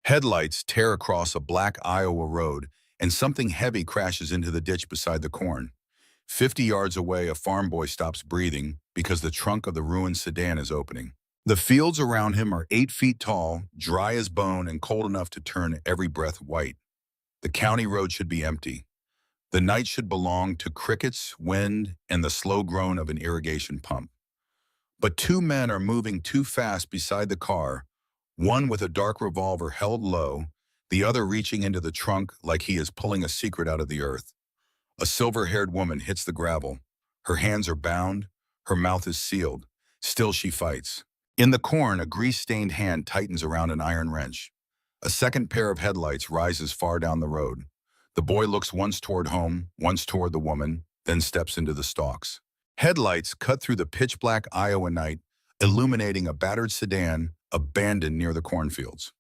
Headlights tear across a black Iowa road, and something heavy crashes into the ditch beside the corn. 50 yards away, a farm boy stops breathing because the trunk of the ruined sedan is opening. The fields around him are 8 feet tall, dry as bone, and cold enough to turn every breath white. The county road should be empty. The night should belong to crickets, wind, and the slow groan of an irrigation pump. But two men are moving too fast beside the car, one with a dark revolver held low, the other reaching into the trunk like he is pulling a secret out of the earth. A silver-haired woman hits the gravel. Her hands are bound, her mouth is sealed. Still she fights. In the corn, a grease-stained hand tightens around an iron wrench. A second pair of headlights rises far down the road. The boy looks once toward home, once toward the woman, then steps into the stalks. Headlights cut through the pitch-black Iowa night, illuminating a battered sedan abandoned near the cornfields.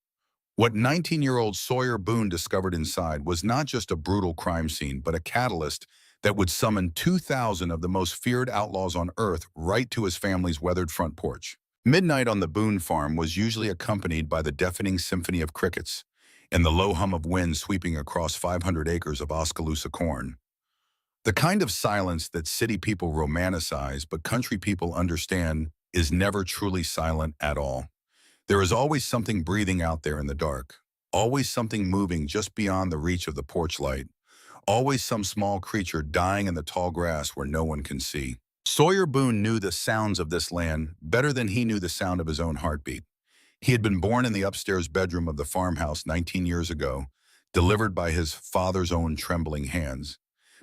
What 19-year-old Sawyer Boone discovered inside was not just a brutal crime scene, but a catalyst that would summon 2,000 of the most feared outlaws on Earth right to his family's weathered front porch. Midnight on the Boone farm was usually accompanied by the deafening symphony of crickets and the low hum of wind sweeping across 500 acres of Oskaloosa corn. The kind of silence that city people romanticize but country people understand is never truly silent at all. There is always something breathing out there in the dark, always something moving just beyond the reach of the porch light, always some small creature dying in the tall grass where no one can see. Sawyer Boone knew the sounds of this land better than he knew the sound of his own heartbeat. He had been born in the upstairs bedroom of the farmhouse 19 years ago, delivered by his father's own trembling hands,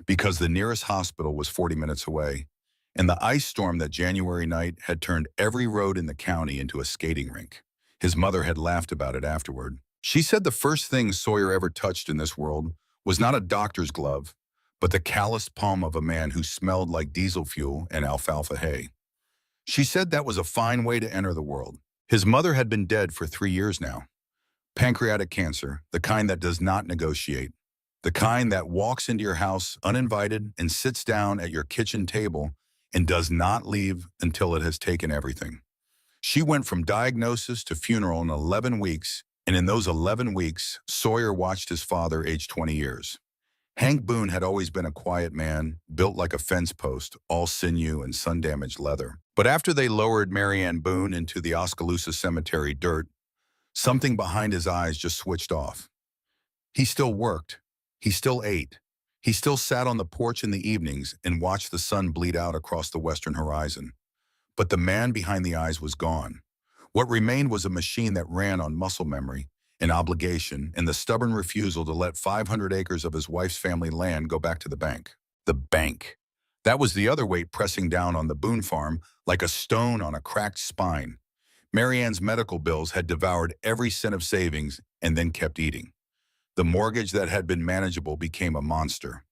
because the nearest hospital was 40 minutes away, and the ice storm that January night had turned every road in the county into a skating rink. His mother had laughed about it afterward. She said the first thing Sawyer ever touched in this world was not a doctor's glove, but the calloused palm of a man who smelled like diesel fuel and alfalfa hay. She said that was a fine way to enter the world. His mother had been dead for 3 years now. Pancreatic cancer, the kind that does not negotiate. The kind that walks into your house uninvited and sits down at your kitchen table and does not leave until it has taken everything. She went from diagnosis to funeral in 11 weeks, and in those 11 weeks, Sawyer watched his father age 20 years. Hank Boone had always been a quiet man, built like a fence post, all sinew and sun-damaged leather. But after they lowered Mary Ann Boone into the Oskaloosa Cemetery dirt, something behind his eyes just switched off. He still worked. He still ate. He still sat on the porch in the evenings and watched the sun bleed out across the western horizon. But the man behind the eyes was gone. What remained was a machine that ran on muscle memory, an obligation, and the stubborn refusal to let 500 acres of his wife's family land go back to the bank. The bank. That was the other weight pressing down on the Boone farm like a stone on a cracked spine. Mary Ann's medical bills had devoured every cent of savings and then kept eating. The mortgage that had been manageable became a monster.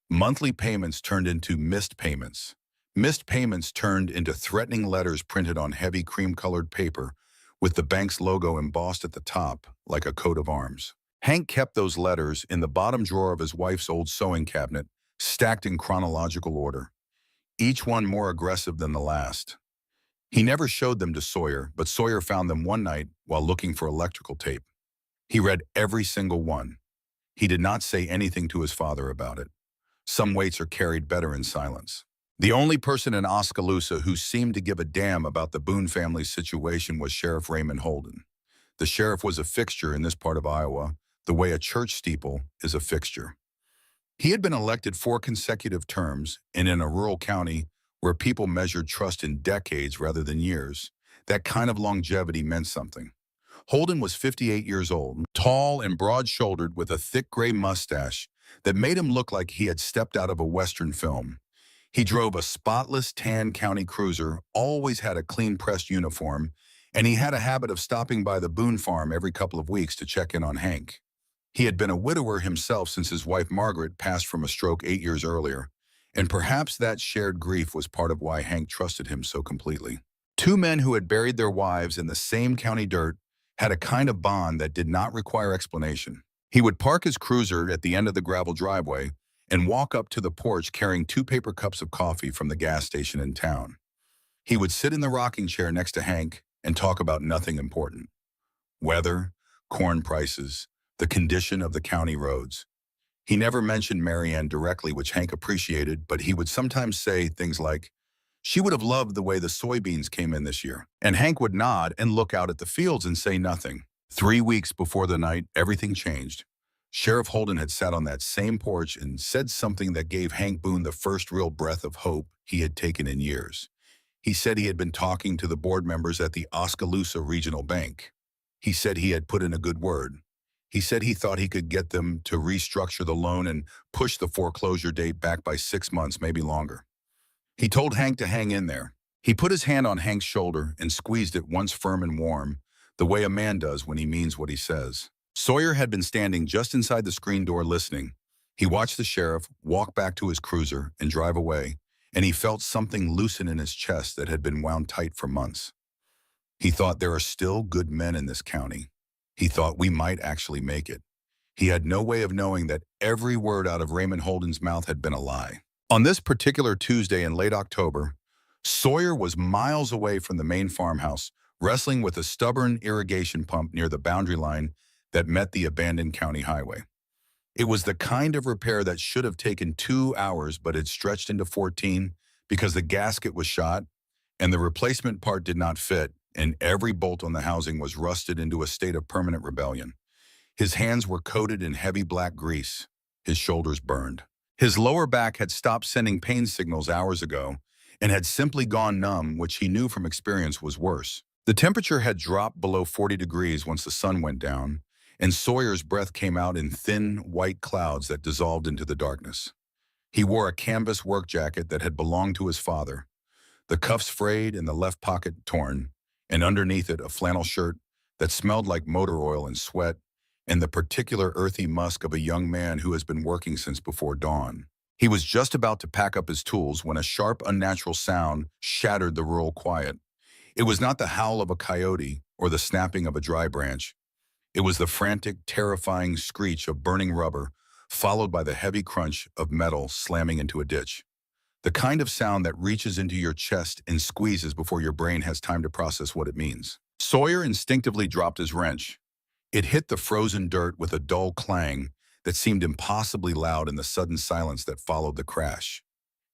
Monthly payments turned into missed payments. Missed payments turned into threatening letters printed on heavy cream-colored paper with the bank's logo embossed at the top like a coat of arms. Hank kept those letters in the bottom drawer of his wife's old sewing cabinet, stacked in chronological order, each one more aggressive than the last. He never showed them to Sawyer, but Sawyer found them one night while looking for electrical tape. He read every single one. He did not say anything to his father about it. Some weights are carried better in silence. The only person in Oskaloosa who seemed to give a damn about the Boone family's situation was Sheriff Raymond Holden. The sheriff was a fixture in this part of Iowa, the way a church steeple is a fixture. He had been elected 4 consecutive terms, and in a rural county where people measured trust in decades rather than years, that kind of longevity meant something. Holden was 58 years old, tall and broad-shouldered with a thick gray mustache that made him look like he had stepped out of a Western film. He drove a spotless tan county cruiser, always had a clean-pressed uniform, and he had a habit of stopping by the Boone farm every couple of weeks to check in on Hank. He had been a widower himself since his wife Margaret passed from a stroke 8 years earlier, and perhaps that shared grief was part of why Hank trusted him so completely. Two men who had buried their wives in the same county dirt had a kind of bond that did not require explanation. He would park his cruiser at the end of the gravel driveway and walk up to the porch carrying 2 paper cups of coffee from the gas station in town. He would sit in the rocking chair next to Hank and talk about nothing important. Weather, corn prices, the condition of the county roads. He never mentioned Marianne directly, which Hank appreciated, but he would sometimes say things like, "She would have loved the way the soybeans came in this year." And Hank would nod and look out at the fields and say nothing. 3 weeks before the night, everything changed. Sheriff Holden had sat on that same porch and said something that gave Hank Boone the first real breath of hope he had taken in years. He said he had been talking to the board members at the Oskaloosa Regional Bank. He said he had put in a good word. He said he thought he could get them to restructure the loan and push the foreclosure date back by 6 months, maybe longer. He told Hank to hang in there. He put his hand on Hank's shoulder and squeezed it once firm and warm, the way a man does when he means what he says. Sawyer had been standing just inside the screen door listening. He watched the sheriff walk back to his cruiser and drive away, and he felt something loosen in his chest that had been wound tight for months. He thought there are still good men in this county. He thought we might actually make it. He had no way of knowing that every word out of Raymond Holden's mouth had been a lie. On this particular Tuesday in late October, Sawyer was miles away from the main farmhouse, wrestling with a stubborn irrigation pump near the boundary line that met the abandoned county highway. It was the kind of repair that should have taken 2 hours but had stretched into 14 because the gasket was shot and the replacement part did not fit, and every bolt on the housing was rusted into a state of permanent rebellion. His hands were coated in heavy black grease, his shoulders burned. His lower back had stopped sending pain signals hours ago and had simply gone numb, which he knew from experience was worse. The temperature had dropped below 40 degrees once the sun went down, and Sawyer's breath came out in thin, white clouds that dissolved into the darkness. He wore a canvas work jacket that had belonged to his father, the cuffs frayed and the left pocket torn, and underneath it a flannel shirt that smelled like motor oil and sweat, and the particular earthy musk of a young man who has been working since before dawn. He was just about to pack up his tools when a sharp, unnatural sound shattered the rural quiet. It was not the howl of a coyote or the snapping of a dry branch. It was the frantic, terrifying screech of burning rubber, followed by the heavy crunch of metal slamming into a ditch. The kind of sound that reaches into your chest and squeezes before your brain has time to process what it means. Sawyer instinctively dropped his wrench. It hit the frozen dirt with a dull clang that seemed impossibly loud in the sudden silence that followed the crash.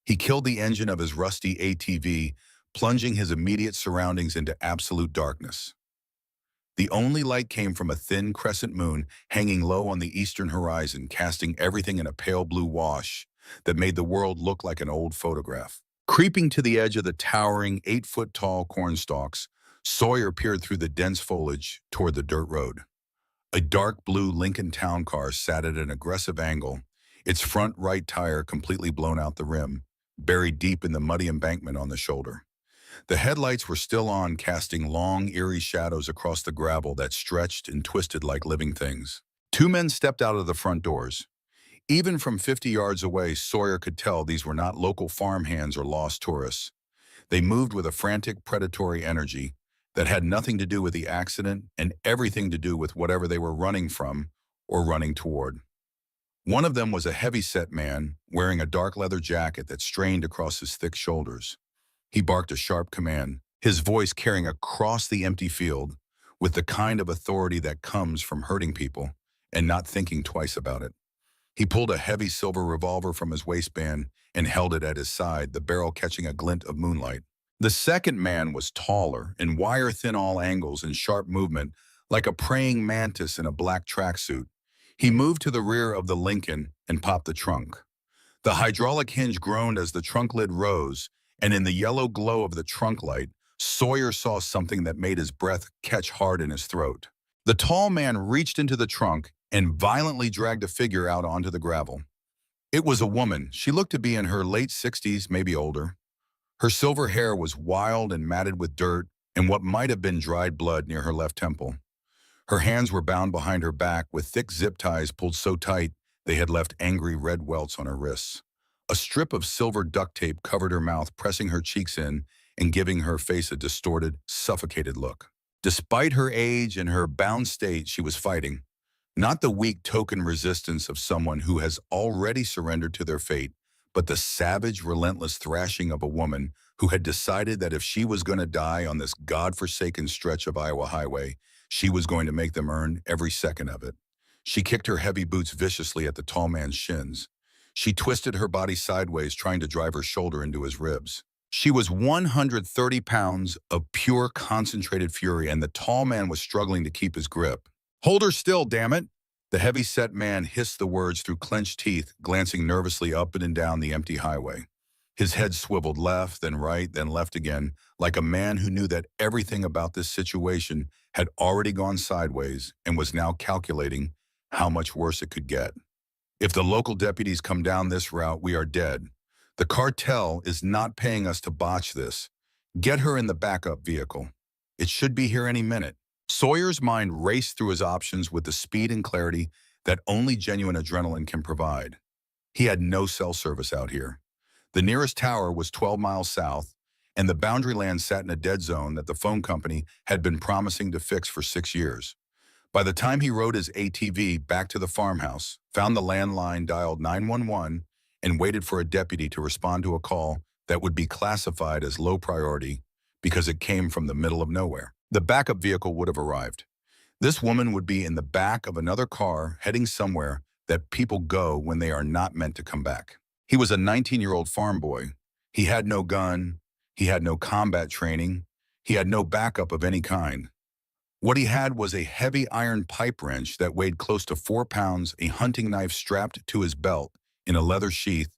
He killed the engine of his rusty ATV, plunging his immediate surroundings into absolute darkness. The only light came from a thin crescent moon hanging low on the eastern horizon, casting everything in a pale blue wash that made the world look like an old photograph. Creeping to the edge of the towering 8-foot-tall cornstalks, Sawyer peered through the dense foliage toward the dirt road. A dark blue Lincoln Town car sat at an aggressive angle, its front right tire completely blown out the rim, buried deep in the muddy embankment on the shoulder. The headlights were still on, casting long, eerie shadows across the gravel that stretched and twisted like living things. 2 men stepped out of the front doors. Even from 50 yards away, Sawyer could tell these were not local farmhands or lost tourists. They moved with a frantic, predatory energy that had nothing to do with the accident and everything to do with whatever they were running from or running toward. One of them was a heavy-set man wearing a dark leather jacket that strained across his thick shoulders. He barked a sharp command, his voice carrying across the empty field with the kind of authority that comes from hurting people and not thinking twice about it. He pulled a heavy silver revolver from his waistband and held it at his side, the barrel catching a glint of moonlight. The second man was taller and wire-thin all angles and sharp movement, like a praying mantis in a black tracksuit. He moved to the rear of the Lincoln and popped the trunk. The hydraulic hinge groaned as the trunk lid rose, and in the yellow glow of the trunk light, Sawyer saw something that made his breath catch hard in his throat. The tall man reached into the trunk and violently dragged a figure out onto the gravel. It was a woman. She looked to be in her late 60s, maybe older. Her silver hair was wild and matted with dirt and what might have been dried blood near her left temple. Her hands were bound behind her back with thick zip ties pulled so tight they had left angry red welts on her wrists. A strip of silver duct tape covered her mouth, pressing her cheeks in and giving her face a distorted, suffocated look. Despite her age and her bound state, she was fighting. Not the weak token resistance of someone who has already surrendered to their fate, but the savage, relentless thrashing of a woman who had decided that if she was going to die on this godforsaken stretch of Iowa highway, She was going to make them earn every second of it. She kicked her heavy boots viciously at the tall man's shins. She twisted her body sideways, trying to drive her shoulder into his ribs. She was 130 pounds of pure concentrated fury, and the tall man was struggling to keep his grip. "Hold her still, damn it!" The heavy-set man hissed the words through clenched teeth, glancing nervously up and down the empty highway. His head swiveled left, then right, then left again, like a man who knew that everything about this situation had already gone sideways and was now calculating how much worse it could get. "If the local deputies come down this route, we are dead. The cartel is not paying us to botch this. Get her in the backup vehicle. It should be here any minute." Sawyer's mind raced through his options with the speed and clarity that only genuine adrenaline can provide. He had no cell service out here. The nearest tower was 12 miles south, and the boundary land sat in a dead zone that the phone company had been promising to fix for 6 years. By the time he rode his ATV back to the farmhouse, found the landline, dialed 911, and waited for a deputy to respond to a call that would be classified as low priority because it came from the middle of nowhere, the backup vehicle would have arrived. This woman would be in the back of another car heading somewhere that people go when they are not meant to come back. He was a 19-year-old farm boy. He had no gun. He had no combat training. He had no backup of any kind. What he had was a heavy iron pipe wrench that weighed close to 4 pounds, a hunting knife strapped to his belt in a leather sheath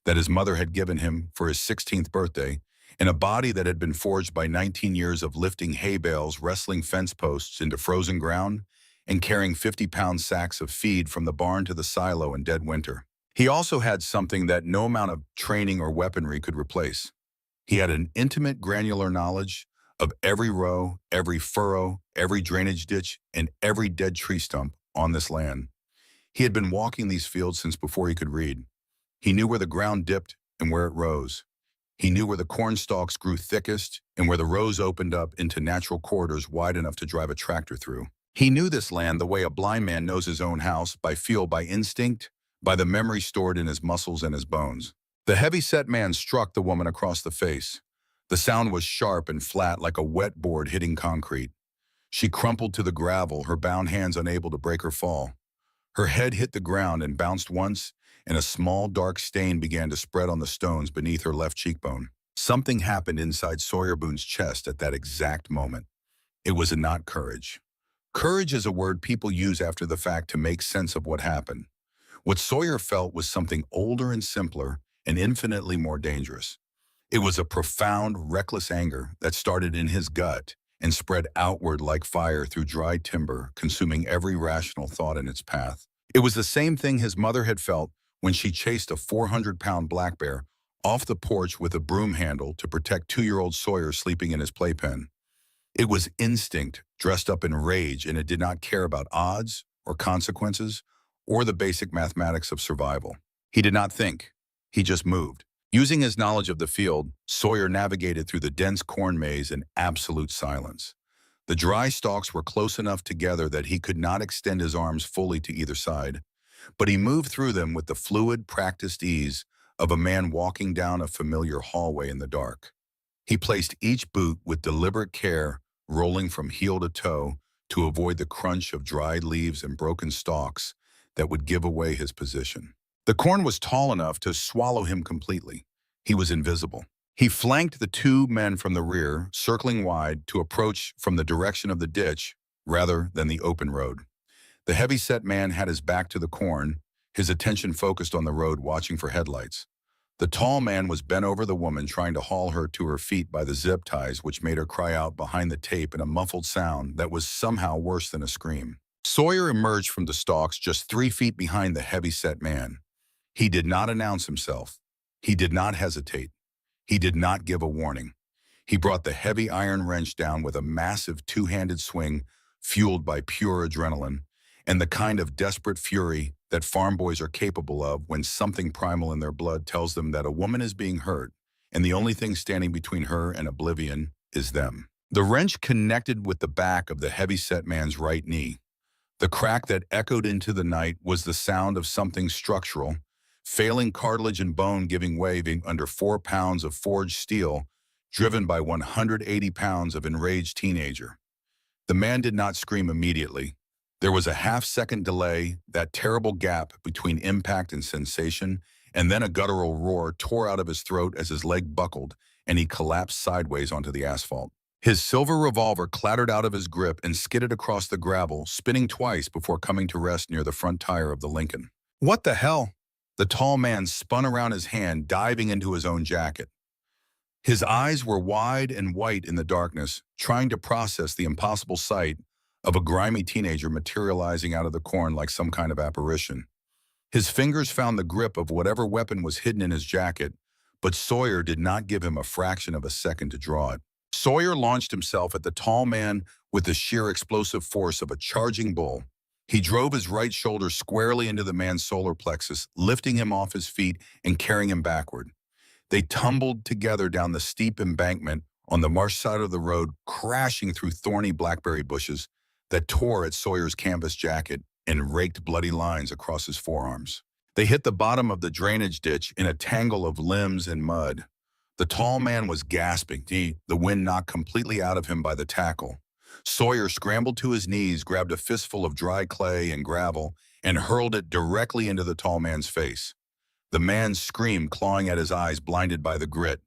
that his mother had given him for his 16th birthday, and a body that had been forged by 19 years of lifting hay bales, wrestling fence posts into frozen ground, and carrying 50-pound sacks of feed from the barn to the silo in dead winter. He also had something that no amount of training or weaponry could replace. He had an intimate, granular knowledge of every row, every furrow, every drainage ditch, and every dead tree stump on this land. He had been walking these fields since before he could read. He knew where the ground dipped and where it rose. He knew where the corn stalks grew thickest and where the rows opened up into natural corridors wide enough to drive a tractor through. He knew this land the way a blind man knows his own house, by feel, by instinct, by the memory stored in his muscles and his bones. The heavy-set man struck the woman across the face. The sound was sharp and flat, like a wet board hitting concrete. She crumpled to the gravel, her bound hands unable to break her fall. Her head hit the ground and bounced once, and a small dark stain began to spread on the stones beneath her left cheekbone. Something happened inside Sawyer Boone's chest at that exact moment. It was not courage. Courage is a word people use after the fact to make sense of what happened. What Sawyer felt was something older and simpler and infinitely more dangerous. It was a profound, reckless anger that started in his gut and spread outward like fire through dry timber, consuming every rational thought in its path. It was the same thing his mother had felt when she chased a 400-pound black bear off the porch with a broom handle to protect 2-year-old Sawyer sleeping in his playpen. It was instinct dressed up in rage, and it did not care about odds or consequences or the basic mathematics of survival. He did not think. He just moved. Using his knowledge of the field, Sawyer navigated through the dense corn maze in absolute silence. The dry stalks were close enough together that he could not extend his arms fully to either side, but he moved through them with the fluid, practiced ease of a man walking down a familiar hallway in the dark. He placed each boot with deliberate care, rolling from heel to toe to avoid the crunch of dried leaves and broken stalks that would give away his position. The corn was tall enough to swallow him completely. He was invisible. He flanked the 2 men from the rear, circling wide to approach from the direction of the ditch rather than the open road. The heavy-set man had his back to the corn, his attention focused on the road, watching for headlights. The tall man was bent over the woman, trying to haul her to her feet by the zip ties, which made her cry out behind the tape in a muffled sound that was somehow worse than a scream. Sawyer emerged from the stalks just 3 feet behind the heavy-set man. He did not announce himself. He did not hesitate. He did not give a warning. He brought the heavy iron wrench down with a massive 2-handed swing fueled by pure adrenaline and the kind of desperate fury that farm boys are capable of when something primal in their blood tells them that a woman is being hurt and the only thing standing between her and oblivion is them. The wrench connected with the back of the heavy-set man's right knee. The crack that echoed into the night was the sound of something structural, failing cartilage and bone giving way under 4 pounds of forged steel, driven by 180 pounds of enraged teenager. The man did not scream immediately. There was a half-second delay, that terrible gap between impact and sensation, and then a guttural roar tore out of his throat as his leg buckled and he collapsed sideways onto the asphalt. His silver revolver clattered out of his grip and skidded across the gravel, spinning twice before coming to rest near the front tire of the Lincoln. What the hell? The tall man spun around his hand, diving into his own jacket. His eyes were wide and white in the darkness, trying to process the impossible sight of a grimy teenager materializing out of the corn like some kind of apparition. His fingers found the grip of whatever weapon was hidden in his jacket, but Sawyer did not give him a fraction of a second to draw it. Sawyer launched himself at the tall man with the sheer explosive force of a charging bull. He drove his right shoulder squarely into the man's solar plexus, lifting him off his feet and carrying him backward. They tumbled together down the steep embankment on the marsh side of the road, crashing through thorny blackberry bushes that tore at Sawyer's canvas jacket and raked bloody lines across his forearms. They hit the bottom of the drainage ditch in a tangle of limbs and mud. The tall man was gasping, the wind knocked completely out of him by the tackle. Sawyer scrambled to his knees, grabbed a fistful of dry clay and gravel, and hurled it directly into the tall man's face. The man screamed, clawing at his eyes, blinded by the grit.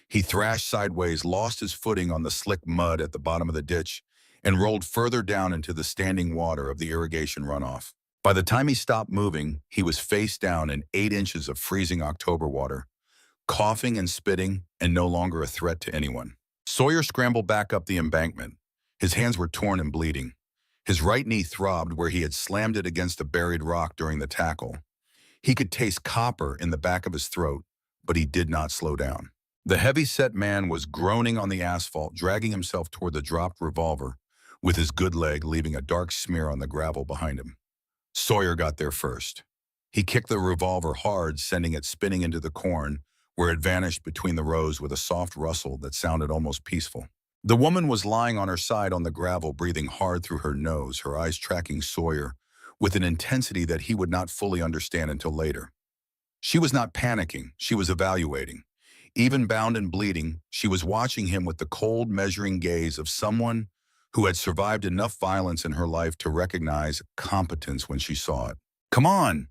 He thrashed sideways, lost his footing on the slick mud at the bottom of the ditch, and rolled further down into the standing water of the irrigation runoff. By the time he stopped moving, he was face down in 8 inches of freezing October water, coughing and spitting, and no longer a threat to anyone. Sawyer scrambled back up the embankment. His hands were torn and bleeding. His right knee throbbed where he had slammed it against a buried rock during the tackle. He could taste copper in the back of his throat, but he did not slow down. The heavy-set man was groaning on the asphalt, dragging himself toward the dropped revolver, with his good leg leaving a dark smear on the gravel behind him. Sawyer got there first. He kicked the revolver hard, sending it spinning into the corn, where it vanished between the rows with a soft rustle that sounded almost peaceful. The woman was lying on her side on the gravel, breathing hard through her nose, her eyes tracking Sawyer with an intensity that he would not fully understand until later. She was not panicking, she was evaluating. Even bound and bleeding, she was watching him with the cold, measuring gaze of someone who had survived enough violence in her life to recognize competence when she saw it. "Come on!"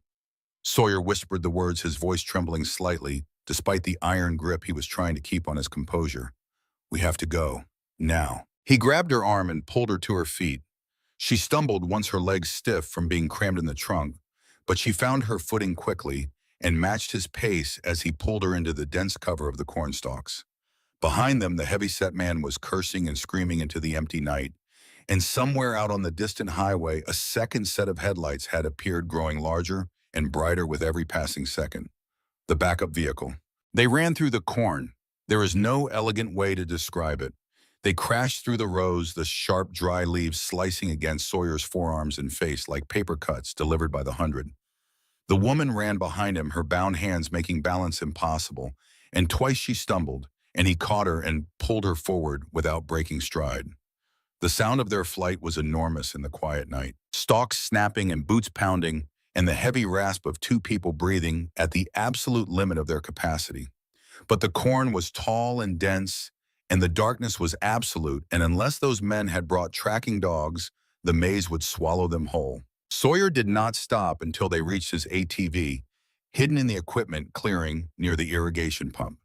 Sawyer whispered the words, his voice trembling slightly, despite the iron grip he was trying to keep on his composure. "We have to go. Now." He grabbed her arm and pulled her to her feet. She stumbled once her legs stiff from being crammed in the trunk, but she found her footing quickly and matched his pace as he pulled her into the dense cover of the cornstalks. Behind them, the heavy-set man was cursing and screaming into the empty night, and somewhere out on the distant highway, a second set of headlights had appeared, growing larger and brighter with every passing second. The backup vehicle. They ran through the corn. There is no elegant way to describe it. They crashed through the rows, the sharp, dry leaves slicing against Sawyer's forearms and face like paper cuts delivered by the hundred. The woman ran behind him, her bound hands making balance impossible, and twice she stumbled, and he caught her and pulled her forward without breaking stride. The sound of their flight was enormous in the quiet night. Stalks snapping and boots pounding, and the heavy rasp of 2 people breathing at the absolute limit of their capacity. But the corn was tall and dense, and the darkness was absolute, and unless those men had brought tracking dogs, the maze would swallow them whole. Sawyer did not stop until they reached his ATV, hidden in the equipment clearing near the irrigation pump.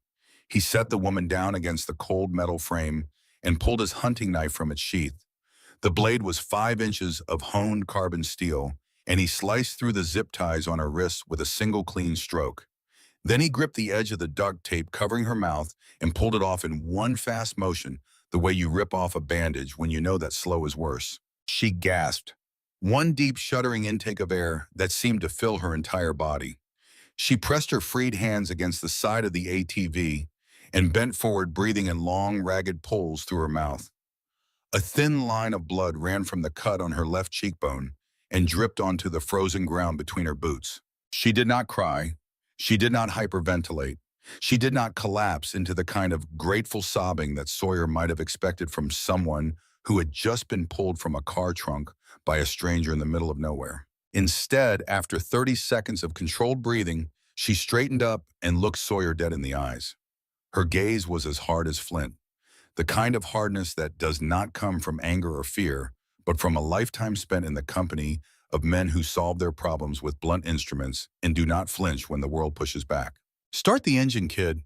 He set the woman down against the cold metal frame and pulled his hunting knife from its sheath. The blade was 5 inches of honed carbon steel, and he sliced through the zip ties on her wrists with a single clean stroke. Then he gripped the edge of the duct tape covering her mouth and pulled it off in one fast motion, the way you rip off a bandage when you know that slow is worse. She gasped. One deep, shuddering intake of air that seemed to fill her entire body. She pressed her freed hands against the side of the ATV and bent forward, breathing in long, ragged pulls through her mouth. A thin line of blood ran from the cut on her left cheekbone and dripped onto the frozen ground between her boots. She did not cry. She did not hyperventilate. She did not collapse into the kind of grateful sobbing that Sawyer might have expected from someone who had just been pulled from a car trunk by a stranger in the middle of nowhere. Instead, after 30 seconds of controlled breathing, she straightened up and looked Sawyer dead in the eyes. Her gaze was as hard as flint, the kind of hardness that does not come from anger or fear, but from a lifetime spent in the company of men who solve their problems with blunt instruments and do not flinch when the world pushes back. "Start the engine, kid."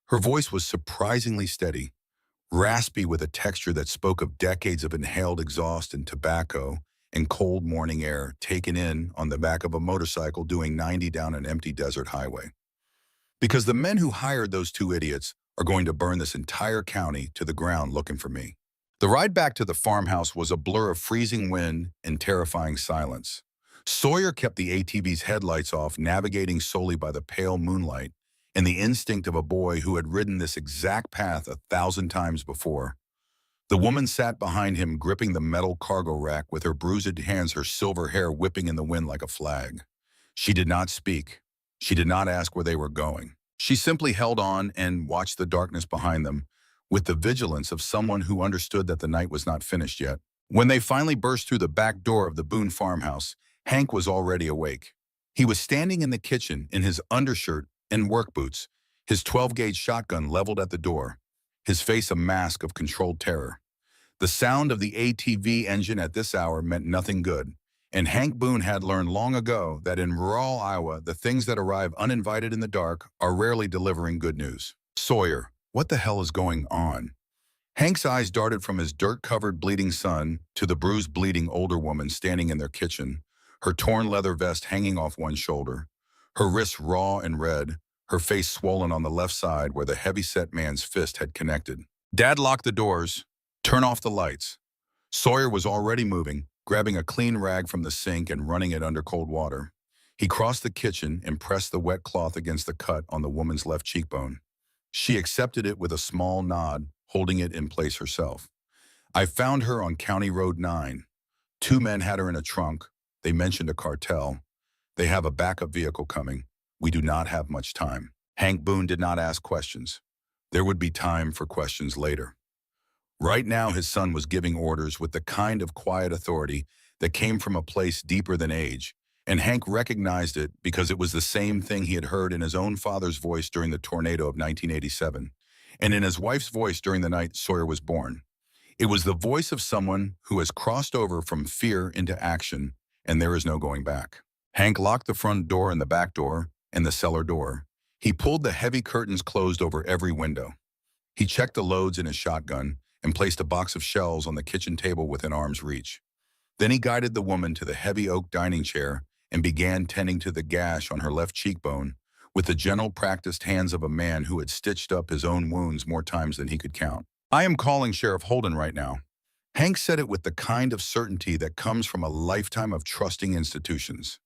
Her voice was surprisingly steady, raspy with a texture that spoke of decades of inhaled exhaust and tobacco and cold morning air taken in on the back of a motorcycle doing 90 down an empty desert highway. Because the men who hired those two idiots are going to burn this entire county to the ground looking for me. The ride back to the farmhouse was a blur of freezing wind and terrifying silence. Sawyer kept the ATV's headlights off, navigating solely by the pale moonlight and the instinct of a boy who had ridden this exact path 1,000 times before. The woman sat behind him, gripping the metal cargo rack with her bruised hands, her silver hair whipping in the wind like a flag. She did not speak. She did not ask where they were going. She simply held on and watched the darkness behind them with the vigilance of someone who understood that the night was not finished yet. When they finally burst through the back door of the Boone farmhouse, Hank was already awake. He was standing in the kitchen in his undershirt and work boots, his 12-gauge shotgun leveled at the door, his face a mask of controlled terror. The sound of the ATV engine at this hour meant nothing good, and Hank Boone had learned long ago that in rural Iowa, the things that arrive uninvited in the dark are rarely delivering good news. "Sawyer, what the hell is going on?" Hank's eyes darted from his dirt-covered bleeding son to the bruised, bleeding older woman standing in their kitchen, her torn leather vest hanging off one shoulder, her wrists raw and red, her face swollen on the left side where the heavy-set man's fist had connected. "Dad, lock the doors. Turn off the lights." Sawyer was already moving, grabbing a clean rag from the sink and running it under cold water. He crossed the kitchen and pressed the wet cloth against the cut on the woman's left cheekbone. She accepted it with a small nod, holding it in place herself. "I found her on County Road 9. Two men had her in a trunk. They mentioned a cartel. They have a backup vehicle coming. We do not have much time." Hank Boone did not ask questions. There would be time for questions later. Right now, his son was giving orders with the kind of quiet authority that came from a place deeper than age, and Hank recognized it because it was the same thing he had heard in his own father's voice during the tornado of 1987, and in his wife's voice during the night Sawyer was born. It was the voice of someone who has crossed over from fear into action, and there is no going back. Hank locked the front door and the back door and the cellar door. He pulled the heavy curtains closed over every window. He checked the loads in his shotgun and placed a box of shells on the kitchen table within arm's reach. Then he guided the woman to the heavy oak dining chair and began tending to the gash on her left cheekbone with the gentle, practiced hands of a man who had stitched up his own wounds more times than he could count. "I am calling Sheriff Holden right now." Hank said it with the kind of certainty that comes from a lifetime of trusting institutions.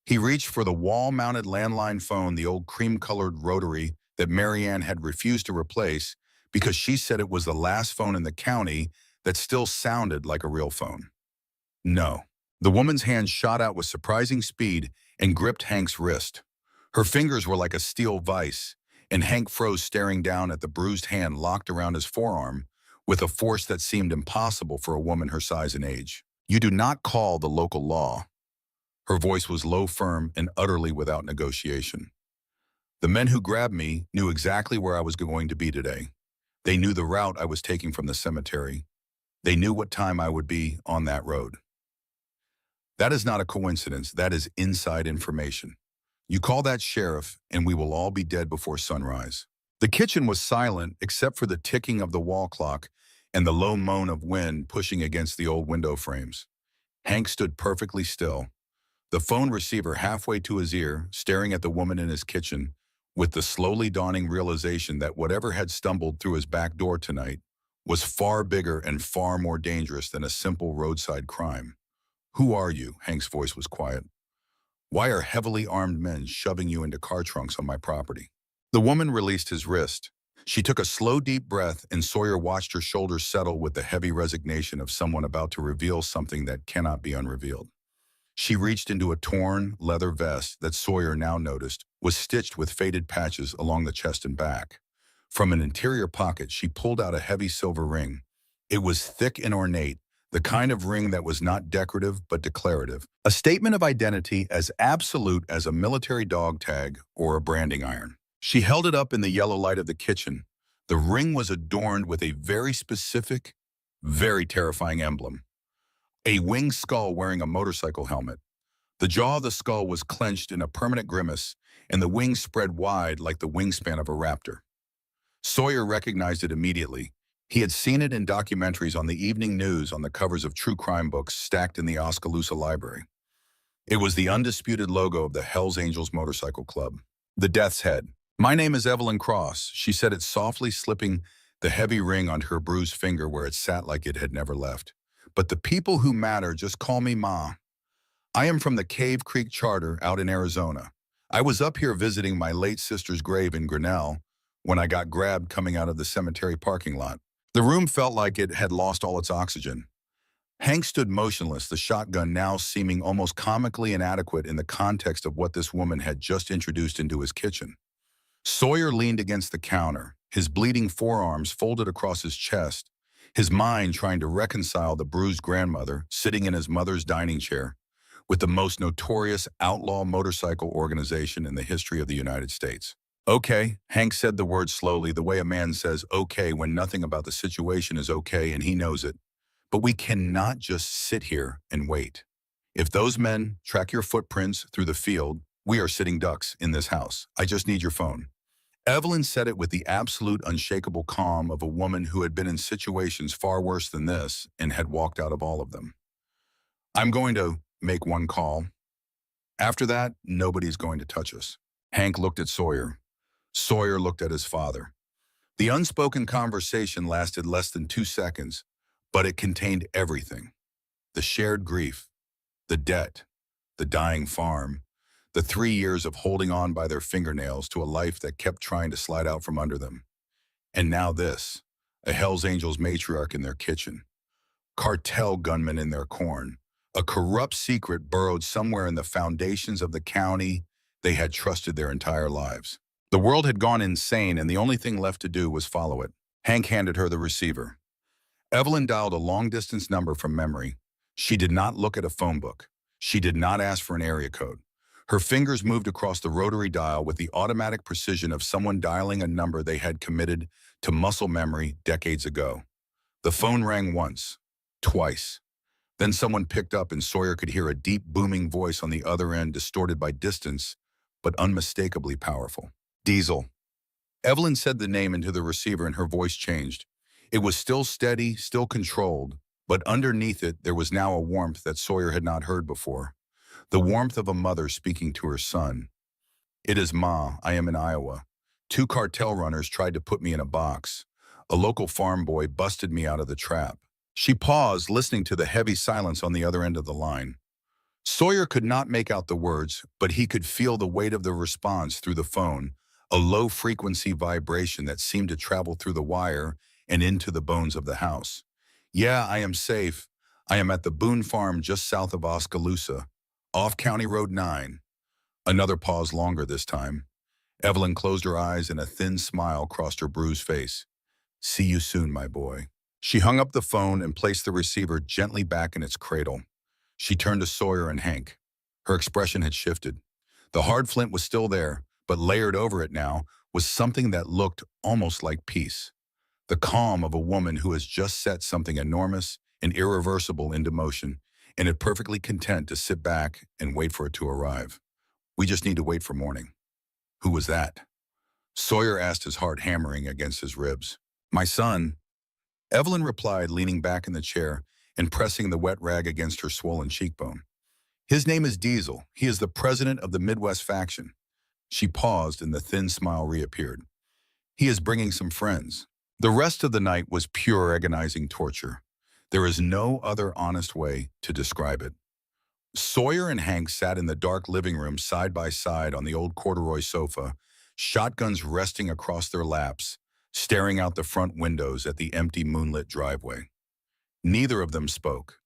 He reached for the wall-mounted landline phone, the old cream-colored rotary that Marianne had refused to replace because she said it was the last phone in the county that still sounded like a real phone. "No." The woman's hand shot out with surprising speed and gripped Hank's wrist. Her fingers were like a steel vise, and Hank froze, staring down at the bruised hand locked around his forearm with a force that seemed impossible for a woman her size and age. "You do not call the local law." Her voice was low, firm, and utterly without negotiation. "The men who grabbed me knew exactly where I was going to be today. They knew the route I was taking from the cemetery. They knew what time I would be on that road. That is not a coincidence. That is inside information. You call that sheriff, and we will all be dead before sunrise." The kitchen was silent except for the ticking of the wall clock and the low moan of wind pushing against the old window frames. Hank stood perfectly still, the phone receiver halfway to his ear, staring at the woman in his kitchen, with the slowly dawning realization that whatever had stumbled through his back door tonight was far bigger and far more dangerous than a simple roadside crime. "Who are you?" Hank's voice was quiet. "Why are heavily armed men shoving you into car trunks on my property?" The woman released his wrist. She took a slow, deep breath, and Sawyer watched her shoulders settle with the heavy resignation of someone about to reveal something that cannot be unrevealed. She reached into a torn leather vest that Sawyer now noticed was stitched with faded patches along the chest and back. From an interior pocket, she pulled out a heavy silver ring. It was thick and ornate, the kind of ring that was not decorative but declarative, a statement of identity as absolute as a military dog tag or a branding iron. She held it up in the yellow light of the kitchen. The ring was adorned with a very specific, very terrifying emblem. A winged skull wearing a motorcycle helmet. The jaw of the skull was clenched in a permanent grimace, and the wings spread wide like the wingspan of a raptor. Sawyer recognized it immediately. He had seen it in documentaries on the evening news on the covers of true crime books stacked in the Oskaloosa Library. It was the undisputed logo of the Hells Angels Motorcycle Club. The Death's Head. "My name is Evelyn Cross," she said it softly, slipping the heavy ring onto her bruised finger where it sat like it had never left. "But the people who matter just call me Ma. I am from the Cave Creek Charter out in Arizona. I was up here visiting my late sister's grave in Grinnell when I got grabbed coming out of the cemetery parking lot. The room felt like it had lost all its oxygen." Hank stood motionless, the shotgun now seeming almost comically inadequate in the context of what this woman had just introduced into his kitchen. Sawyer leaned against the counter, his bleeding forearms folded across his chest, his mind trying to reconcile the bruised grandmother sitting in his mother's dining chair with the most notorious outlaw motorcycle organization in the history of the United States. "Okay," Hank said the word slowly, the way a man says okay when nothing about the situation is okay and he knows it. "But we cannot just sit here and wait. If those men track your footprints through the field, we are sitting ducks in this house. I just need your phone." Evelyn said it with the absolute unshakable calm of a woman who had been in situations far worse than this and had walked out of all of them. "I'm going to make one call. After that, nobody's going to touch us." Hank looked at Sawyer. Sawyer looked at his father. The unspoken conversation lasted less than 2 seconds, but it contained everything. The shared grief, the debt, the dying farm, the 3 years of holding on by their fingernails to a life that kept trying to slide out from under them. And now this, a Hells Angels matriarch in their kitchen, cartel gunmen in their corn, a corrupt secret burrowed somewhere in the foundations of the county they had trusted their entire lives. The world had gone insane, and the only thing left to do was follow it. Hank handed her the receiver. Evelyn dialed a long-distance number from memory. She did not look at a phone book. She did not ask for an area code. Her fingers moved across the rotary dial with the automatic precision of someone dialing a number they had committed to muscle memory decades ago. The phone rang once, twice. Then someone picked up and Sawyer could hear a deep booming voice on the other end, distorted by distance, but unmistakably powerful. "Diesel." Evelyn said the name into the receiver and her voice changed. It was still steady, still controlled, but underneath it there was now a warmth that Sawyer had not heard before. The warmth of a mother speaking to her son. "It is Ma. I am in Iowa. 2 cartel runners tried to put me in a box. A local farm boy busted me out of the trap." She paused, listening to the heavy silence on the other end of the line. Sawyer could not make out the words, but he could feel the weight of the response through the phone, a low-frequency vibration that seemed to travel through the wire and into the bones of the house. "Yeah, I am safe. I am at the Boone Farm just south of Oskaloosa, off County Road 9. Another pause, longer this time. Evelyn closed her eyes and a thin smile crossed her bruised face. "See you soon, my boy." She hung up the phone and placed the receiver gently back in its cradle. She turned to Sawyer and Hank. Her expression had shifted. The hard flint was still there, but layered over it now was something that looked almost like peace. The calm of a woman who has just set something enormous and irreversible into motion and is perfectly content to sit back and wait for it to arrive. "We just need to wait for morning." "Who was that?" Sawyer asked, his heart hammering against his ribs. "My son." Evelyn replied, leaning back in the chair and pressing the wet rag against her swollen cheekbone. "His name is Diesel. He is the president of the Midwest faction." She paused and the thin smile reappeared. "He is bringing some friends." The rest of the night was pure agonizing torture. There is no other honest way to describe it. Sawyer and Hank sat in the dark living room side by side on the old corduroy sofa, shotguns resting across their laps, staring out the front windows at the empty moonlit driveway. Neither of them spoke.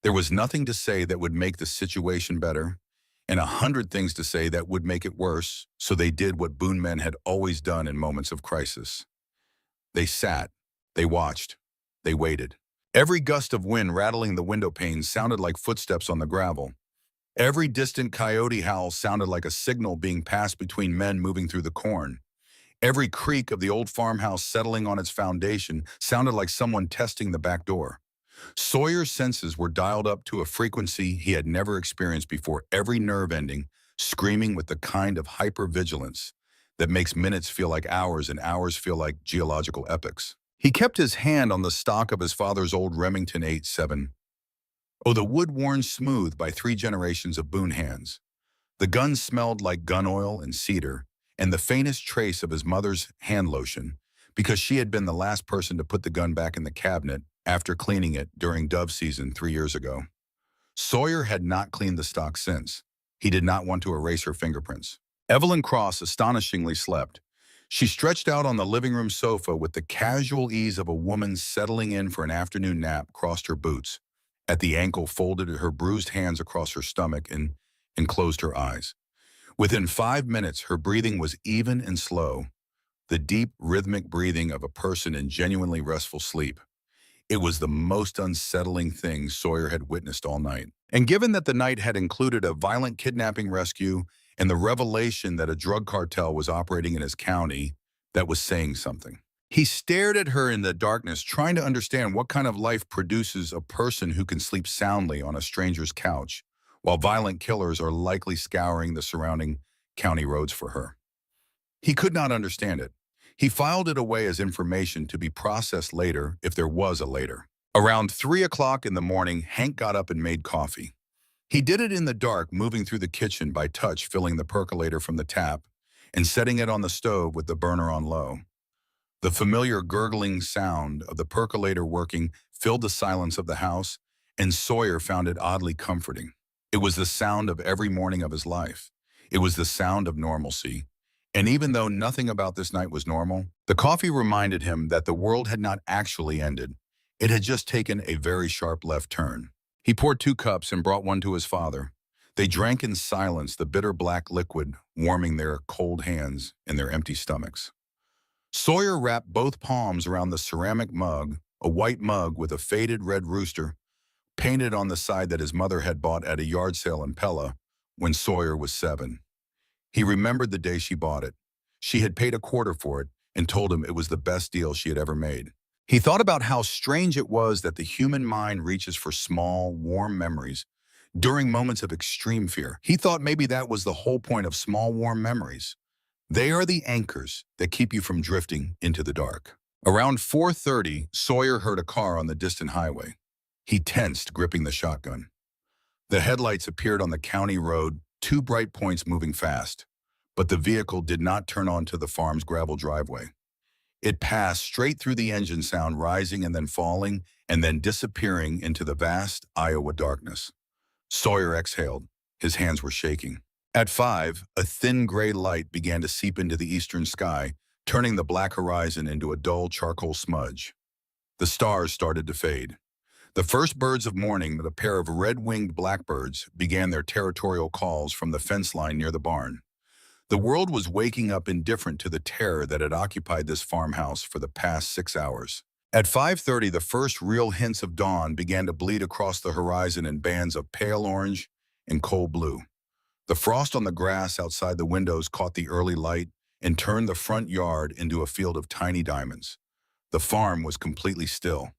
There was nothing to say that would make the situation better, and 100 things to say that would make it worse, so they did what Boone men had always done in moments of crisis. They sat, they watched, they waited. Every gust of wind rattling the window panes sounded like footsteps on the gravel. Every distant coyote howl sounded like a signal being passed between men moving through the corn. Every creak of the old farmhouse settling on its foundation sounded like someone testing the back door. Sawyer's senses were dialed up to a frequency he had never experienced before, every nerve ending screaming with the kind of hypervigilance that makes minutes feel like hours and hours feel like geological epochs. He kept his hand on the stock of his father's old Remington 8.7. Oh, the wood worn smooth by 3 generations of Boone hands. The gun smelled like gun oil and cedar, and the faintest trace of his mother's hand lotion, because she had been the last person to put the gun back in the cabinet after cleaning it during dove season 3 years ago. Sawyer had not cleaned the stock since. He did not want to erase her fingerprints. Evelyn Cross astonishingly slept. She stretched out on the living room sofa with the casual ease of a woman settling in for an afternoon nap, crossed her boots at the ankle, folded her bruised hands across her stomach, and closed her eyes. Within 5 minutes, her breathing was even and slow, the deep, rhythmic breathing of a person in genuinely restful sleep. It was the most unsettling thing Sawyer had witnessed all night. And given that the night had included a violent kidnapping rescue and the revelation that a drug cartel was operating in his county, that was saying something. He stared at her in the darkness, trying to understand what kind of life produces a person who can sleep soundly on a stranger's couch, while violent killers are likely scouring the surrounding county roads for her. He could not understand it. He filed it away as information to be processed later if there was a later. Around 3 o'clock in the morning, Hank got up and made coffee. He did it in the dark, moving through the kitchen by touch, filling the percolator from the tap and setting it on the stove with the burner on low. The familiar gurgling sound of the percolator working filled the silence of the house, and Sawyer found it oddly comforting. It was the sound of every morning of his life. It was the sound of normalcy. And even though nothing about this night was normal, the coffee reminded him that the world had not actually ended. It had just taken a very sharp left turn. He poured 2 cups and brought one to his father. They drank in silence, the bitter black liquid warming their cold hands and their empty stomachs. Sawyer wrapped both palms around the ceramic mug, a white mug with a faded red rooster painted on the side that his mother had bought at a yard sale in Pella when Sawyer was 7. He remembered the day she bought it. She had paid $0.25 for it and told him it was the best deal she had ever made. He thought about how strange it was that the human mind reaches for small, warm memories during moments of extreme fear. He thought maybe that was the whole point of small, warm memories. They are the anchors that keep you from drifting into the dark. Around 4:30, Sawyer heard a car on the distant highway. He tensed, gripping the shotgun. The headlights appeared on the county road, 2 bright points moving fast, but the vehicle did not turn onto the farm's gravel driveway. It passed straight through the engine sound, rising and then falling, and then disappearing into the vast Iowa darkness. Sawyer exhaled. His hands were shaking. At 5, a thin gray light began to seep into the eastern sky, turning the black horizon into a dull charcoal smudge. The stars started to fade. The first birds of morning, a pair of red-winged blackbirds, began their territorial calls from the fence line near the barn. The world was waking up indifferent to the terror that had occupied this farmhouse for the past 6 hours. At 5:30, the first real hints of dawn began to bleed across the horizon in bands of pale orange and cold blue. The frost on the grass outside the windows caught the early light and turned the front yard into a field of tiny diamonds. The farm was completely still.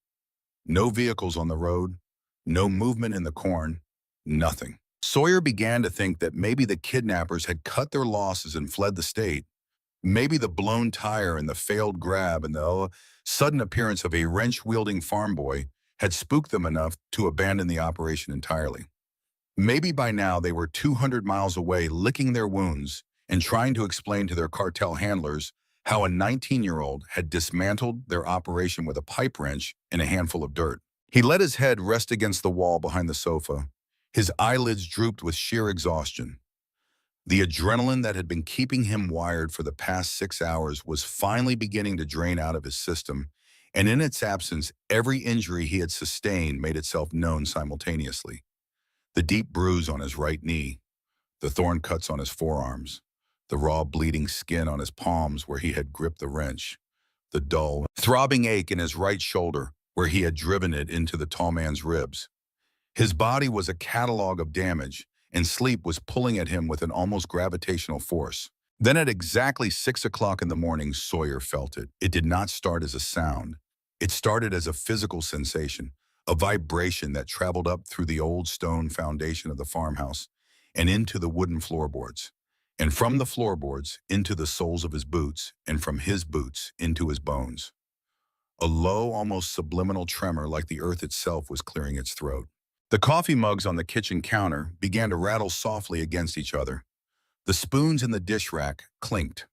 No vehicles on the road, no movement in the corn, nothing. Sawyer began to think that maybe the kidnappers had cut their losses and fled the state. Maybe the blown tire and the failed grab and the sudden appearance of a wrench-wielding farm boy had spooked them enough to abandon the operation entirely. Maybe by now they were 200 miles away, licking their wounds and trying to explain to their cartel handlers how a 19-year-old had dismantled their operation with a pipe wrench and a handful of dirt. He let his head rest against the wall behind the sofa. His eyelids drooped with sheer exhaustion. The adrenaline that had been keeping him wired for the past 6 hours was finally beginning to drain out of his system, and in its absence, every injury he had sustained made itself known simultaneously. The deep bruise on his right knee, the thorn cuts on his forearms, the raw bleeding skin on his palms where he had gripped the wrench, the dull, throbbing ache in his right shoulder where he had driven it into the tall man's ribs. His body was a catalog of damage, and sleep was pulling at him with an almost gravitational force. Then at exactly 6 o'clock in the morning, Sawyer felt it. It did not start as a sound. It started as a physical sensation, a vibration that traveled up through the old stone foundation of the farmhouse and into the wooden floorboards, and from the floorboards into the soles of his boots, and from his boots into his bones. A low, almost subliminal tremor like the earth itself was clearing its throat. The coffee mugs on the kitchen counter began to rattle softly against each other. The spoons in the dish rack clinked.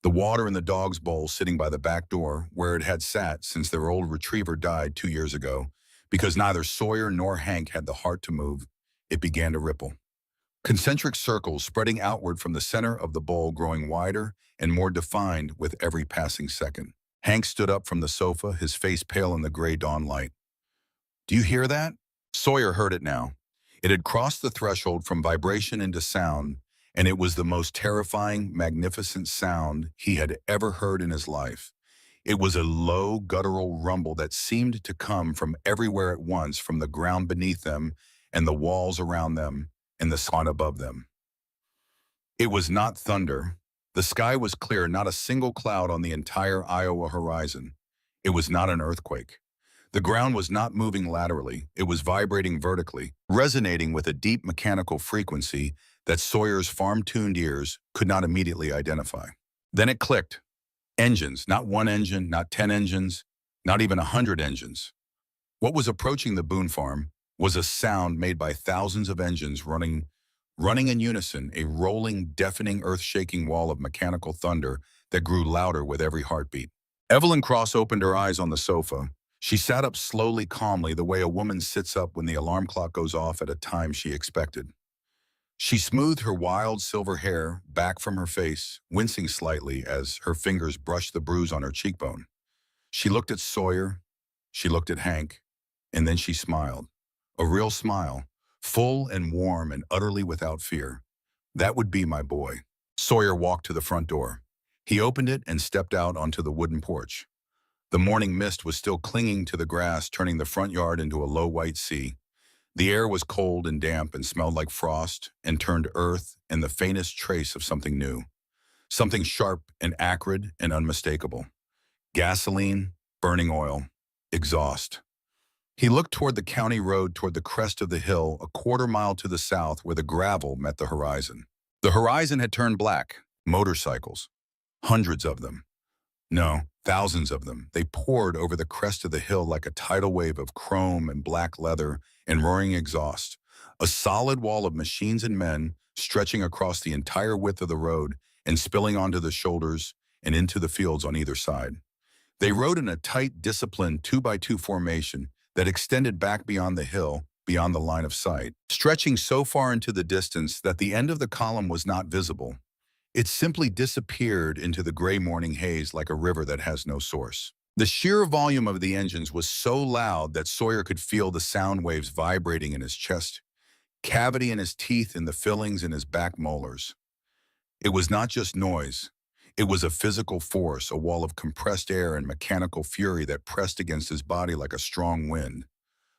The water in the dog's bowl sitting by the back door, where it had sat since their old retriever died 2 years ago, because neither Sawyer nor Hank had the heart to move, it began to ripple. Concentric circles spreading outward from the center of the bowl, growing wider and more defined with every passing second. Hank stood up from the sofa, his face pale in the gray dawn light. "Do you hear that?" Sawyer heard it now. It had crossed the threshold from vibration into sound, and it was the most terrifying, magnificent sound he had ever heard in his life. It was a low, guttural rumble that seemed to come from everywhere at once, from the ground beneath them and the walls around them and the sun above them. It was not thunder. The sky was clear, not a single cloud on the entire Iowa horizon. It was not an earthquake. The ground was not moving laterally, it was vibrating vertically, resonating with a deep mechanical frequency that Sawyer's farm-tuned ears could not immediately identify. Then it clicked. Engines, not one engine, not 10 engines, not even 100 engines. What was approaching the Boone farm was a sound made by thousands of engines running in unison, a rolling, deafening, earth-shaking wall of mechanical thunder that grew louder with every heartbeat. Evelyn Cross opened her eyes on the sofa. She sat up slowly, calmly, the way a woman sits up when the alarm clock goes off at a time she expected. She smoothed her wild silver hair back from her face, wincing slightly as her fingers brushed the bruise on her cheekbone. She looked at Sawyer, she looked at Hank, and then she smiled. A real smile, full and warm and utterly without fear. That would be my boy. Sawyer walked to the front door. He opened it and stepped out onto the wooden porch. The morning mist was still clinging to the grass, turning the front yard into a low white sea. The air was cold and damp and smelled like frost and turned earth and the faintest trace of something new. Something sharp and acrid and unmistakable. Gasoline, burning oil, exhaust. He looked toward the county road, toward the crest of the hill, a quarter-mile to the south where the gravel met the horizon. The horizon had turned black. Motorcycles. Hundreds of them. No, thousands of them. They poured over the crest of the hill like a tidal wave of chrome and black leather and roaring exhaust. A solid wall of machines and men stretching across the entire width of the road and spilling onto the shoulders and into the fields on either side. They rode in a tight, disciplined 2x2 formation that extended back beyond the hill, beyond the line of sight, stretching so far into the distance that the end of the column was not visible. It simply disappeared into the gray morning haze like a river that has no source. The sheer volume of the engines was so loud that Sawyer could feel the sound waves vibrating in his chest, cavity in his teeth, and the fillings in his back molars. It was not just noise. It was a physical force, a wall of compressed air and mechanical fury that pressed against his body like a strong wind.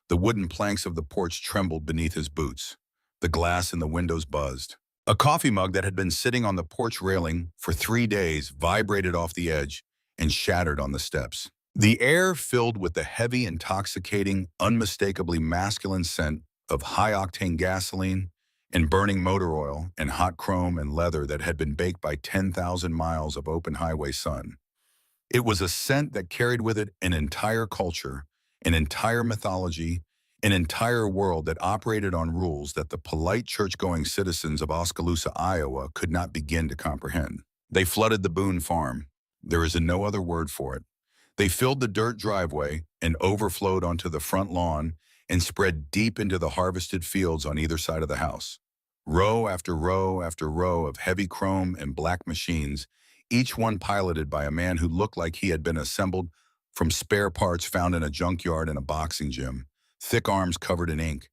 The wooden planks of the porch trembled beneath his boots. The glass in the windows buzzed. A coffee mug that had been sitting on the porch railing for 3 days vibrated off the edge and shattered on the steps. The air filled with the heavy, intoxicating, unmistakably masculine scent of high-octane gasoline and burning motor oil and hot chrome and leather that had been baked by 10,000 miles of open highway sun. It was a scent that carried with it an entire culture, an entire mythology, an entire world that operated on rules that the polite church-going citizens of Oskaloosa, Iowa could not begin to comprehend. They flooded the Boone farm. There is no other word for it. They filled the dirt driveway and overflowed onto the front lawn and spread deep into the harvested fields on either side of the house. Row after row after row of heavy chrome and black machines, each one piloted by a man who looked like he had been assembled from spare parts found in a junkyard and a boxing gym. Thick arms covered in ink,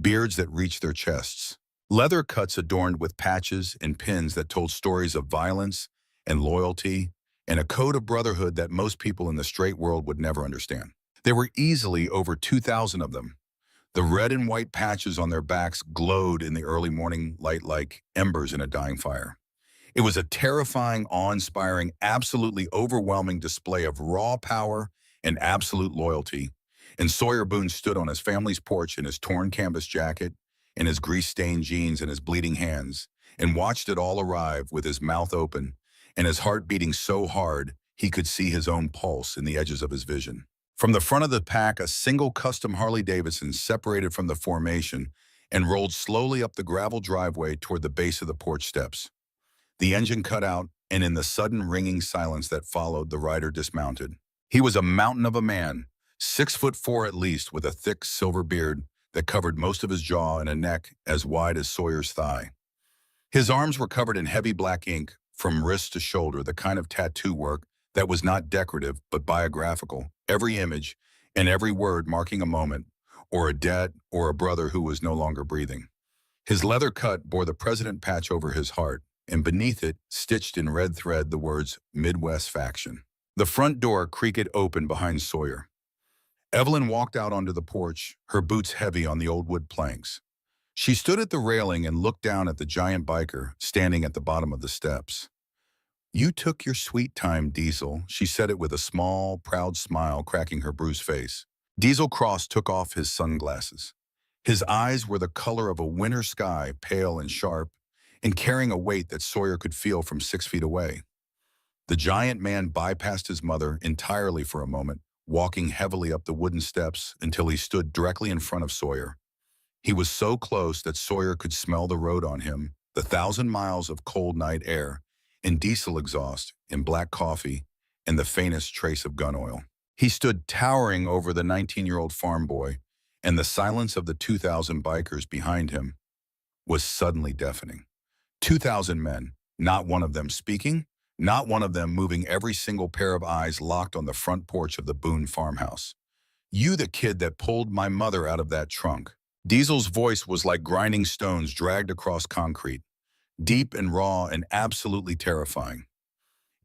beards that reached their chests, leather cuts adorned with patches and pins that told stories of violence and loyalty and a code of brotherhood that most people in the straight world would never understand. There were easily over 2,000 of them. The red and white patches on their backs glowed in the early morning light like embers in a dying fire. It was a terrifying, awe-inspiring, absolutely overwhelming display of raw power and absolute loyalty. And Sawyer Boone stood on his family's porch in his torn canvas jacket, in his grease-stained jeans and his bleeding hands, and watched it all arrive with his mouth open and his heart beating so hard he could see his own pulse in the edges of his vision. From the front of the pack, a single custom Harley-Davidson separated from the formation and rolled slowly up the gravel driveway toward the base of the porch steps. The engine cut out, and in the sudden ringing silence that followed, the rider dismounted. He was a mountain of a man, 6'4" at least, with a thick silver beard that covered most of his jaw and a neck as wide as Sawyer's thigh. His arms were covered in heavy black ink from wrist to shoulder, the kind of tattoo work that was not decorative but biographical, every image and every word marking a moment, or a debt, or a brother who was no longer breathing. His leather cut bore the president patch over his heart, and beneath it, stitched in red thread, the words Midwest Faction. The front door creaked open behind Sawyer. Evelyn walked out onto the porch, her boots heavy on the old wood planks. She stood at the railing and looked down at the giant biker standing at the bottom of the steps. "You took your sweet time, Diesel," she said it with a small, proud smile cracking her bruised face. Diesel Cross took off his sunglasses. His eyes were the color of a winter sky, pale and sharp, and carrying a weight that Sawyer could feel from 6 feet away. The giant man bypassed his mother entirely for a moment, walking heavily up the wooden steps until he stood directly in front of Sawyer. He was so close that Sawyer could smell the road on him, the 1,000 miles of cold night air, and diesel exhaust, and black coffee, and the faintest trace of gun oil. He stood towering over the 19-year-old farm boy, and the silence of the 2,000 bikers behind him was suddenly deafening. 2,000 men, not one of them speaking, not one of them moving, every single pair of eyes locked on the front porch of the Boone farmhouse. "You the kid that pulled my mother out of that trunk." Diesel's voice was like grinding stones dragged across concrete, deep and raw and absolutely terrifying.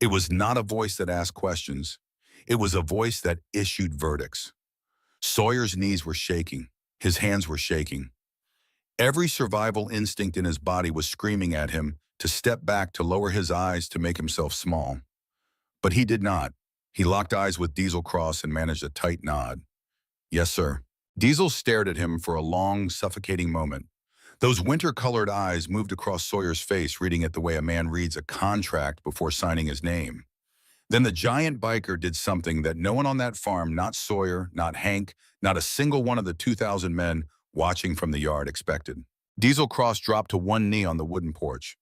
It was not a voice that asked questions. It was a voice that issued verdicts. Sawyer's knees were shaking. His hands were shaking. Every survival instinct in his body was screaming at him to step back, to lower his eyes, to make himself small. But he did not. He locked eyes with Diesel Cross and managed a tight nod. "Yes, sir." Diesel stared at him for a long, suffocating moment. Those winter-colored eyes moved across Sawyer's face, reading it the way a man reads a contract before signing his name. Then the giant biker did something that no one on that farm, not Sawyer, not Hank, not a single one of the 2,000 men watching from the yard, expected. Diesel Cross dropped to one knee on the wooden porch.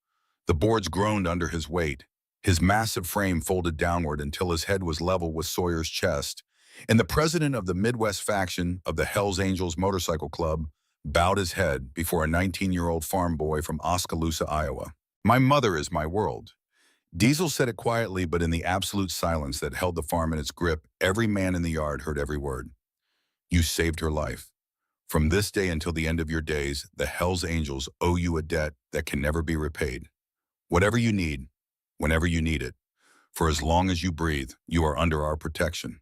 The boards groaned under his weight. His massive frame folded downward until his head was level with Sawyer's chest, and the president of the Midwest Faction of the Hells Angels Motorcycle Club bowed his head before a 19-year-old farm boy from Oskaloosa, Iowa. "My mother is my world." Diesel said it quietly, but in the absolute silence that held the farm in its grip, every man in the yard heard every word. "You saved her life. From this day until the end of your days, the Hells Angels owe you a debt that can never be repaid. Whatever you need, whenever you need it, for as long as you breathe, you are under our protection."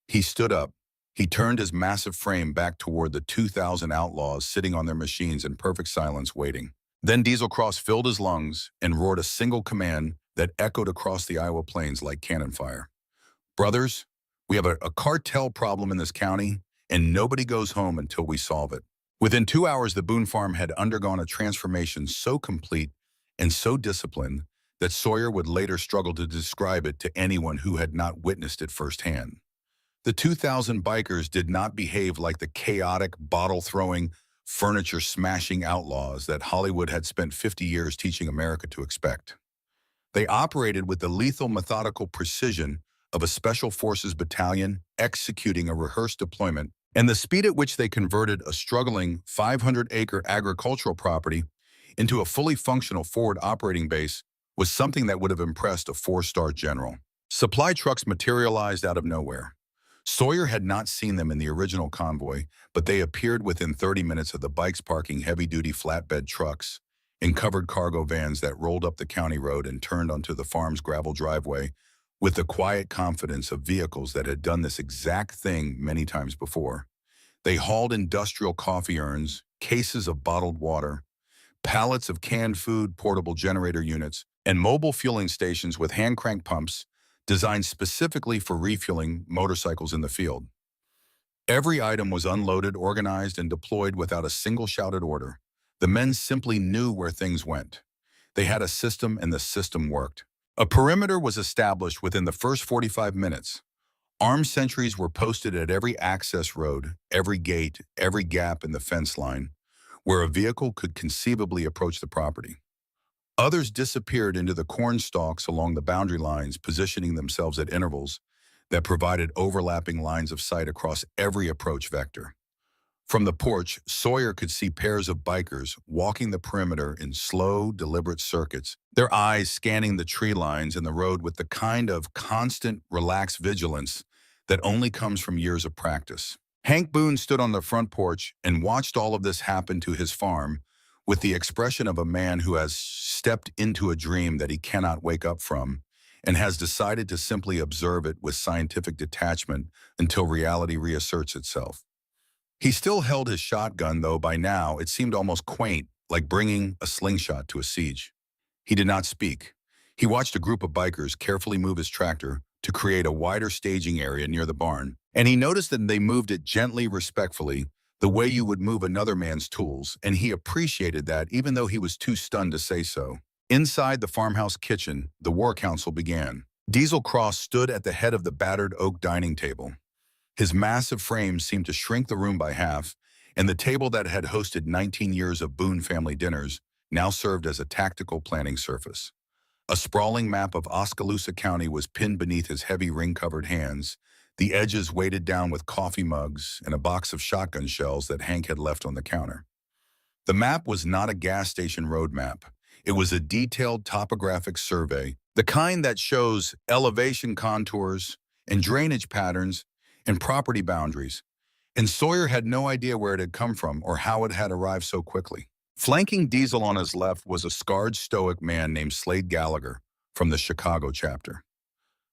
He stood up. He turned his massive frame back toward the 2,000 outlaws sitting on their machines in perfect silence, waiting. Then Diesel Cross filled his lungs and roared a single command that echoed across the Iowa plains like cannon fire. "Brothers, we have a cartel problem in this county, and nobody goes home until we solve it." Within 2 hours, the Boone farm had undergone a transformation so complete and so disciplined that Sawyer would later struggle to describe it to anyone who had not witnessed it firsthand. The 2,000 bikers did not behave like the chaotic, bottle-throwing, furniture-smashing outlaws that Hollywood had spent 50 years teaching America to expect. They operated with the lethal, methodical precision of a Special Forces battalion executing a rehearsed deployment, and the speed at which they converted a struggling 500-acre agricultural property into a fully functional forward operating base was something that would have impressed a 4-star general. Supply trucks materialized out of nowhere. Sawyer had not seen them in the original convoy, but they appeared within 30 minutes of the bikes parking heavy-duty flatbed trucks and covered cargo vans that rolled up the county road and turned onto the farm's gravel driveway with the quiet confidence of vehicles that had done this exact thing many times before. They hauled industrial coffee urns, cases of bottled water, pallets of canned food, portable generator units, and mobile fueling stations with hand-crank pumps designed specifically for refueling motorcycles in the field. Every item was unloaded, organized, and deployed without a single shouted order. The men simply knew where things went. They had a system, and the system worked. A perimeter was established within the first 45 minutes. Armed sentries were posted at every access road, every gate, every gap in the fence line, where a vehicle could conceivably approach the property. Others disappeared into the corn stalks along the boundary lines, positioning themselves at intervals that provided overlapping lines of sight across every approach vector. From the porch, Sawyer could see pairs of bikers walking the perimeter in slow, deliberate circuits, their eyes scanning the tree lines and the road with the kind of constant, relaxed vigilance that only comes from years of practice. Hank Boone stood on the front porch and watched all of this happen to his farm with the expression of a man who has stepped into a dream that he cannot wake up from and has decided to simply observe it with scientific detachment until reality reasserts itself. He still held his shotgun, though by now it seemed almost quaint, like bringing a slingshot to a siege. He did not speak. He watched a group of bikers carefully move his tractor to create a wider staging area near the barn, and he noticed that they moved it gently, respectfully, the way you would move another man's tools, and he appreciated that even though he was too stunned to say so. Inside the farmhouse kitchen, the war council began. Diesel Cross stood at the head of the battered oak dining table. His massive frame seemed to shrink the room by half, and the table that had hosted 19 years of Boone family dinners now served as a tactical planning surface. A sprawling map of Oskaloosa County was pinned beneath his heavy ring-covered hands, the edges weighted down with coffee mugs and a box of shotgun shells that Hank had left on the counter. The map was not a gas station road map. It was a detailed topographic survey, the kind that shows elevation contours and drainage patterns and property boundaries, and Sawyer had no idea where it had come from or how it had arrived so quickly. Flanking Diesel on his left was a scarred stoic man named Slade Gallagher from the Chicago chapter.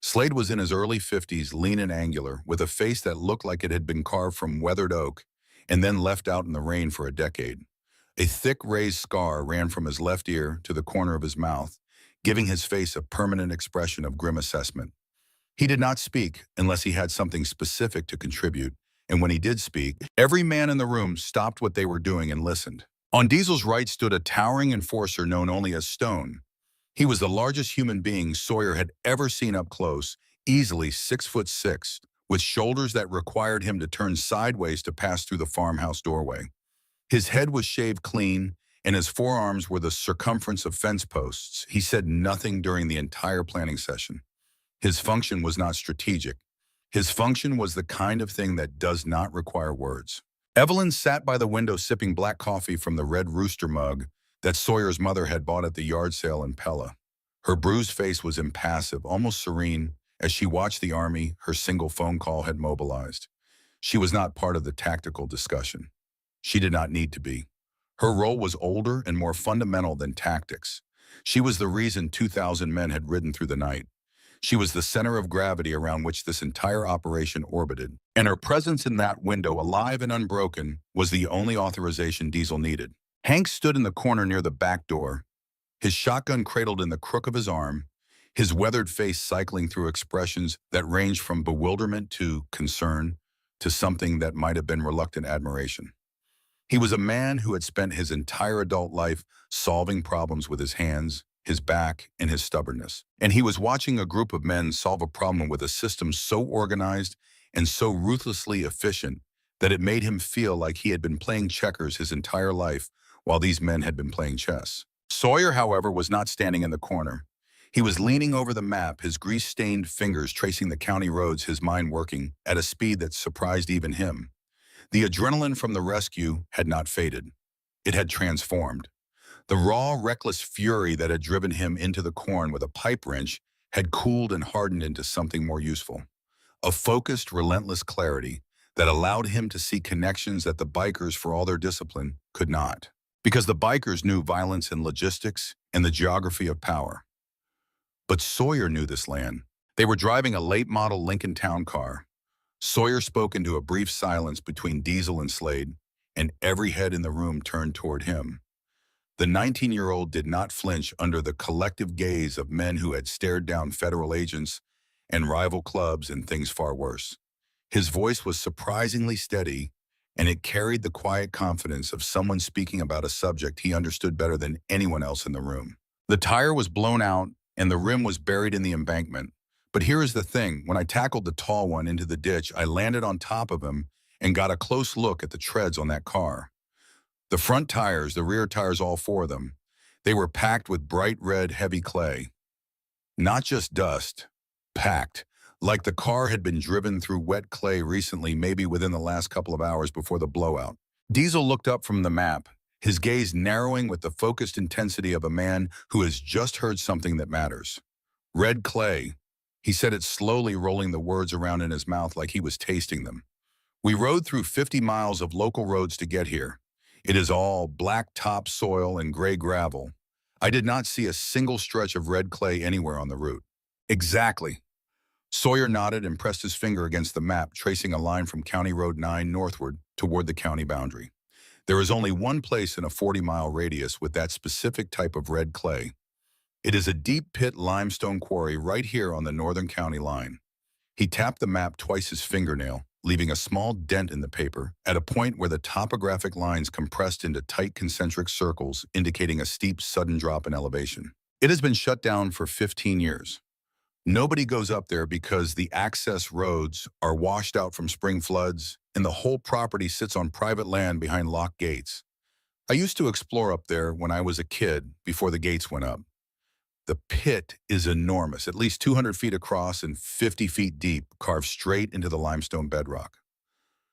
Slade was in his early 50s, lean and angular, with a face that looked like it had been carved from weathered oak and then left out in the rain for a decade. A thick raised scar ran from his left ear to the corner of his mouth, giving his face a permanent expression of grim assessment. He did not speak unless he had something specific to contribute, and when he did speak, every man in the room stopped what they were doing and listened. On Diesel's right stood a towering enforcer known only as Stone. He was the largest human being Sawyer had ever seen up close, easily 6'6", with shoulders that required him to turn sideways to pass through the farmhouse doorway. His head was shaved clean, and his forearms were the circumference of fence posts. He said nothing during the entire planning session. His function was not strategic. His function was the kind of thing that does not require words. Evelyn sat by the window sipping black coffee from the Red Rooster mug that Sawyer's mother had bought at the yard sale in Pella. Her bruised face was impassive, almost serene, as she watched the army her single phone call had mobilized. She was not part of the tactical discussion. She did not need to be. Her role was older and more fundamental than tactics. She was the reason 2,000 men had ridden through the night. She was the center of gravity around which this entire operation orbited, and her presence in that window, alive and unbroken, was the only authorization Diesel needed. Hank stood in the corner near the back door, his shotgun cradled in the crook of his arm, his weathered face cycling through expressions that ranged from bewilderment to concern to something that might have been reluctant admiration. He was a man who had spent his entire adult life solving problems with his hands, his back, and his stubbornness. And he was watching a group of men solve a problem with a system so organized and so ruthlessly efficient that it made him feel like he had been playing checkers his entire life while these men had been playing chess. Sawyer, however, was not standing in the corner. He was leaning over the map, his grease-stained fingers tracing the county roads, his mind working at a speed that surprised even him. The adrenaline from the rescue had not faded. It had transformed. The raw, reckless fury that had driven him into the corn with a pipe wrench had cooled and hardened into something more useful. A focused, relentless clarity that allowed him to see connections that the bikers, for all their discipline, could not. Because the bikers knew violence and logistics and the geography of power. But Sawyer knew this land. They were driving a late-model Lincoln Town car. Sawyer spoke into a brief silence between Diesel and Slade, and every head in the room turned toward him. The 19-year-old did not flinch under the collective gaze of men who had stared down federal agents and rival clubs and things far worse. His voice was surprisingly steady, and it carried the quiet confidence of someone speaking about a subject he understood better than anyone else in the room. The tire was blown out, and the rim was buried in the embankment. But here is the thing, when I tackled the tall one into the ditch, I landed on top of him and got a close look at the treads on that car. The front tires, the rear tires, all four of them, they were packed with bright red, heavy clay. Not just dust, packed, like the car had been driven through wet clay recently, maybe within the last couple of hours before the blowout. Diesel looked up from the map, his gaze narrowing with the focused intensity of a man who has just heard something that matters. Red clay. He said it slowly, rolling the words around in his mouth like he was tasting them. We rode through 50 miles of local roads to get here. It is all black top soil and gray gravel. I did not see a single stretch of red clay anywhere on the route. Exactly. Sawyer nodded and pressed his finger against the map, tracing a line from County Road 9 northward toward the county boundary. There is only one place in a 40-mile radius with that specific type of red clay. It is a deep pit limestone quarry right here on the northern county line. He tapped the map twice his fingernail, leaving a small dent in the paper at a point where the topographic lines compressed into tight concentric circles, indicating a steep, sudden drop in elevation. It has been shut down for 15 years. Nobody goes up there because the access roads are washed out from spring floods, and the whole property sits on private land behind locked gates. I used to explore up there when I was a kid before the gates went up. The pit is enormous, at least 200 feet across and 50 feet deep, carved straight into the limestone bedrock.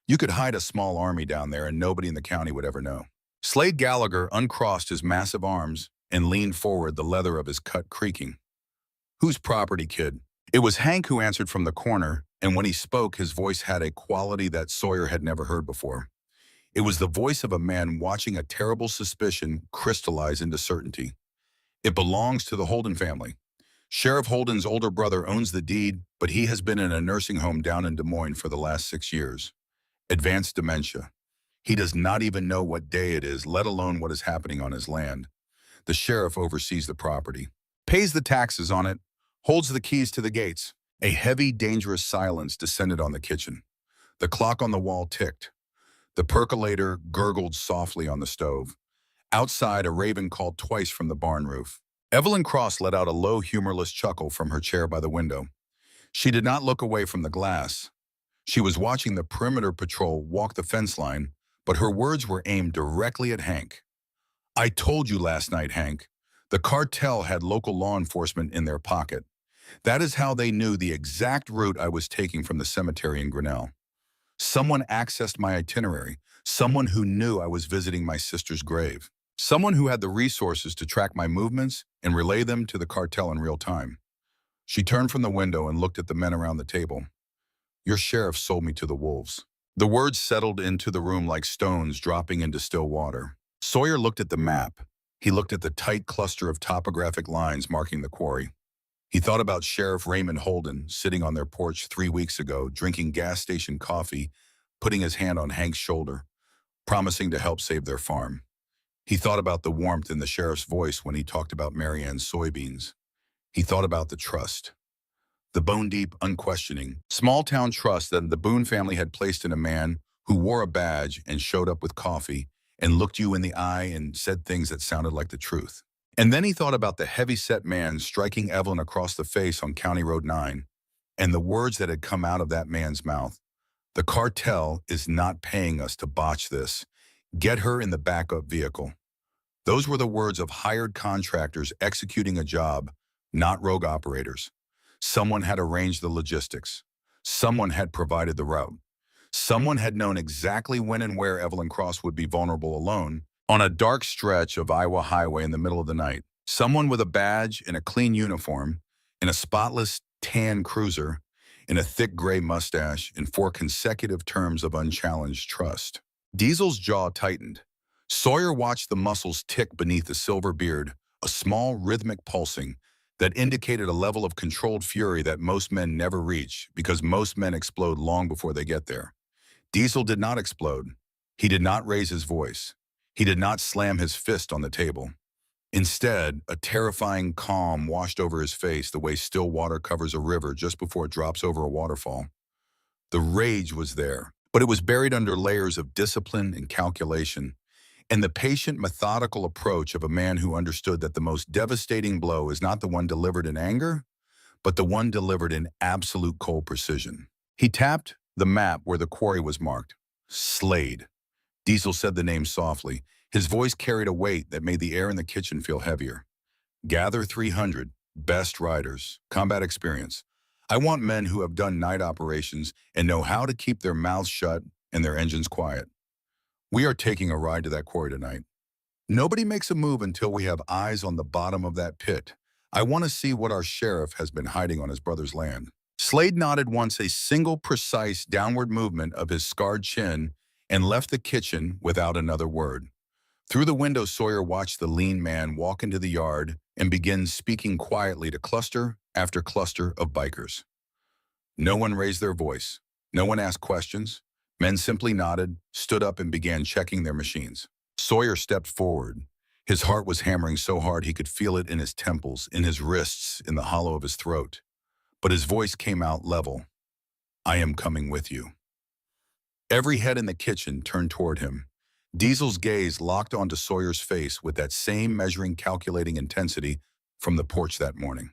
You could hide a small army down there and nobody in the county would ever know. Slade Gallagher uncrossed his massive arms and leaned forward, the leather of his cut creaking. "Whose property, kid?" It was Hank who answered from the corner, and when he spoke, his voice had a quality that Sawyer had never heard before. It was the voice of a man watching a terrible suspicion crystallize into certainty. "It belongs to the Holden family. Sheriff Holden's older brother owns the deed, but he has been in a nursing home down in Des Moines for the last 6 years. Advanced dementia. He does not even know what day it is, let alone what is happening on his land. The sheriff oversees the property, pays the taxes on it, holds the keys to the gates." A heavy, dangerous silence descended on the kitchen. The clock on the wall ticked. The percolator gurgled softly on the stove. Outside, a raven called twice from the barn roof. Evelyn Cross let out a low, humorless chuckle from her chair by the window. She did not look away from the glass. She was watching the perimeter patrol walk the fence line, but her words were aimed directly at Hank. "I told you last night, Hank. The cartel had local law enforcement in their pocket. That is how they knew the exact route I was taking from the cemetery in Grinnell. Someone accessed my itinerary, someone who knew I was visiting my sister's grave. Someone who had the resources to track my movements and relay them to the cartel in real time." She turned from the window and looked at the men around the table. "Your sheriff sold me to the wolves." The words settled into the room like stones dropping into still water. Sawyer looked at the map. He looked at the tight cluster of topographic lines marking the quarry. He thought about Sheriff Raymond Holden sitting on their porch 3 weeks ago, drinking gas station coffee, putting his hand on Hank's shoulder, promising to help save their farm. He thought about the warmth in the sheriff's voice when he talked about Marianne's soybeans. He thought about the trust. The bone-deep, unquestioning, small-town trust that the Boone family had placed in a man who wore a badge and showed up with coffee and looked you in the eye and said things that sounded like the truth. And then he thought about the heavy-set man striking Evelyn across the face on County Road 9 and the words that had come out of that man's mouth. "The cartel is not paying us to botch this. Get her in the backup vehicle." Those were the words of hired contractors executing a job, not rogue operators. Someone had arranged the logistics. Someone had provided the route. Someone had known exactly when and where Evelyn Cross would be vulnerable alone on a dark stretch of Iowa highway in the middle of the night. Someone with a badge and a clean uniform, in a spotless tan cruiser, in a thick gray mustache, in 4 consecutive terms of unchallenged trust. Diesel's jaw tightened. Sawyer watched the muscles tick beneath the silver beard, a small rhythmic pulsing that indicated a level of controlled fury that most men never reach because most men explode long before they get there. Diesel did not explode. He did not raise his voice. He did not slam his fist on the table. Instead, a terrifying calm washed over his face the way still water covers a river just before it drops over a waterfall. The rage was there, but it was buried under layers of discipline and calculation, and the patient, methodical approach of a man who understood that the most devastating blow is not the one delivered in anger, but the one delivered in absolute cold precision. He tapped the map where the quarry was marked. Slade. Diesel said the name softly. His voice carried a weight that made the air in the kitchen feel heavier. Gather 300 best riders, combat experience. I want men who have done night operations and know how to keep their mouths shut and their engines quiet. We are taking a ride to that quarry tonight. Nobody makes a move until we have eyes on the bottom of that pit. I want to see what our sheriff has been hiding on his brother's land. Slade nodded once, a single precise downward movement of his scarred chin, and left the kitchen without another word. Through the window, Sawyer watched the lean man walk into the yard and begin speaking quietly to cluster after cluster of bikers. No one raised their voice. No one asked questions. Men simply nodded, stood up, and began checking their machines. Sawyer stepped forward. His heart was hammering so hard he could feel it in his temples, in his wrists, in the hollow of his throat. But his voice came out level. I am coming with you. Every head in the kitchen turned toward him. Diesel's gaze locked onto Sawyer's face with that same measuring, calculating intensity from the porch that morning.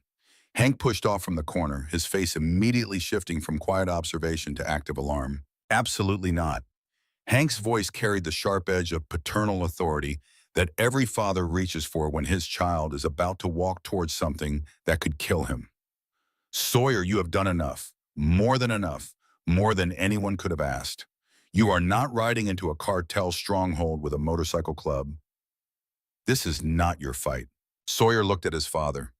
Hank pushed off from the corner, his face immediately shifting from quiet observation to active alarm. Absolutely not. Hank's voice carried the sharp edge of paternal authority that every father reaches for when his child is about to walk towards something that could kill him. Sawyer, you have done enough, more than anyone could have asked. You are not riding into a cartel stronghold with a motorcycle club. This is not your fight. Sawyer looked at his father.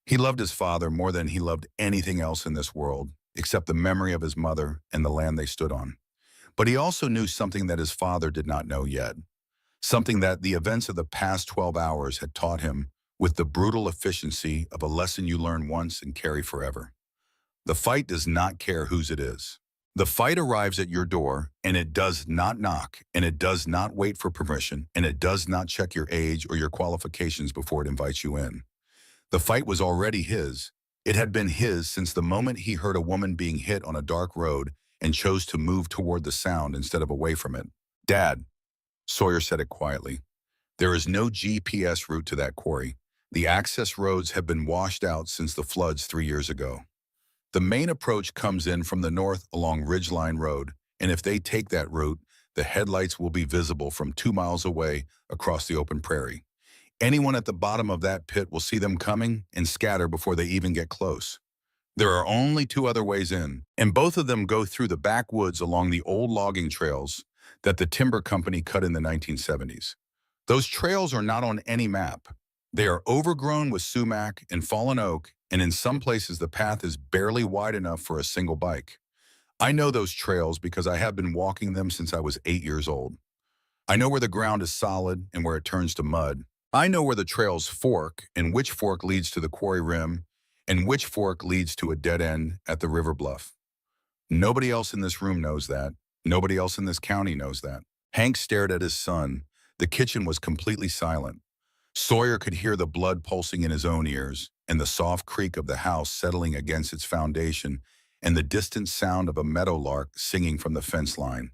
He loved his father more than he loved anything else in this world, except the memory of his mother and the land they stood on. But he also knew something that his father did not know yet, something that the events of the past 12 hours had taught him with the brutal efficiency of a lesson you learn once and carry forever. The fight does not care whose it is. The fight arrives at your door, and it does not knock, and it does not wait for permission, and it does not check your age or your qualifications before it invites you in. The fight was already his. It had been his since the moment he heard a woman being hit on a dark road and chose to move toward the sound instead of away from it. Dad, Sawyer said it quietly, there is no GPS route to that quarry. The access roads have been washed out since the floods 3 years ago. The main approach comes in from the north along Ridgeline Road, and if they take that route, the headlights will be visible from 2 miles away across the open prairie. Anyone at the bottom of that pit will see them coming and scatter before they even get close. There are only 2 other ways in, and both of them go through the backwoods along the old logging trails that the timber company cut in the 1970s. Those trails are not on any map. They are overgrown with sumac and fallen oak, and in some places the path is barely wide enough for a single bike. I know those trails because I have been walking them since I was 8 years old. I know where the ground is solid and where it turns to mud. I know where the trails fork and which fork leads to the quarry rim and which fork leads to a dead end at the river bluff. Nobody else in this room knows that. Nobody else in this county knows that. Hank stared at his son. The kitchen was completely silent. Sawyer could hear the blood pulsing in his own ears and the soft creak of the house settling against its foundation and the distant sound of a meadowlark singing from the fence line,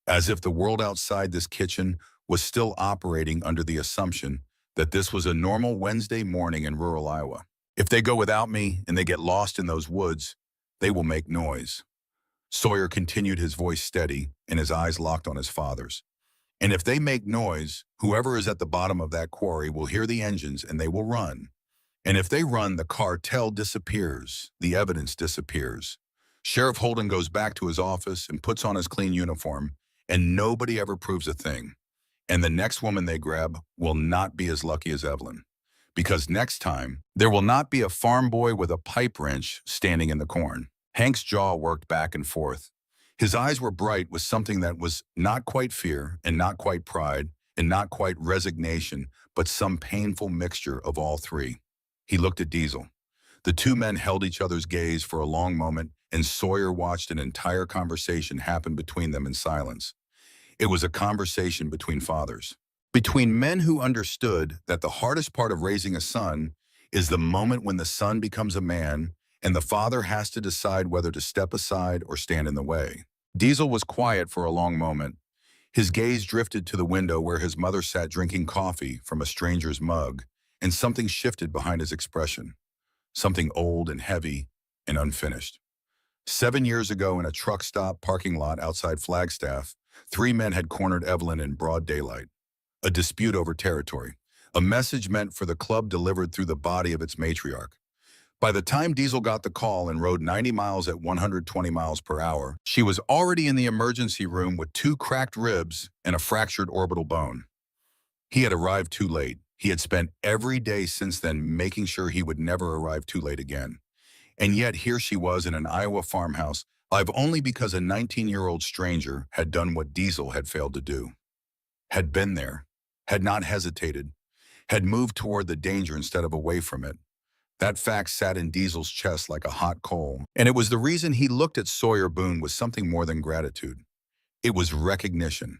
as if the world outside this kitchen was still operating under the assumption that this was a normal Wednesday morning in rural Iowa. If they go without me and they get lost in those woods, they will make noise. Sawyer continued, his voice steady and his eyes locked on his father's. And if they make noise, whoever is at the bottom of that quarry will hear the engines and they will run. And if they run, the cartel disappears. The evidence disappears. Sheriff Holden goes back to his office and puts on his clean uniform, and nobody ever proves a thing. And the next woman they grab will not be as lucky as Evelyn. Because next time, there will not be a farm boy with a pipe wrench standing in the corn. Hank's jaw worked back and forth. His eyes were bright with something that was not quite fear and not quite pride and not quite resignation, but some painful mixture of all three. He looked at Diesel. The 2 men held each other's gaze for a long moment, and Sawyer watched an entire conversation happen between them in silence. It was a conversation between fathers, between men who understood that the hardest part of raising a son is the moment when the son becomes a man and the father has to decide whether to step aside or stand in the way. Diesel was quiet for a long moment. His gaze drifted to the window where his mother sat drinking coffee from a stranger's mug, and something shifted behind his expression. Something old and heavy and unfinished. 7 years ago, in a truck stop parking lot outside Flagstaff, three men had cornered Evelyn in broad daylight. A dispute over territory. A message meant for the club delivered through the body of its matriarch. By the time Diesel got the call and rode 90 miles at 120 miles per hour, she was already in the emergency room with two cracked ribs and a fractured orbital bone. He had arrived too late. He had spent every day since then making sure he would never arrive too late again. And yet here she was in an Iowa farmhouse, alive only because a 19-year-old stranger had done what Diesel had failed to do. Had been there, had not hesitated, had moved toward the danger instead of away from it. That fact sat in Diesel's chest like a hot coal, and it was the reason he looked at Sawyer Boone with something more than gratitude. It was recognition.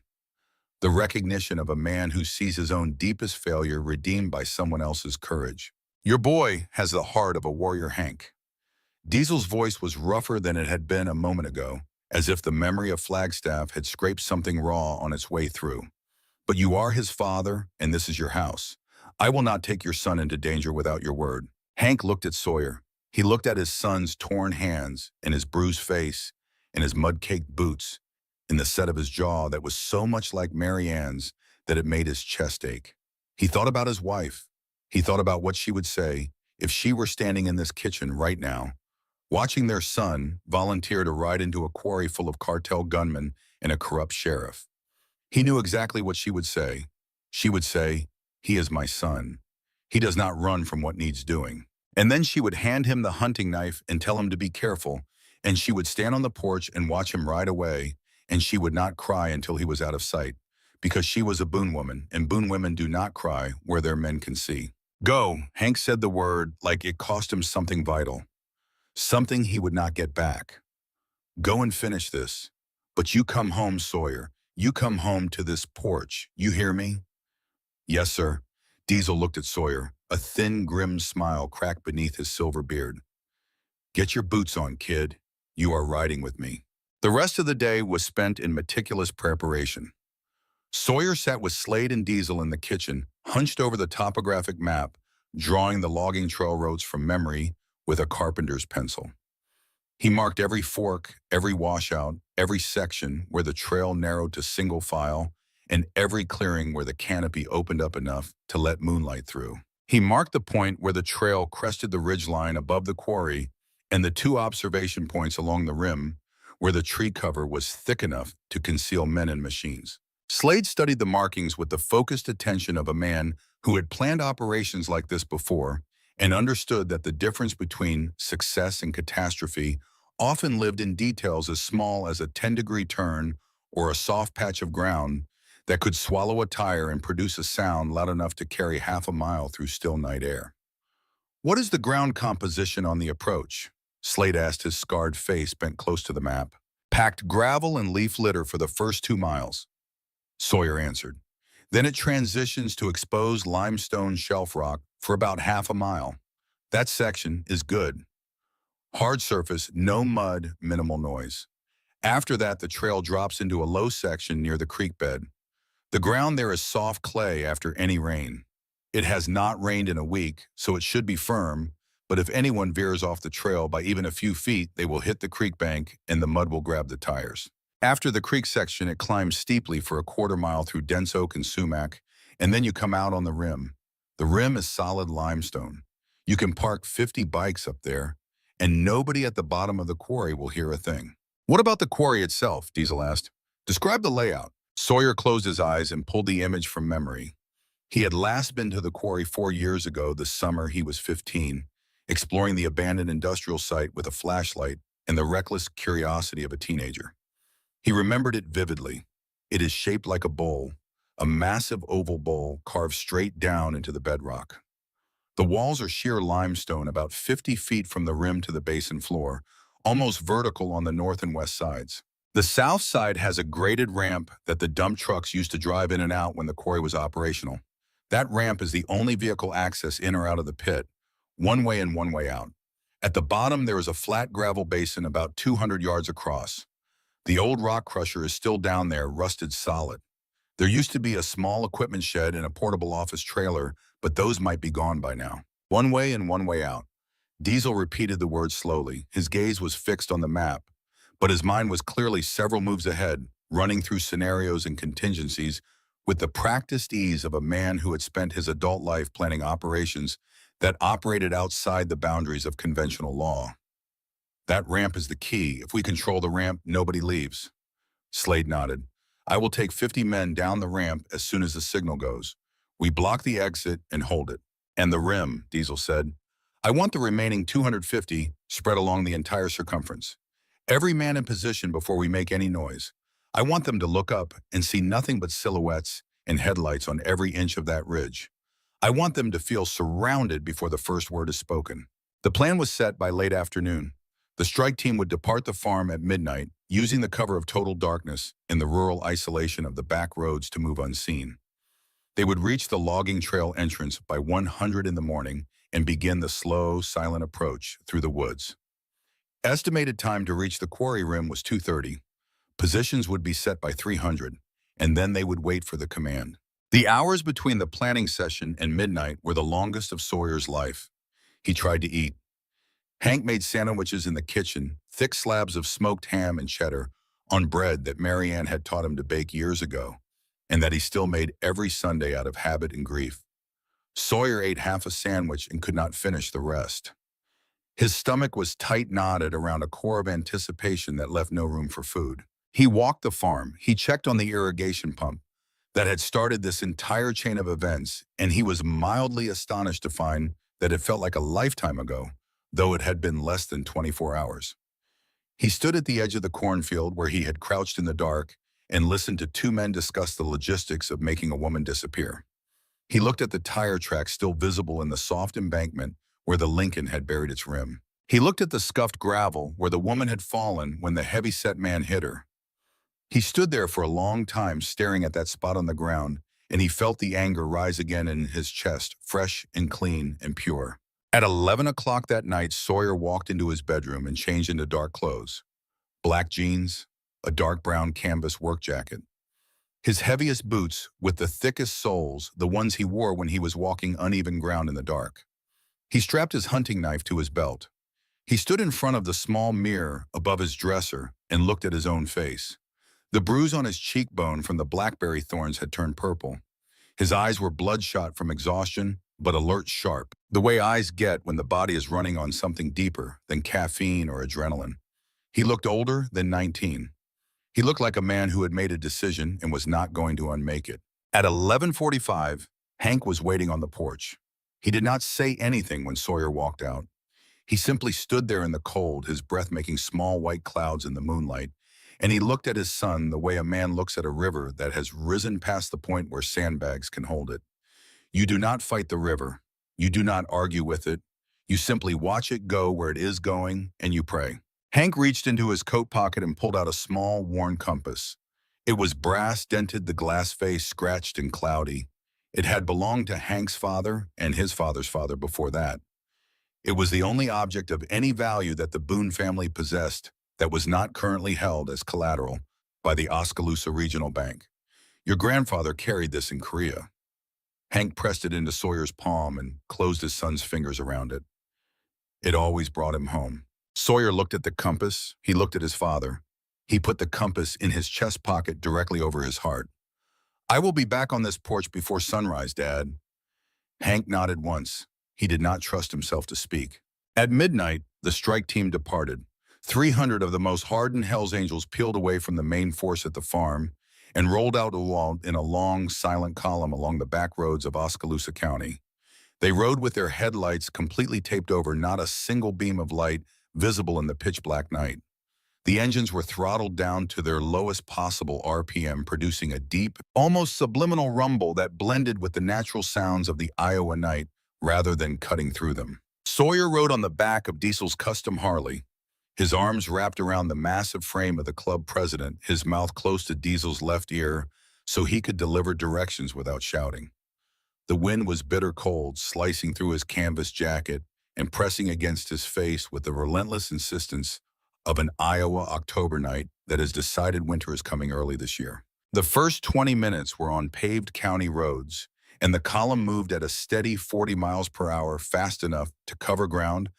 The recognition of a man who sees his own deepest failure redeemed by someone else's courage. Your boy has the heart of a warrior, Hank. Diesel's voice was rougher than it had been a moment ago, as if the memory of Flagstaff had scraped something raw on its way through. But you are his father, and this is your house. I will not take your son into danger without your word. Hank looked at Sawyer. He looked at his son's torn hands and his bruised face and his mud-caked boots and the set of his jaw that was so much like Mary Ann's that it made his chest ache. He thought about his wife. He thought about what she would say if she were standing in this kitchen right now, watching their son volunteer to ride into a quarry full of cartel gunmen and a corrupt sheriff. He knew exactly what she would say. She would say, "He is my son. He does not run from what needs doing." And then she would hand him the hunting knife and tell him to be careful, and she would stand on the porch and watch him ride away, and she would not cry until he was out of sight, because she was a Boone woman, and Boone women do not cry where their men can see. Go, Hank said the word like it cost him something vital. Something he would not get back. Go and finish this. But you come home, Sawyer. You come home to this porch. You hear me? Yes, sir. Diesel looked at Sawyer. A thin, grim smile cracked beneath his silver beard. Get your boots on, kid. You are riding with me. The rest of the day was spent in meticulous preparation. Sawyer sat with Slade and Diesel in the kitchen, hunched over the topographic map, drawing the logging trail roads from memory with a carpenter's pencil. He marked every fork, every washout, every section where the trail narrowed to single file, and every clearing where the canopy opened up enough to let moonlight through. He marked the point where the trail crested the ridgeline above the quarry and the two observation points along the rim where the tree cover was thick enough to conceal men and machines. Slade studied the markings with the focused attention of a man who had planned operations like this before and understood that the difference between success and catastrophe often lived in details as small as a 10-degree turn or a soft patch of ground that could swallow a tire and produce a sound loud enough to carry half a mile through still night air. What is the ground composition on the approach? Slade asked, his scarred face bent close to the map. Packed gravel and leaf litter for the first 2 miles. Sawyer answered. Then it transitions to exposed limestone shelf rock for about half a mile. That section is good. Hard surface, no mud, minimal noise. After that, the trail drops into a low section near the creek bed. The ground there is soft clay after any rain. It has not rained in a week, so it should be firm, but if anyone veers off the trail by even a few feet, they will hit the creek bank and the mud will grab the tires. After the creek section, it climbs steeply for a quarter mile through dense oak and sumac, and then you come out on the rim. The rim is solid limestone. You can park 50 bikes up there, and nobody at the bottom of the quarry will hear a thing. What about the quarry itself? Diesel asked. Describe the layout. Sawyer closed his eyes and pulled the image from memory. He had last been to the quarry 4 years ago, the summer he was 15, exploring the abandoned industrial site with a flashlight and the reckless curiosity of a teenager. He remembered it vividly. It is shaped like a bowl, a massive oval bowl carved straight down into the bedrock. The walls are sheer limestone about 50 feet from the rim to the basin floor, almost vertical on the north and west sides. The south side has a graded ramp that the dump trucks used to drive in and out when the quarry was operational. That ramp is the only vehicle access in or out of the pit, one way in, one way out. At the bottom, there is a flat gravel basin about 200 yards across. The old rock crusher is still down there, rusted solid. There used to be a small equipment shed and a portable office trailer, but those might be gone by now. One way and one way out. Diesel repeated the words slowly. His gaze was fixed on the map, but his mind was clearly several moves ahead, running through scenarios and contingencies with the practiced ease of a man who had spent his adult life planning operations that operated outside the boundaries of conventional law. That ramp is the key. If we control the ramp, nobody leaves. Slade nodded. I will take 50 men down the ramp as soon as the signal goes. We block the exit and hold it. And the rim, Diesel said. I want the remaining 250 spread along the entire circumference. Every man in position before we make any noise. I want them to look up and see nothing but silhouettes and headlights on every inch of that ridge. I want them to feel surrounded before the first word is spoken. The plan was set by late afternoon. The strike team would depart the farm at midnight, using the cover of total darkness in the rural isolation of the back roads to move unseen. They would reach the logging trail entrance by 100 in the morning and begin the slow, silent approach through the woods. Estimated time to reach the quarry rim was 2:30. Positions would be set by 300, and then they would wait for the command. The hours between the planning session and midnight were the longest of Sawyer's life. He tried to eat. Hank made sandwiches in the kitchen, thick slabs of smoked ham and cheddar, on bread that Marianne had taught him to bake years ago, and that he still made every Sunday out of habit and grief. Sawyer ate half a sandwich and could not finish the rest. His stomach was tight knotted around a core of anticipation that left no room for food. He walked the farm. He checked on the irrigation pump that had started this entire chain of events, and he was mildly astonished to find that it felt like a lifetime ago, though it had been less than 24 hours. He stood at the edge of the cornfield where he had crouched in the dark and listened to two men discuss the logistics of making a woman disappear. He looked at the tire tracks still visible in the soft embankment where the Lincoln had buried its rim. He looked at the scuffed gravel where the woman had fallen when the heavy-set man hit her. He stood there for a long time staring at that spot on the ground, and he felt the anger rise again in his chest, fresh and clean and pure. At 11 o'clock that night, Sawyer walked into his bedroom and changed into dark clothes. Black jeans, a dark brown canvas work jacket. His heaviest boots with the thickest soles, the ones he wore when he was walking uneven ground in the dark. He strapped his hunting knife to his belt. He stood in front of the small mirror above his dresser and looked at his own face. The bruise on his cheekbone from the blackberry thorns had turned purple. His eyes were bloodshot from exhaustion, but alert sharp, the way eyes get when the body is running on something deeper than caffeine or adrenaline. He looked older than 19. He looked like a man who had made a decision and was not going to unmake it. At 11:45, Hank was waiting on the porch. He did not say anything when Sawyer walked out. He simply stood there in the cold, his breath making small white clouds in the moonlight, and he looked at his son the way a man looks at a river that has risen past the point where sandbags can hold it. You do not fight the river. You do not argue with it. You simply watch it go where it is going, and you pray. Hank reached into his coat pocket and pulled out a small, worn compass. It was brass-dented, the glass face scratched and cloudy. It had belonged to Hank's father and his father's father before that. It was the only object of any value that the Boone family possessed that was not currently held as collateral by the Oskaloosa Regional Bank. Your grandfather carried this in Korea. Hank pressed it into Sawyer's palm and closed his son's fingers around it. It always brought him home. Sawyer looked at the compass. He looked at his father. He put the compass in his chest pocket directly over his heart. I will be back on this porch before sunrise, Dad. Hank nodded once. He did not trust himself to speak. At midnight, the strike team departed. 300 of the most hardened Hells Angels peeled away from the main force at the farm and rolled out in a long, silent column along the back roads of Oskaloosa County. They rode with their headlights completely taped over, not a single beam of light visible in the pitch-black night. The engines were throttled down to their lowest possible RPM, producing a deep, almost subliminal rumble that blended with the natural sounds of the Iowa night rather than cutting through them. Sawyer rode on the back of Diesel's custom Harley, his arms wrapped around the massive frame of the club president, his mouth close to Diesel's left ear so he could deliver directions without shouting. The wind was bitter cold, slicing through his canvas jacket and pressing against his face with the relentless insistence of an Iowa October night that has decided winter is coming early this year. The first 20 minutes were on paved county roads, and the column moved at a steady 40 miles per hour, fast enough to cover ground,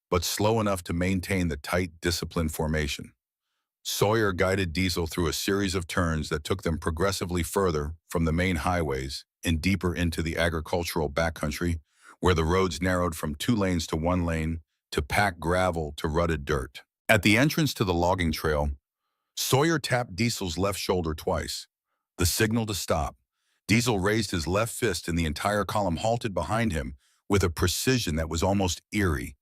but slow enough to maintain the tight, disciplined formation. Sawyer guided Diesel through a series of turns that took them progressively further from the main highways and deeper into the agricultural backcountry, where the roads narrowed from 2 lanes to 1 lane, to packed gravel to rutted dirt. At the entrance to the logging trail, Sawyer tapped Diesel's left shoulder twice, the signal to stop. Diesel raised his left fist and the entire column halted behind him with a precision that was almost eerie.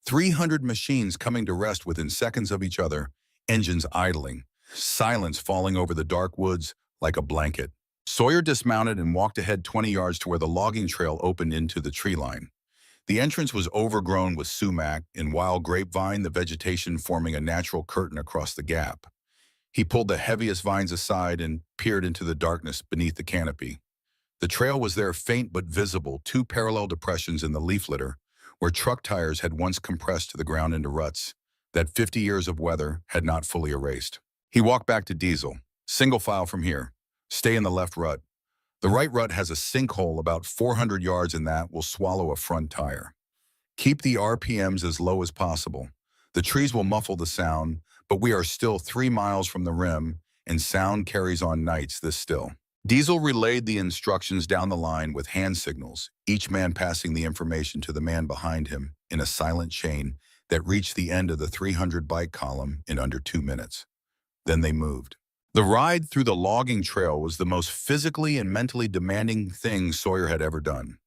300 machines coming to rest within seconds of each other, engines idling, silence falling over the dark woods like a blanket. Sawyer dismounted and walked ahead 20 yards to where the logging trail opened into the tree line. The entrance was overgrown with sumac and wild grapevine, the vegetation forming a natural curtain across the gap. He pulled the heaviest vines aside and peered into the darkness beneath the canopy. The trail was there, faint but visible, 2 parallel depressions in the leaf litter, where truck tires had once compressed to the ground into ruts that 50 years of weather had not fully erased. He walked back to Diesel. Single file from here. Stay in the left rut. The right rut has a sinkhole about 400 yards and that will swallow a front tire. Keep the RPMs as low as possible. The trees will muffle the sound, but we are still 3 miles from the rim, and sound carries on nights this still. Diesel relayed the instructions down the line with hand signals, each man passing the information to the man behind him in a silent chain that reached the end of the 300-bike column in under 2 minutes. Then they moved. The ride through the logging trail was the most physically and mentally demanding thing Sawyer had ever done.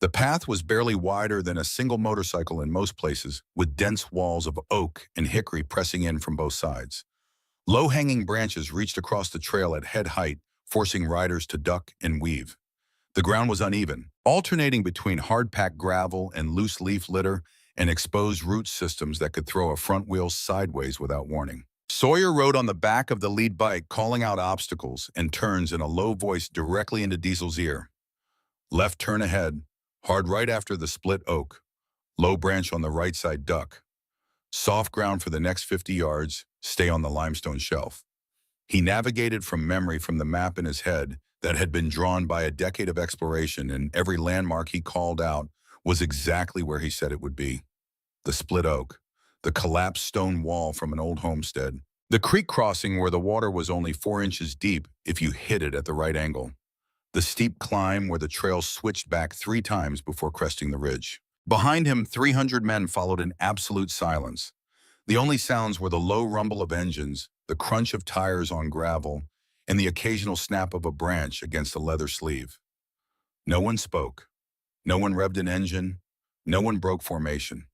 The path was barely wider than a single motorcycle in most places, with dense walls of oak and hickory pressing in from both sides. Low-hanging branches reached across the trail at head height, forcing riders to duck and weave. The ground was uneven, alternating between hard-packed gravel and loose leaf litter and exposed root systems that could throw a front wheel sideways without warning. Sawyer rode on the back of the lead bike, calling out obstacles and turns in a low voice directly into Diesel's ear. Left turn ahead, hard right after the split oak. Low branch on the right side, duck. Soft ground for the next 50 yards, stay on the limestone shelf. He navigated from memory from the map in his head that had been drawn by a decade of exploration, and every landmark he called out was exactly where he said it would be. The split oak, the collapsed stone wall from an old homestead, the creek crossing where the water was only 4 inches deep if you hit it at the right angle, the steep climb where the trail switched back 3 times before cresting the ridge. Behind him, 300 men followed in absolute silence. The only sounds were the low rumble of engines, the crunch of tires on gravel, and the occasional snap of a branch against a leather sleeve. No one spoke. No one revved an engine. No one broke formation.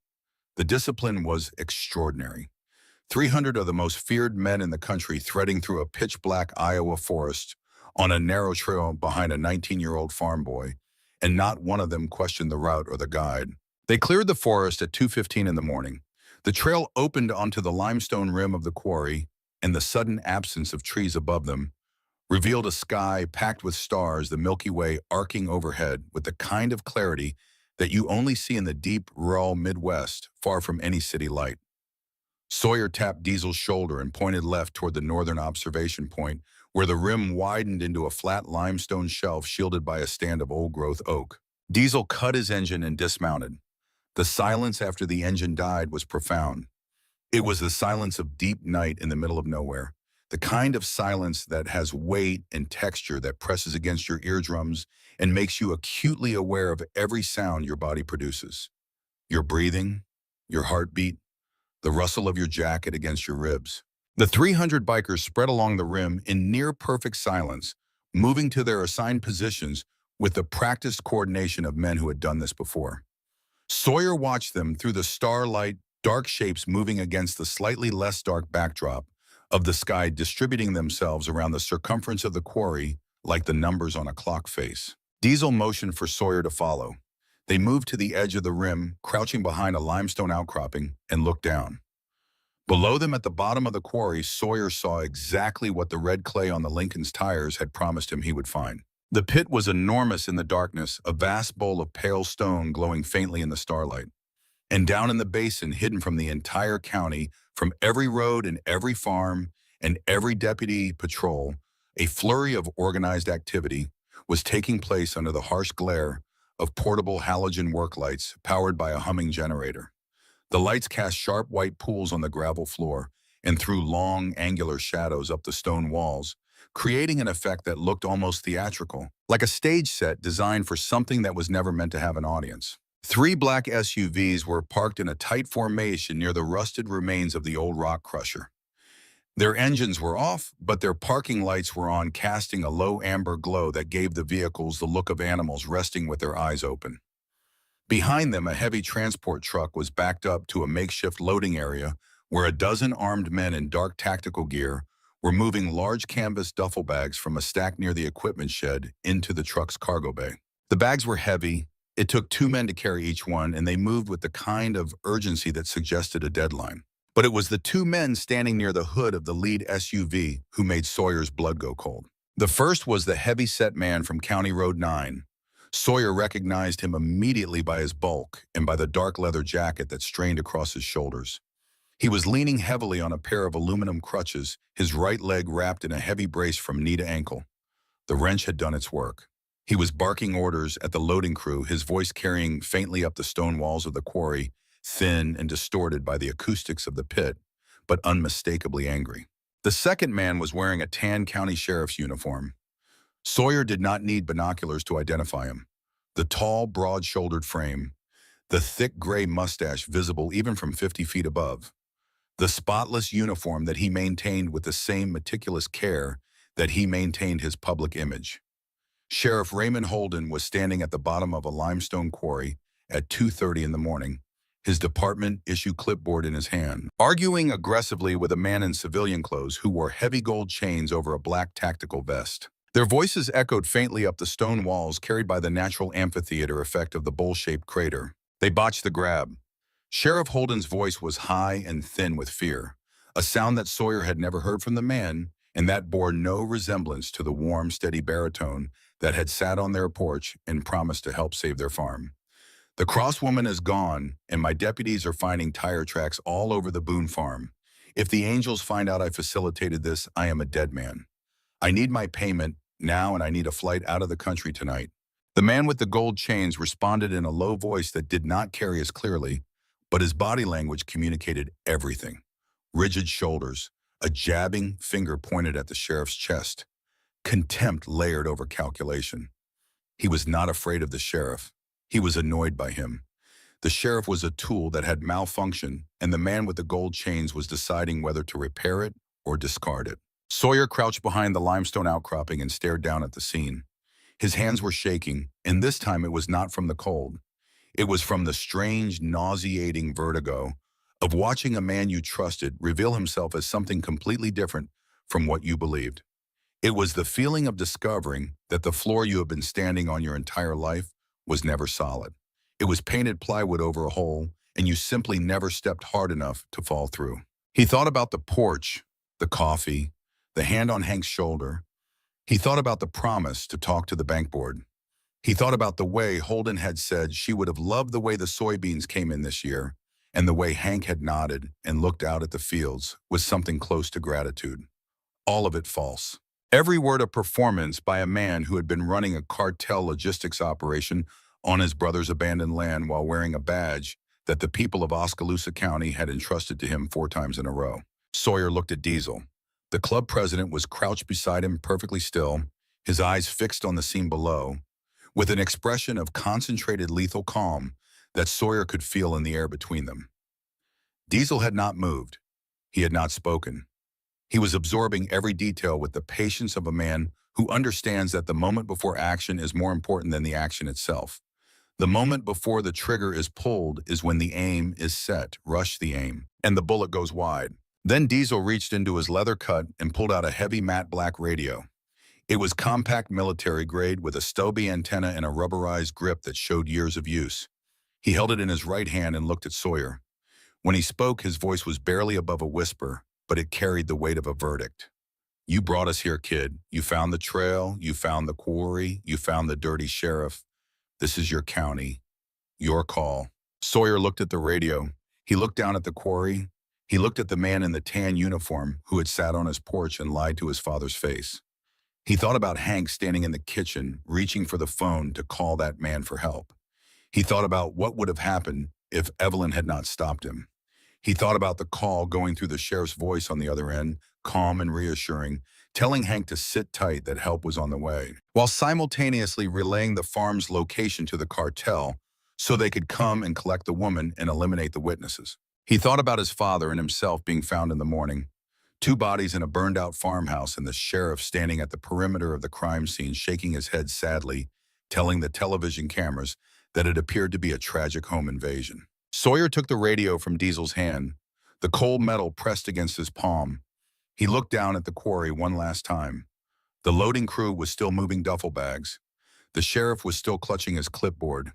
The discipline was extraordinary. 300 of the most feared men in the country threading through a pitch-black Iowa forest on a narrow trail behind a 19-year-old farm boy, and not one of them questioned the route or the guide. They cleared the forest at 2:15 in the morning. The trail opened onto the limestone rim of the quarry, and the sudden absence of trees above them revealed a sky packed with stars, the Milky Way arcing overhead with the kind of clarity that you only see in the deep, rural Midwest, far from any city light. Sawyer tapped Diesel's shoulder and pointed left toward the northern observation point, where the rim widened into a flat limestone shelf shielded by a stand of old-growth oak. Diesel cut his engine and dismounted. The silence after the engine died was profound. It was the silence of deep night in the middle of nowhere, the kind of silence that has weight and texture that presses against your eardrums and makes you acutely aware of every sound your body produces. Your breathing, your heartbeat, the rustle of your jacket against your ribs. The 300 bikers spread along the rim in near-perfect silence, moving to their assigned positions with the practiced coordination of men who had done this before. Sawyer watched them through the starlight, dark shapes moving against the slightly less dark backdrop of the sky, distributing themselves around the circumference of the quarry like the numbers on a clock face. Diesel motioned for Sawyer to follow. They moved to the edge of the rim, crouching behind a limestone outcropping, and looked down. Below them at the bottom of the quarry, Sawyer saw exactly what the red clay on the Lincoln's tires had promised him he would find. The pit was enormous in the darkness, a vast bowl of pale stone glowing faintly in the starlight. And down in the basin, hidden from the entire county, from every road and every farm and every deputy patrol, a flurry of organized activity was taking place under the harsh glare of portable halogen work lights powered by a humming generator. The lights cast sharp white pools on the gravel floor and threw long, angular shadows up the stone walls, creating an effect that looked almost theatrical, like a stage set designed for something that was never meant to have an audience. Three black SUVs were parked in a tight formation near the rusted remains of the old rock crusher. Their engines were off, but their parking lights were on, casting a low amber glow that gave the vehicles the look of animals resting with their eyes open. Behind them, a heavy transport truck was backed up to a makeshift loading area where a dozen armed men in dark tactical gear were moving large canvas duffel bags from a stack near the equipment shed into the truck's cargo bay. The bags were heavy. It took two men to carry each one, and they moved with the kind of urgency that suggested a deadline. But it was the two men standing near the hood of the lead SUV who made Sawyer's blood go cold. The first was the heavy-set man from County Road 9. Sawyer recognized him immediately by his bulk and by the dark leather jacket that strained across his shoulders. He was leaning heavily on a pair of aluminum crutches, his right leg wrapped in a heavy brace from knee to ankle. The wrench had done its work. He was barking orders at the loading crew, his voice carrying faintly up the stone walls of the quarry, thin and distorted by the acoustics of the pit, but unmistakably angry. The second man was wearing a tan county sheriff's uniform. Sawyer did not need binoculars to identify him. The tall, broad-shouldered frame, the thick gray mustache visible even from 50 feet above, the spotless uniform that he maintained with the same meticulous care that he maintained his public image. Sheriff Raymond Holden was standing at the bottom of a limestone quarry at 2:30 in the morning, his department issue clipboard in his hand, arguing aggressively with a man in civilian clothes who wore heavy gold chains over a black tactical vest. Their voices echoed faintly up the stone walls carried by the natural amphitheater effect of the bowl-shaped crater. They botched the grab. Sheriff Holden's voice was high and thin with fear, a sound that Sawyer had never heard from the man, and that bore no resemblance to the warm, steady baritone that had sat on their porch and promised to help save their farm. The crosswoman is gone, and my deputies are finding tire tracks all over the Boone farm. If the angels find out I facilitated this, I am a dead man. I need my payment now, and I need a flight out of the country tonight. The man with the gold chains responded in a low voice that did not carry as clearly, but his body language communicated everything. Rigid shoulders, a jabbing finger pointed at the sheriff's chest, contempt layered over calculation. He was not afraid of the sheriff. He was annoyed by him. The sheriff was a tool that had malfunctioned, and the man with the gold chains was deciding whether to repair it or discard it. Sawyer crouched behind the limestone outcropping and stared down at the scene. His hands were shaking, and this time it was not from the cold. It was from the strange, nauseating vertigo of watching a man you trusted reveal himself as something completely different from what you believed. It was the feeling of discovering that the floor you have been standing on your entire life was never solid. It was painted plywood over a hole, and you simply never stepped hard enough to fall through. He thought about the porch, the coffee, the hand on Hank's shoulder. He thought about the promise to talk to the bank board. He thought about the way Holden had said she would have loved the way the soybeans came in this year, and the way Hank had nodded and looked out at the fields with something close to gratitude. All of it false. Every word a performance by a man who had been running a cartel logistics operation on his brother's abandoned land while wearing a badge that the people of Oskaloosa County had entrusted to him 4 times in a row. Sawyer looked at Diesel. The club president was crouched beside him, perfectly still, his eyes fixed on the scene below, with an expression of concentrated lethal calm that Sawyer could feel in the air between them. Diesel had not moved. He had not spoken. He was absorbing every detail with the patience of a man who understands that the moment before action is more important than the action itself. The moment before the trigger is pulled is when the aim is set, rush the aim, and the bullet goes wide. Then Diesel reached into his leather cut and pulled out a heavy matte black radio. It was compact military grade with a Stobie antenna and a rubberized grip that showed years of use. He held it in his right hand and looked at Sawyer. When he spoke, his voice was barely above a whisper, but it carried the weight of a verdict. You brought us here, kid. You found the trail, you found the quarry, you found the dirty sheriff. This is your county, your call. Sawyer looked at the radio. He looked down at the quarry. He looked at the man in the tan uniform who had sat on his porch and lied to his father's face. He thought about Hank standing in the kitchen, reaching for the phone to call that man for help. He thought about what would have happened if Evelyn had not stopped him. He thought about the call going through the sheriff's voice on the other end, calm and reassuring, telling Hank to sit tight that help was on the way, while simultaneously relaying the farm's location to the cartel so they could come and collect the woman and eliminate the witnesses. He thought about his father and himself being found in the morning, two bodies in a burned-out farmhouse and the sheriff standing at the perimeter of the crime scene shaking his head sadly, telling the television cameras that it appeared to be a tragic home invasion. Sawyer took the radio from Diesel's hand, the cold metal pressed against his palm. He looked down at the quarry one last time. The loading crew was still moving duffel bags. The sheriff was still clutching his clipboard.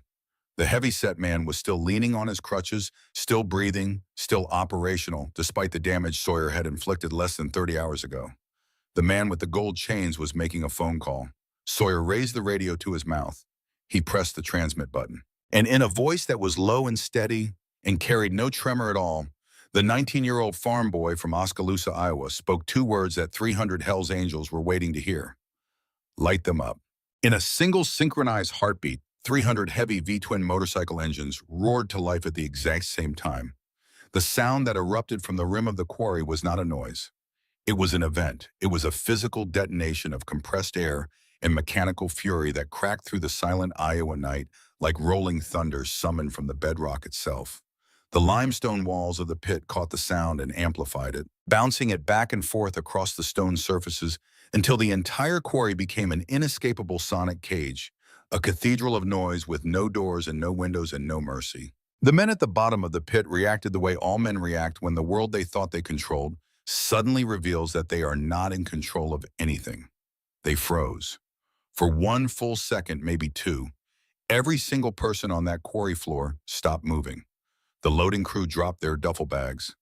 The heavy-set man was still leaning on his crutches, still breathing, still operational, despite the damage Sawyer had inflicted less than 30 hours ago. The man with the gold chains was making a phone call. Sawyer raised the radio to his mouth. He pressed the transmit button. And in a voice that was low and steady and carried no tremor at all, the 19-year-old farm boy from Oskaloosa, Iowa, spoke two words that 300 Hell's Angels were waiting to hear. Light them up. In a single synchronized heartbeat, 300 heavy V-twin motorcycle engines roared to life at the exact same time. The sound that erupted from the rim of the quarry was not a noise. It was an event. It was a physical detonation of compressed air and mechanical fury that cracked through the silent Iowa night like rolling thunder summoned from the bedrock itself. The limestone walls of the pit caught the sound and amplified it, bouncing it back and forth across the stone surfaces until the entire quarry became an inescapable sonic cage, a cathedral of noise with no doors and no windows and no mercy. The men at the bottom of the pit reacted the way all men react when the world they thought they controlled suddenly reveals that they are not in control of anything. They froze. For one full second, maybe two, every single person on that quarry floor stopped moving. The loading crew dropped their duffel bags.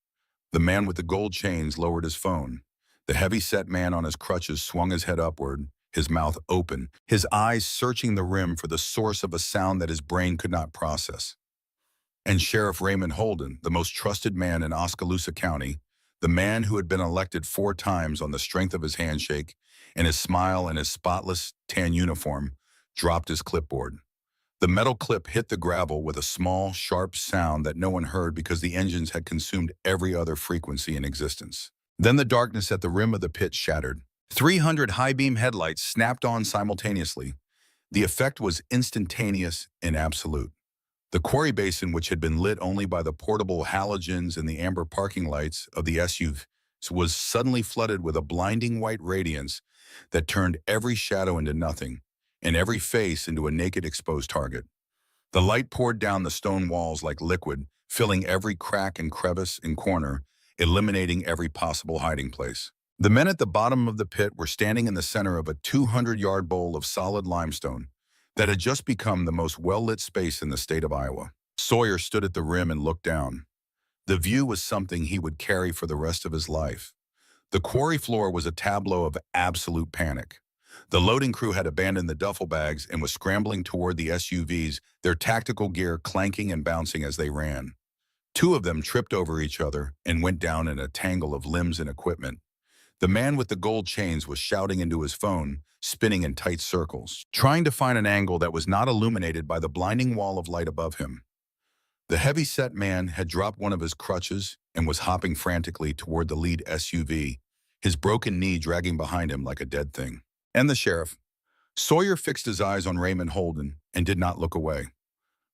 The man with the gold chains lowered his phone. The heavy-set man on his crutches swung his head upward, his mouth open, his eyes searching the rim for the source of a sound that his brain could not process. And Sheriff Raymond Holden, the most trusted man in Oskaloosa County, the man who had been elected 4 times on the strength of his handshake and his smile and his spotless tan uniform, dropped his clipboard. The metal clip hit the gravel with a small, sharp sound that no one heard because the engines had consumed every other frequency in existence. Then the darkness at the rim of the pit shattered. 300 high-beam headlights snapped on simultaneously. The effect was instantaneous and absolute. The quarry basin, which had been lit only by the portable halogens and the amber parking lights of the SUVs, was suddenly flooded with a blinding white radiance that turned every shadow into nothing and every face into a naked exposed target. The light poured down the stone walls like liquid, filling every crack and crevice and corner, eliminating every possible hiding place. The men at the bottom of the pit were standing in the center of a 200-yard bowl of solid limestone that had just become the most well-lit space in the state of Iowa. Sawyer stood at the rim and looked down. The view was something he would carry for the rest of his life. The quarry floor was a tableau of absolute panic. The loading crew had abandoned the duffel bags and was scrambling toward the SUVs, their tactical gear clanking and bouncing as they ran. 2 of them tripped over each other and went down in a tangle of limbs and equipment. The man with the gold chains was shouting into his phone, spinning in tight circles, trying to find an angle that was not illuminated by the blinding wall of light above him. The heavy-set man had dropped one of his crutches and was hopping frantically toward the lead SUV, his broken knee dragging behind him like a dead thing. And the sheriff. Sawyer fixed his eyes on Raymond Holden and did not look away.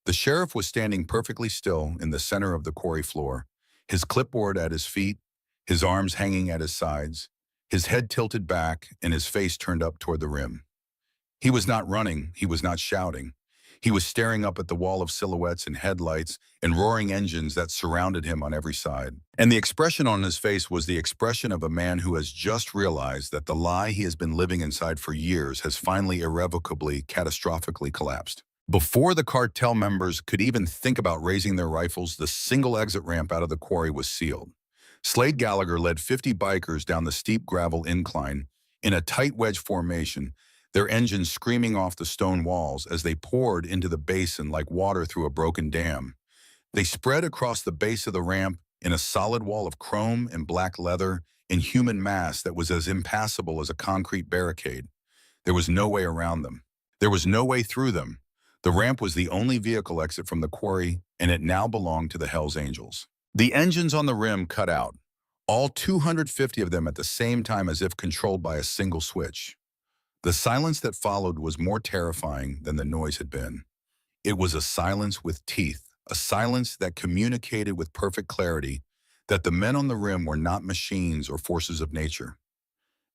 The sheriff was standing perfectly still in the center of the quarry floor, his clipboard at his feet, his arms hanging at his sides, his head tilted back and his face turned up toward the rim. He was not running, he was not shouting. He was staring up at the wall of silhouettes and headlights and roaring engines that surrounded him on every side. And the expression on his face was the expression of a man who has just realized that the lie he has been living inside for years has finally irrevocably, catastrophically collapsed. Before the cartel members could even think about raising their rifles, the single exit ramp out of the quarry was sealed. Slade Gallagher led 50 bikers down the steep gravel incline in a tight wedge formation, their engines screaming off the stone walls as they poured into the basin like water through a broken dam. They spread across the base of the ramp in a solid wall of chrome and black leather in human mass that was as impassable as a concrete barricade. There was no way around them. There was no way through them. The ramp was the only vehicle exit from the quarry, and it now belonged to the Hells Angels. The engines on the rim cut out, all 250 of them at the same time as if controlled by a single switch. The silence that followed was more terrifying than the noise had been. It was a silence with teeth, a silence that communicated with perfect clarity that the men on the rim were not machines or forces of nature.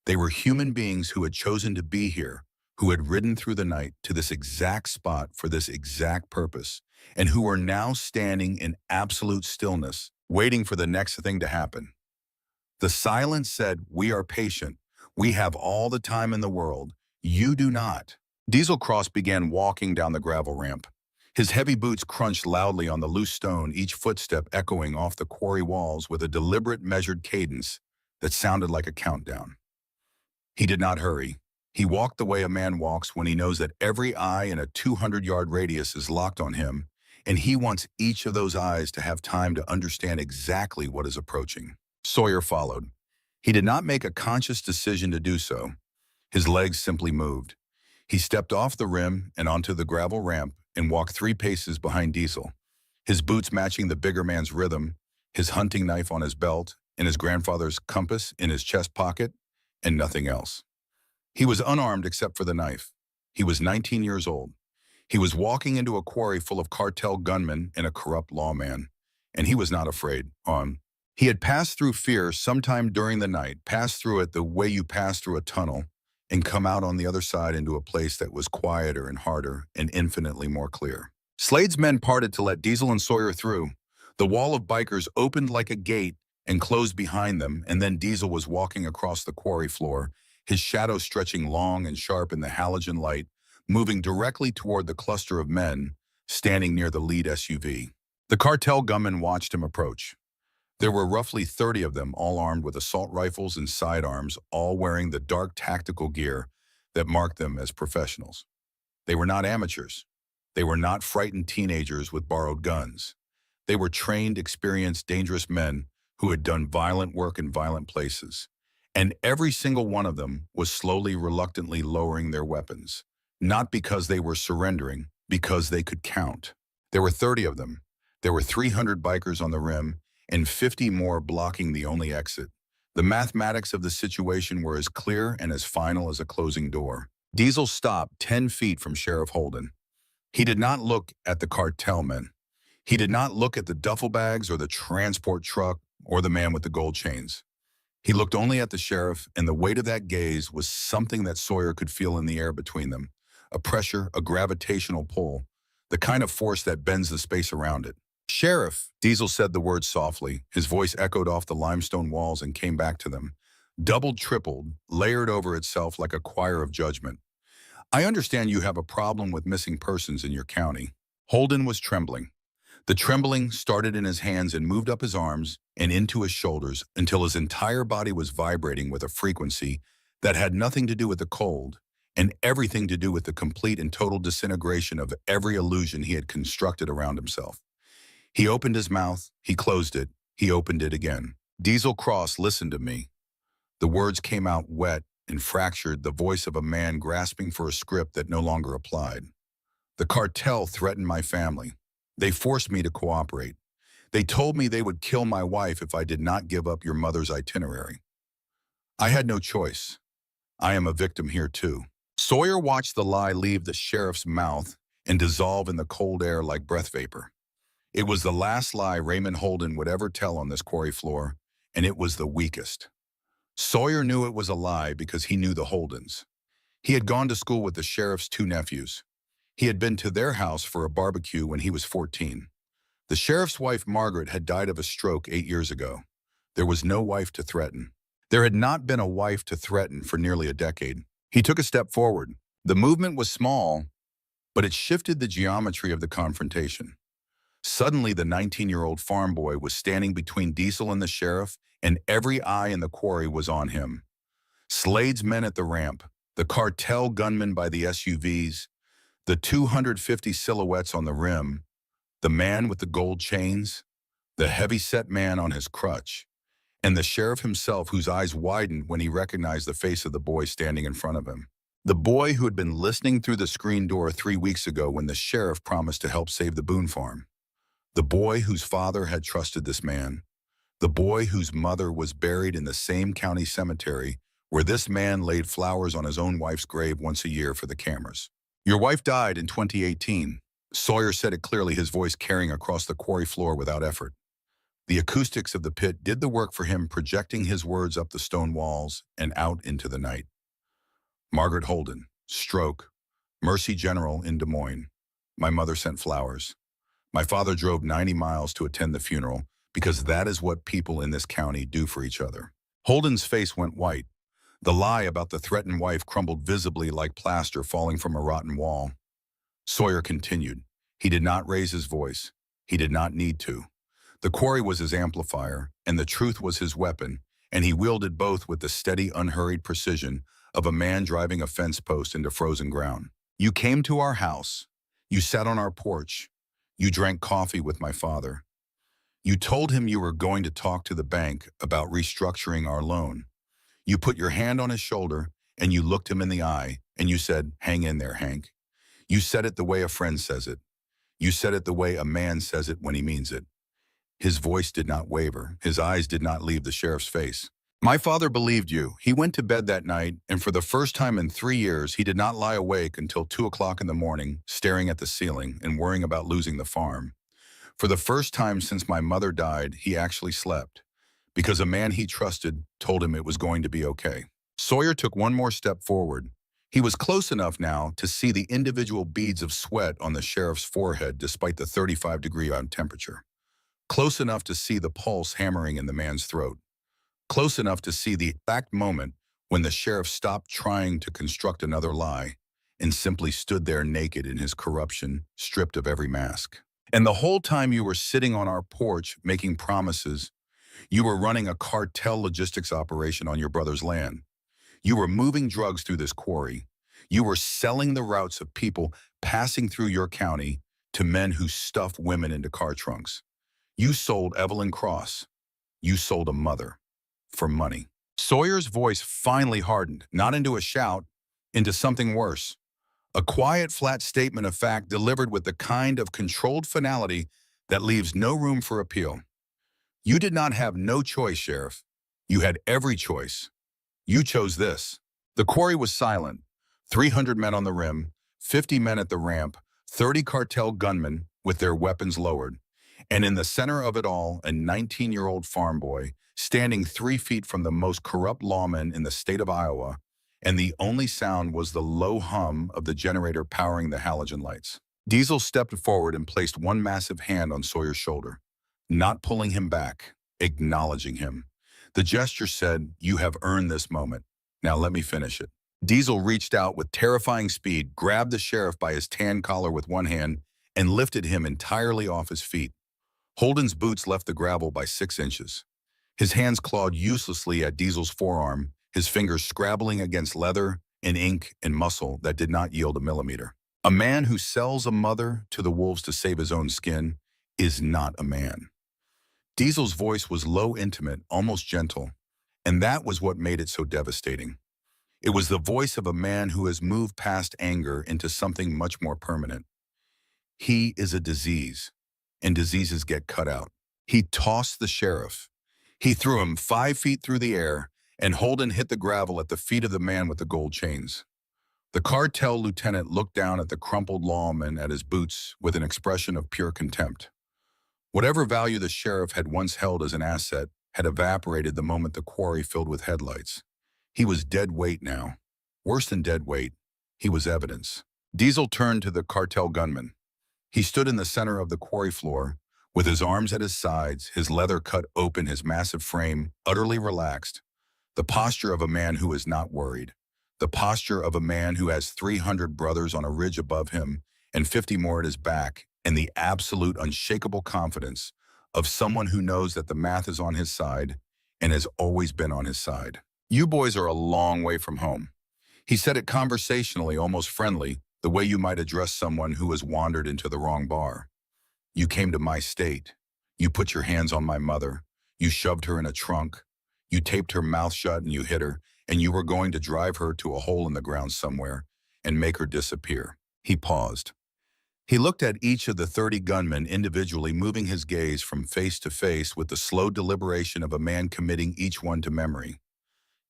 They were human beings who had chosen to be here, who had ridden through the night to this exact spot for this exact purpose, and who were now standing in absolute stillness, waiting for the next thing to happen. The silence said, "We are patient. We have all the time in the world. You do not." Diesel Cross began walking down the gravel ramp. His heavy boots crunched loudly on the loose stone, each footstep echoing off the quarry walls with a deliberate, measured cadence that sounded like a countdown. He did not hurry. He walked the way a man walks when he knows that every eye in a 200-yard radius is locked on him, and he wants each of those eyes to have time to understand exactly what is approaching. Sawyer followed. He did not make a conscious decision to do so. His legs simply moved. He stepped off the rim and onto the gravel ramp and walked 3 paces behind Diesel, his boots matching the bigger man's rhythm, his hunting knife on his belt, and his grandfather's compass in his chest pocket, and nothing else. He was unarmed except for the knife. He was 19 years old. He was walking into a quarry full of cartel gunmen and a corrupt lawman, and he was not afraid. He had passed through fear sometime during the night, passed through it the way you pass through a tunnel, and come out on the other side into a place that was quieter and harder and infinitely more clear. Slade's men parted to let Diesel and Sawyer through. The wall of bikers opened like a gate and closed behind them, and then Diesel was walking across the quarry floor, his shadow stretching long and sharp in the halogen light, moving directly toward the cluster of men standing near the lead SUV. The cartel gunmen watched him approach. There were roughly 30 of them, all armed with assault rifles and sidearms, all wearing the dark tactical gear that marked them as professionals. They were not amateurs. They were not frightened teenagers with borrowed guns. They were trained, experienced, dangerous men who had done violent work in violent places. And every single one of them was slowly, reluctantly lowering their weapons, not because they were surrendering, because they could count. There were 30 of them. There were 300 bikers on the rim, and 50 more blocking the only exit. The mathematics of the situation were as clear and as final as a closing door. Diesel stopped 10 feet from Sheriff Holden. He did not look at the cartel men. He did not look at the duffel bags or the transport truck or the man with the gold chains. He looked only at the sheriff, and the weight of that gaze was something that Sawyer could feel in the air between them, a pressure, a gravitational pull, the kind of force that bends the space around it. "Sheriff," Diesel said the word softly. His voice echoed off the limestone walls and came back to them, doubled, tripled, layered over itself like a choir of judgment. "I understand you have a problem with missing persons in your county." Holden was trembling. The trembling started in his hands and moved up his arms and into his shoulders until his entire body was vibrating with a frequency that had nothing to do with the cold and everything to do with the complete and total disintegration of every illusion he had constructed around himself. He opened his mouth, he closed it, he opened it again. "Diesel Cross, listen to me." The words came out wet and fractured, the voice of a man grasping for a script that no longer applied. "The cartel threatened my family. They forced me to cooperate. They told me they would kill my wife if I did not give up your mother's itinerary. I had no choice. I am a victim here too." Sawyer watched the lie leave the sheriff's mouth and dissolve in the cold air like breath vapor. It was the last lie Raymond Holden would ever tell on this quarry floor, and it was the weakest. Sawyer knew it was a lie because he knew the Holdens. He had gone to school with the sheriff's 2 nephews. He had been to their house for a barbecue when he was 14. The sheriff's wife, Margaret, had died of a stroke 8 years ago. There was no wife to threaten. There had not been a wife to threaten for nearly a decade. He took a step forward. The movement was small, but it shifted the geometry of the confrontation. Suddenly, the 19-year-old farm boy was standing between Diesel and the sheriff, and every eye in the quarry was on him. Slade's men at the ramp, the cartel gunmen by the SUVs, the 250 silhouettes on the rim, The man with the gold chains, the heavy-set man on his crutch, and the sheriff himself whose eyes widened when he recognized the face of the boy standing in front of him. The boy who had been listening through the screen door 3 weeks ago when the sheriff promised to help save the Boone farm. The boy whose father had trusted this man. The boy whose mother was buried in the same county cemetery where this man laid flowers on his own wife's grave once a year for the cameras. Your wife died in 2018. Sawyer said it clearly, his voice carrying across the quarry floor without effort. The acoustics of the pit did the work for him, projecting his words up the stone walls and out into the night. Margaret Holden, stroke, Mercy General in Des Moines. My mother sent flowers. My father drove 90 miles to attend the funeral because that is what people in this county do for each other. Holden's face went white. The lie about the threatened wife crumbled visibly like plaster falling from a rotten wall. Sawyer continued. He did not raise his voice. He did not need to. The quarry was his amplifier, and the truth was his weapon, and he wielded both with the steady, unhurried precision of a man driving a fence post into frozen ground. You came to our house. You sat on our porch. You drank coffee with my father. You told him you were going to talk to the bank about restructuring our loan. You put your hand on his shoulder, and you looked him in the eye, and you said, "Hang in there, Hank." You said it the way a friend says it. You said it the way a man says it when he means it. His voice did not waver. His eyes did not leave the sheriff's face. My father believed you. He went to bed that night, and for the first time in 3 years, he did not lie awake until 2 o'clock in the morning, staring at the ceiling and worrying about losing the farm. For the first time since my mother died, he actually slept, because a man he trusted told him it was going to be okay. Sawyer took one more step forward. He was close enough now to see the individual beads of sweat on the sheriff's forehead despite the 35-degree temperature. Close enough to see the pulse hammering in the man's throat. Close enough to see the exact moment when the sheriff stopped trying to construct another lie and simply stood there naked in his corruption, stripped of every mask. And the whole time you were sitting on our porch making promises, you were running a cartel logistics operation on your brother's land. You were moving drugs through this quarry. You were selling the routes of people passing through your county to men who stuffed women into car trunks. You sold Evelyn Cross. You sold a mother for money. Sawyer's voice finally hardened, not into a shout, into something worse. A quiet, flat statement of fact delivered with the kind of controlled finality that leaves no room for appeal. You did not have no choice, Sheriff. You had every choice. You chose this. The quarry was silent. 300 men on the rim, 50 men at the ramp, 30 cartel gunmen with their weapons lowered. And in the center of it all, a 19-year-old farm boy standing 3 feet from the most corrupt lawman in the state of Iowa, and the only sound was the low hum of the generator powering the halogen lights. Diesel stepped forward and placed one massive hand on Sawyer's shoulder, not pulling him back, acknowledging him. The gesture said, "You have earned this moment. Now let me finish it." Diesel reached out with terrifying speed, grabbed the sheriff by his tan collar with one hand, and lifted him entirely off his feet. Holden's boots left the gravel by 6 inches. His hands clawed uselessly at Diesel's forearm, his fingers scrabbling against leather and ink and muscle that did not yield a millimeter. A man who sells a mother to the wolves to save his own skin is not a man. Diesel's voice was low, intimate, almost gentle, and that was what made it so devastating. It was the voice of a man who has moved past anger into something much more permanent. He is a disease, and diseases get cut out. He tossed the sheriff. He threw him 5 feet through the air, and Holden hit the gravel at the feet of the man with the gold chains. The cartel lieutenant looked down at the crumpled lawman at his boots with an expression of pure contempt. Whatever value the sheriff had once held as an asset had evaporated the moment the quarry filled with headlights. He was dead weight now. Worse than dead weight, he was evidence. Diesel turned to the cartel gunman. He stood in the center of the quarry floor, with his arms at his sides, his leather cut open, his massive frame utterly relaxed. The posture of a man who is not worried. The posture of a man who has 300 brothers on a ridge above him and 50 more at his back, and the absolute unshakable confidence of someone who knows that the math is on his side and has always been on his side. You boys are a long way from home. He said it conversationally, almost friendly, the way you might address someone who has wandered into the wrong bar. You came to my state. You put your hands on my mother. You shoved her in a trunk. You taped her mouth shut and you hit her, and you were going to drive her to a hole in the ground somewhere and make her disappear." He paused. He looked at each of the 30 gunmen individually, moving his gaze from face to face with the slow deliberation of a man committing each one to memory.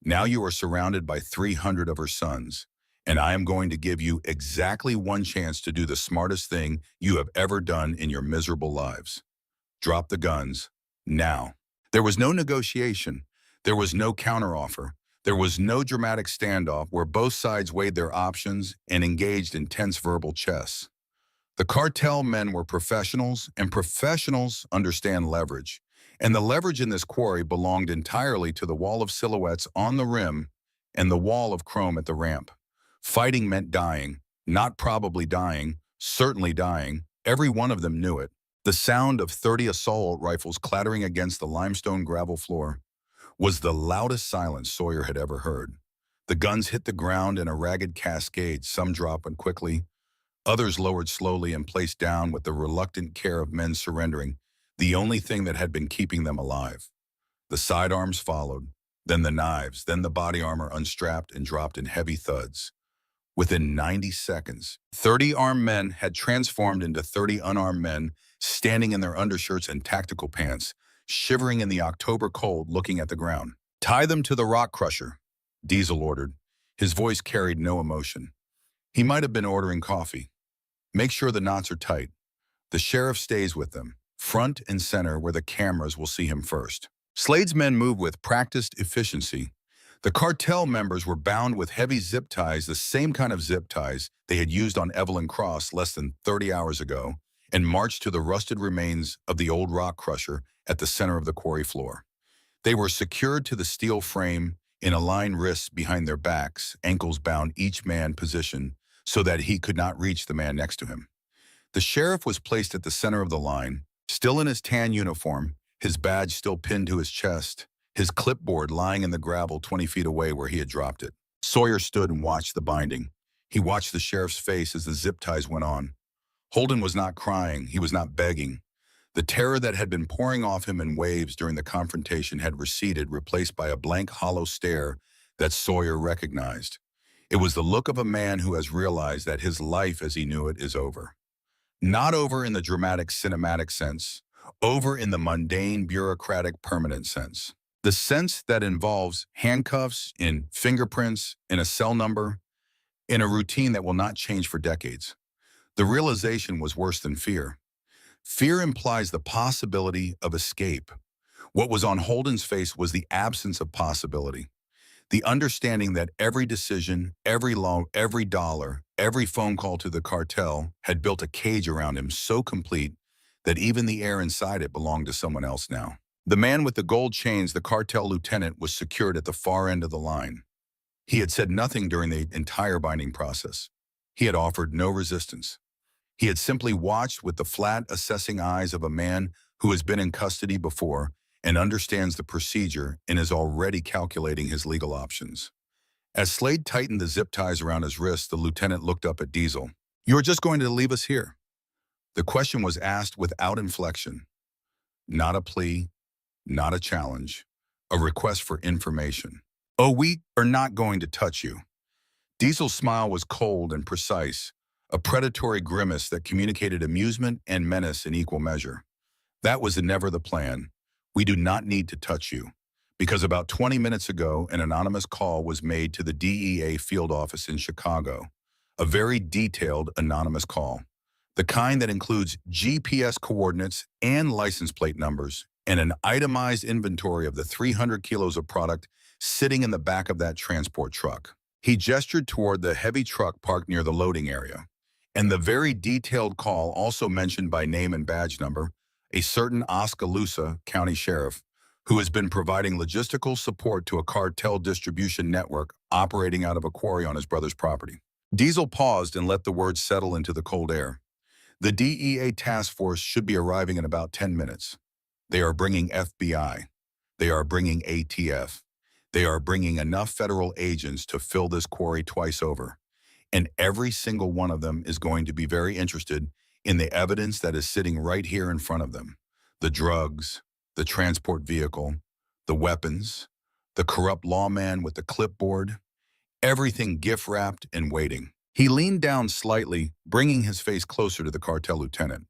"Now you are surrounded by 300 of her sons, and I am going to give you exactly one chance to do the smartest thing you have ever done in your miserable lives. Drop the guns, now." There was no negotiation. There was no counteroffer. There was no dramatic standoff where both sides weighed their options and engaged in tense verbal chess. The cartel men were professionals, and professionals understand leverage. And the leverage in this quarry belonged entirely to the wall of silhouettes on the rim and the wall of chrome at the ramp. Fighting meant dying, not probably dying, certainly dying. Every one of them knew it. The sound of 30 assault rifles clattering against the limestone gravel floor was the loudest silence Sawyer had ever heard. The guns hit the ground in a ragged cascade, some dropping quickly, others lowered slowly and placed down with the reluctant care of men surrendering the only thing that had been keeping them alive. The sidearms followed, then the knives, then the body armor unstrapped and dropped in heavy thuds. Within 90 seconds, 30 armed men had transformed into 30 unarmed men, standing in their undershirts and tactical pants, shivering in the October cold, looking at the ground. "Tie them to the rock crusher," Diesel ordered. His voice carried no emotion. He might have been ordering coffee. "Make sure the knots are tight. The sheriff stays with them, front and center where the cameras will see him first." Slade's men moved with practiced efficiency. The cartel members were bound with heavy zip ties, the same kind of zip ties they had used on Evelyn Cross less than 30 hours ago, and marched to the rusted remains of the old rock crusher at the center of the quarry floor. They were secured to the steel frame in aligned wrists behind their backs, ankles bound each man position so that he could not reach the man next to him. The sheriff was placed at the center of the line, still in his tan uniform, his badge still pinned to his chest, his clipboard lying in the gravel 20 feet away where he had dropped it. Sawyer stood and watched the binding. He watched the sheriff's face as the zip ties went on. Holden was not crying. He was not begging. The terror that had been pouring off him in waves during the confrontation had receded, replaced by a blank, hollow stare that Sawyer recognized. It was the look of a man who has realized that his life as he knew it is over. Not over in the dramatic, cinematic sense, over in the mundane, bureaucratic, permanent sense. The sense that involves handcuffs, in fingerprints, in a cell number, in a routine that will not change for decades. The realization was worse than fear. Fear implies the possibility of escape. What was on Holden's face was the absence of possibility. The understanding that every decision, every law, every dollar, every phone call to the cartel had built a cage around him so complete that even the air inside it belonged to someone else now. The man with the gold chains, the cartel lieutenant, was secured at the far end of the line. He had said nothing during the entire binding process. He had offered no resistance. He had simply watched with the flat, assessing eyes of a man who has been in custody before and understands the procedure and is already calculating his legal options. As Slade tightened the zip ties around his wrists, the lieutenant looked up at Diesel. "You are just going to leave us here?" The question was asked without inflection. Not a plea, not a challenge, a request for information. "Oh, we are not going to touch you." Diesel's smile was cold and precise, a predatory grimace that communicated amusement and menace in equal measure. "That was never the plan. We do not need to touch you, because about 20 minutes ago, an anonymous call was made to the DEA field office in Chicago, a very detailed anonymous call, the kind that includes GPS coordinates and license plate numbers, and an itemized inventory of the 300 kilos of product sitting in the back of that transport truck." He gestured toward the heavy truck parked near the loading area. And the very detailed call also mentioned by name and badge number a certain Oskaloosa County Sheriff who has been providing logistical support to a cartel distribution network operating out of a quarry on his brother's property. Diesel paused and let the words settle into the cold air. "The DEA task force should be arriving in about 10 minutes. They are bringing FBI. They are bringing ATF. They are bringing enough federal agents to fill this quarry twice over. And every single one of them is going to be very interested in the evidence that is sitting right here in front of them. The drugs, the transport vehicle, the weapons, the corrupt lawman with the clipboard, everything gift-wrapped and waiting. He leaned down slightly, bringing his face closer to the cartel lieutenant.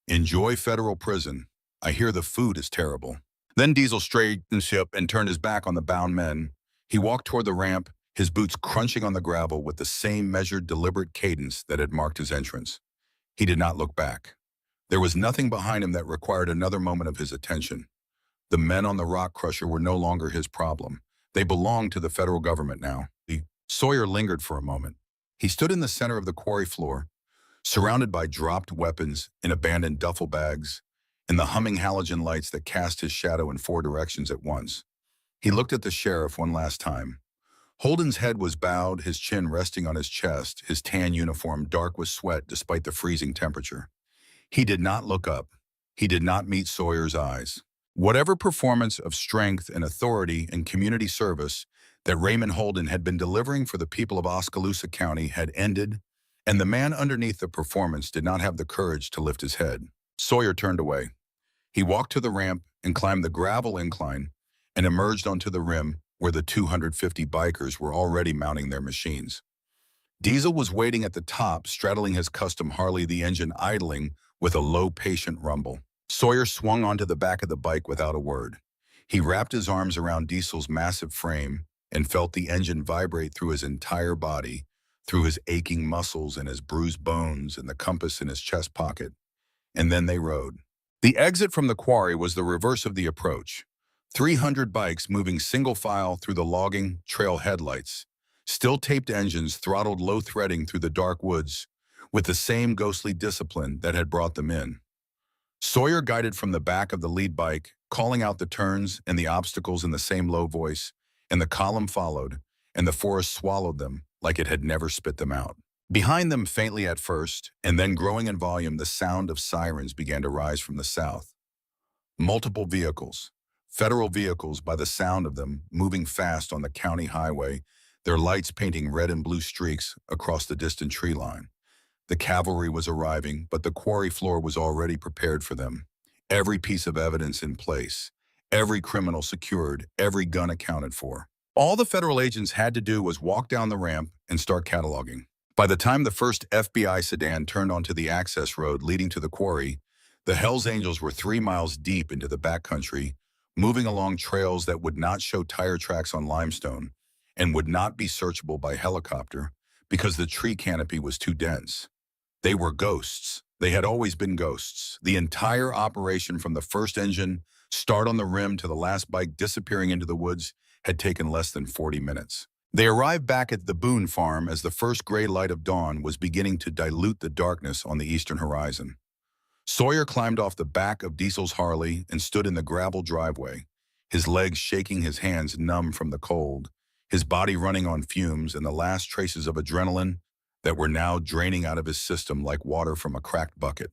Enjoy federal prison. I hear the food is terrible. Then Diesel straightened ship and turned his back on the bound men. He walked toward the ramp, his boots crunching on the gravel with the same measured, deliberate cadence that had marked his entrance. He did not look back. There was nothing behind him that required another moment of his attention. The men on the rock crusher were no longer his problem. They belonged to the federal government now. Sawyer lingered for a moment. He stood in the center of the quarry floor, surrounded by dropped weapons in abandoned duffel bags and the humming halogen lights that cast his shadow in 4 directions at once. He looked at the sheriff one last time. Holden's head was bowed, his chin resting on his chest, his tan uniform dark with sweat despite the freezing temperature. He did not look up. He did not meet Sawyer's eyes. Whatever performance of strength and authority and community service that Raymond Holden had been delivering for the people of Oskaloosa County had ended, and the man underneath the performance did not have the courage to lift his head. Sawyer turned away. He walked to the ramp and climbed the gravel incline and emerged onto the rim where the 250 bikers were already mounting their machines. Diesel was waiting at the top, straddling his custom Harley, the engine idling with a low, patient rumble. Sawyer swung onto the back of the bike without a word. He wrapped his arms around Diesel's massive frame and felt the engine vibrate through his entire body, through his aching muscles and his bruised bones and the compass in his chest pocket. And then they rode. The exit from the quarry was the reverse of the approach. 300 bikes moving single file through the logging trail headlights, still taped engines throttled low threading through the dark woods with the same ghostly discipline that had brought them in. Sawyer guided from the back of the lead bike, calling out the turns and the obstacles in the same low voice, and the column followed, and the forest swallowed them like it had never spit them out. Behind them, faintly at first, and then growing in volume, the sound of sirens began to rise from the south. Multiple vehicles, federal vehicles by the sound of them, moving fast on the county highway, their lights painting red and blue streaks across the distant tree line. The cavalry was arriving, but the quarry floor was already prepared for them. Every piece of evidence in place, every criminal secured, every gun accounted for. All the federal agents had to do was walk down the ramp and start cataloging. By the time the first FBI sedan turned onto the access road leading to the quarry, the Hells Angels were 3 miles deep into the backcountry, moving along trails that would not show tire tracks on limestone and would not be searchable by helicopter because the tree canopy was too dense. They were ghosts. They had always been ghosts. The entire operation from the first engine, start on the rim to the last bike disappearing into the woods, had taken less than 40 minutes. They arrived back at the Boone farm as the first gray light of dawn was beginning to dilute the darkness on the eastern horizon. Sawyer climbed off the back of Diesel's Harley and stood in the gravel driveway, his legs shaking, his hands numb from the cold, his body running on fumes and the last traces of adrenaline that were now draining out of his system like water from a cracked bucket.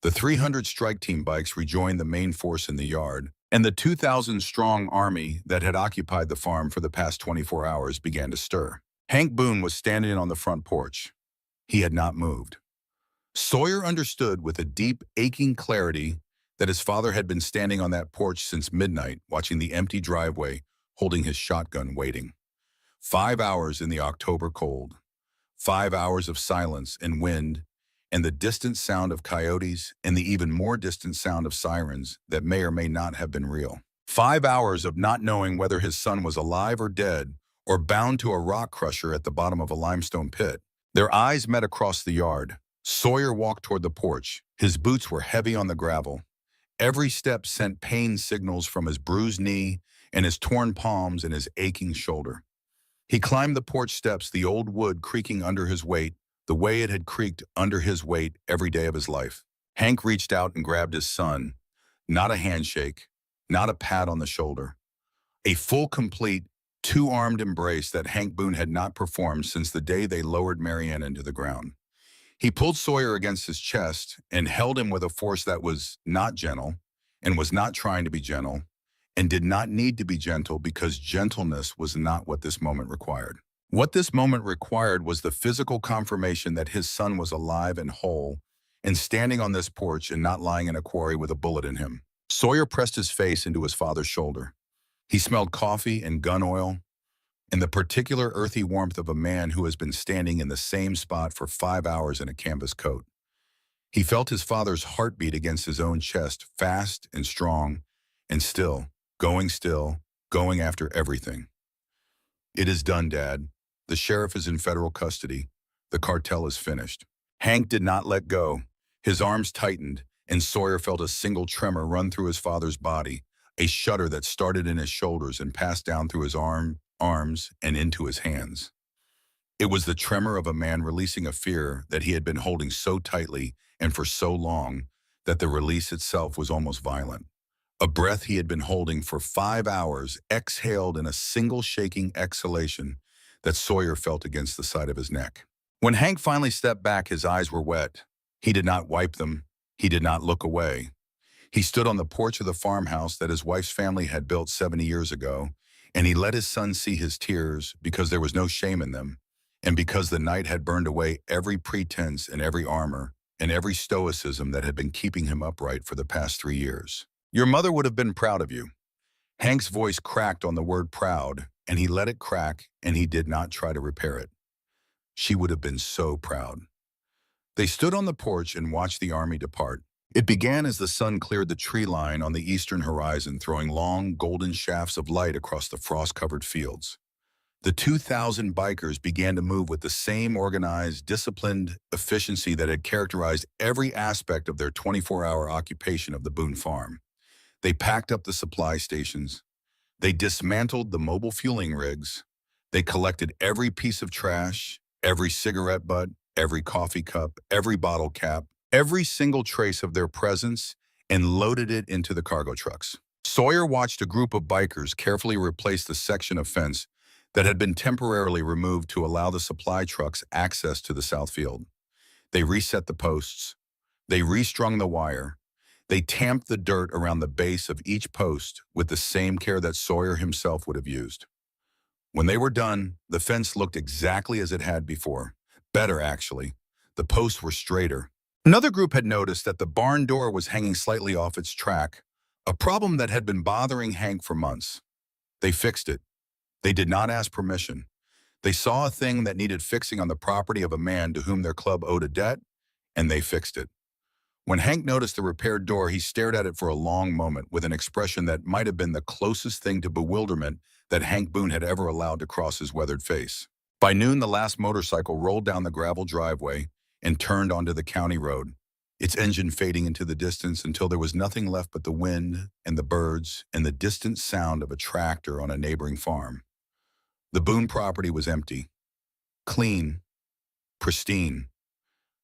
The 300 strike team bikes rejoined the main force in the yard, and the 2,000-strong army that had occupied the farm for the past 24 hours began to stir. Hank Boone was standing on the front porch. He had not moved. Sawyer understood with a deep, aching clarity that his father had been standing on that porch since midnight, watching the empty driveway, holding his shotgun, waiting. 5 hours in the October cold. 5 hours of silence and wind, and the distant sound of coyotes and the even more distant sound of sirens that may or may not have been real. 5 hours of not knowing whether his son was alive or dead or bound to a rock crusher at the bottom of a limestone pit. Their eyes met across the yard. Sawyer walked toward the porch. His boots were heavy on the gravel. Every step sent pain signals from his bruised knee and his torn palms and his aching shoulder. He climbed the porch steps, the old wood creaking under his weight, the way it had creaked under his weight every day of his life. Hank reached out and grabbed his son. Not a handshake, not a pat on the shoulder. A full, complete, two-armed embrace that Hank Boone had not performed since the day they lowered Marianne into the ground. He pulled Sawyer against his chest and held him with a force that was not gentle and was not trying to be gentle and did not need to be gentle because gentleness was not what this moment required. What this moment required was the physical confirmation that his son was alive and whole and standing on this porch and not lying in a quarry with a bullet in him. Sawyer pressed his face into his father's shoulder. He smelled coffee and gun oil, and the particular earthy warmth of a man who has been standing in the same spot for 5 hours in a canvas coat. He felt his father's heartbeat against his own chest, fast and strong, and still, going after everything. "It is done, Dad. The sheriff is in federal custody. The cartel is finished." Hank did not let go. His arms tightened, and Sawyer felt a single tremor run through his father's body, a shudder that started in his shoulders and passed down through his arms and into his hands. It was the tremor of a man releasing a fear that he had been holding so tightly and for so long that the release itself was almost violent. A breath he had been holding for 5 hours exhaled in a single shaking exhalation that Sawyer felt against the side of his neck. When Hank finally stepped back, his eyes were wet. He did not wipe them. He did not look away. He stood on the porch of the farmhouse that his wife's family had built 70 years ago, and he let his son see his tears because there was no shame in them, and because the night had burned away every pretense and every armor and every stoicism that had been keeping him upright for the past 3 years. "Your mother would have been proud of you." Hank's voice cracked on the word proud, and he let it crack, and he did not try to repair it. She would have been so proud. They stood on the porch and watched the army depart. It began as the sun cleared the tree line on the eastern horizon, throwing long, golden shafts of light across the frost-covered fields. The 2,000 bikers began to move with the same organized, disciplined efficiency that had characterized every aspect of their 24-hour occupation of the Boone farm. They packed up the supply stations. They dismantled the mobile fueling rigs. They collected every piece of trash, every cigarette butt, every coffee cup, every bottle cap, every single trace of their presence, and loaded it into the cargo trucks. Sawyer watched a group of bikers carefully replace the section of fence that had been temporarily removed to allow the supply trucks access to the south field. They reset the posts. They restrung the wire. They tamped the dirt around the base of each post with the same care that Sawyer himself would have used. When they were done, the fence looked exactly as it had before. Better, actually. The posts were straighter. Another group had noticed that the barn door was hanging slightly off its track, a problem that had been bothering Hank for months. They fixed it. They did not ask permission. They saw a thing that needed fixing on the property of a man to whom their club owed a debt, and they fixed it. When Hank noticed the repaired door, he stared at it for a long moment with an expression that might have been the closest thing to bewilderment that Hank Boone had ever allowed to cross his weathered face. By noon, the last motorcycle rolled down the gravel driveway and turned onto the county road, its engine fading into the distance until there was nothing left but the wind and the birds and the distant sound of a tractor on a neighboring farm. The Boone property was empty, clean, pristine.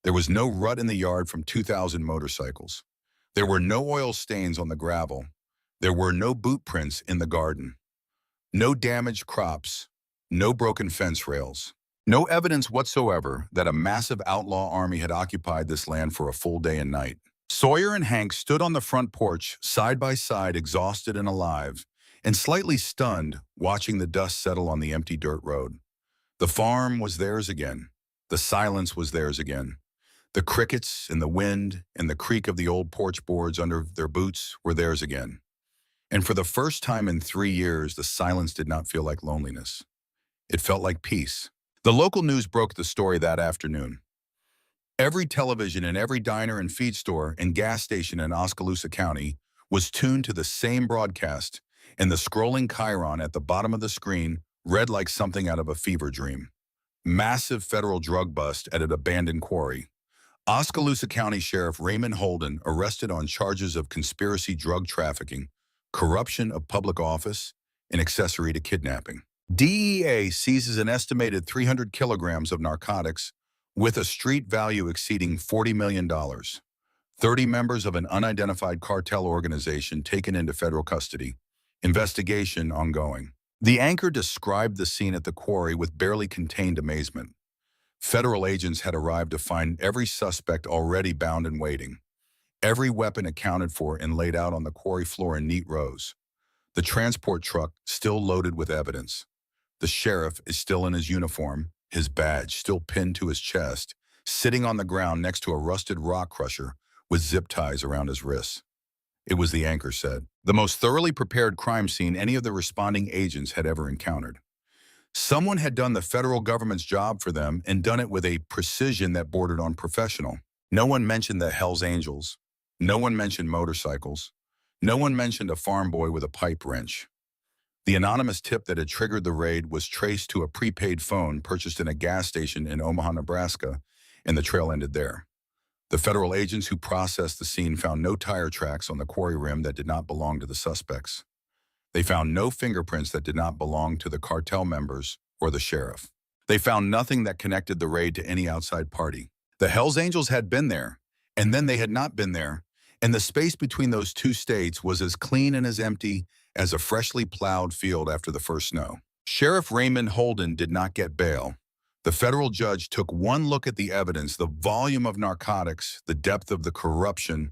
There was no rut in the yard from 2,000 motorcycles. There were no oil stains on the gravel. There were no boot prints in the garden. No damaged crops. No broken fence rails. No evidence whatsoever that a massive outlaw army had occupied this land for a full day and night. Sawyer and Hank stood on the front porch, side by side, exhausted and alive, and slightly stunned, watching the dust settle on the empty dirt road. The farm was theirs again. The silence was theirs again. The crickets and the wind and the creak of the old porch boards under their boots were theirs again. And for the first time in 3 years, the silence did not feel like loneliness. It felt like peace. The local news broke the story that afternoon. Every television and every diner and feed store and gas station in Oskaloosa County was tuned to the same broadcast, and the scrolling chyron at the bottom of the screen read like something out of a fever dream. Massive federal drug bust at an abandoned quarry. Oskaloosa County Sheriff Raymond Holden arrested on charges of conspiracy drug trafficking, corruption of public office, and accessory to kidnapping. DEA seizes an estimated 300 kilograms of narcotics with a street value exceeding $40 million. 30 members of an unidentified cartel organization taken into federal custody. Investigation ongoing. The anchor described the scene at the quarry with barely contained amazement. Federal agents had arrived to find every suspect already bound and waiting. Every weapon accounted for and laid out on the quarry floor in neat rows. The transport truck still loaded with evidence. The sheriff is still in his uniform, his badge still pinned to his chest, sitting on the ground next to a rusted rock crusher with zip ties around his wrists. It was the anchor said. The most thoroughly prepared crime scene any of the responding agents had ever encountered. Someone had done the federal government's job for them and done it with a precision that bordered on professional. No one mentioned the Hells Angels. No one mentioned motorcycles. No one mentioned a farm boy with a pipe wrench. The anonymous tip that had triggered the raid was traced to a prepaid phone purchased in a gas station in Omaha, Nebraska, and the trail ended there. The federal agents who processed the scene found no tire tracks on the quarry rim that did not belong to the suspects. They found no fingerprints that did not belong to the cartel members or the sheriff. They found nothing that connected the raid to any outside party. The Hells Angels had been there, and then they had not been there, and the space between those two states was as clean and as empty as a freshly plowed field after the first snow. Sheriff Raymond Holden did not get bail. The federal judge took one look at the evidence, the volume of narcotics, the depth of the corruption,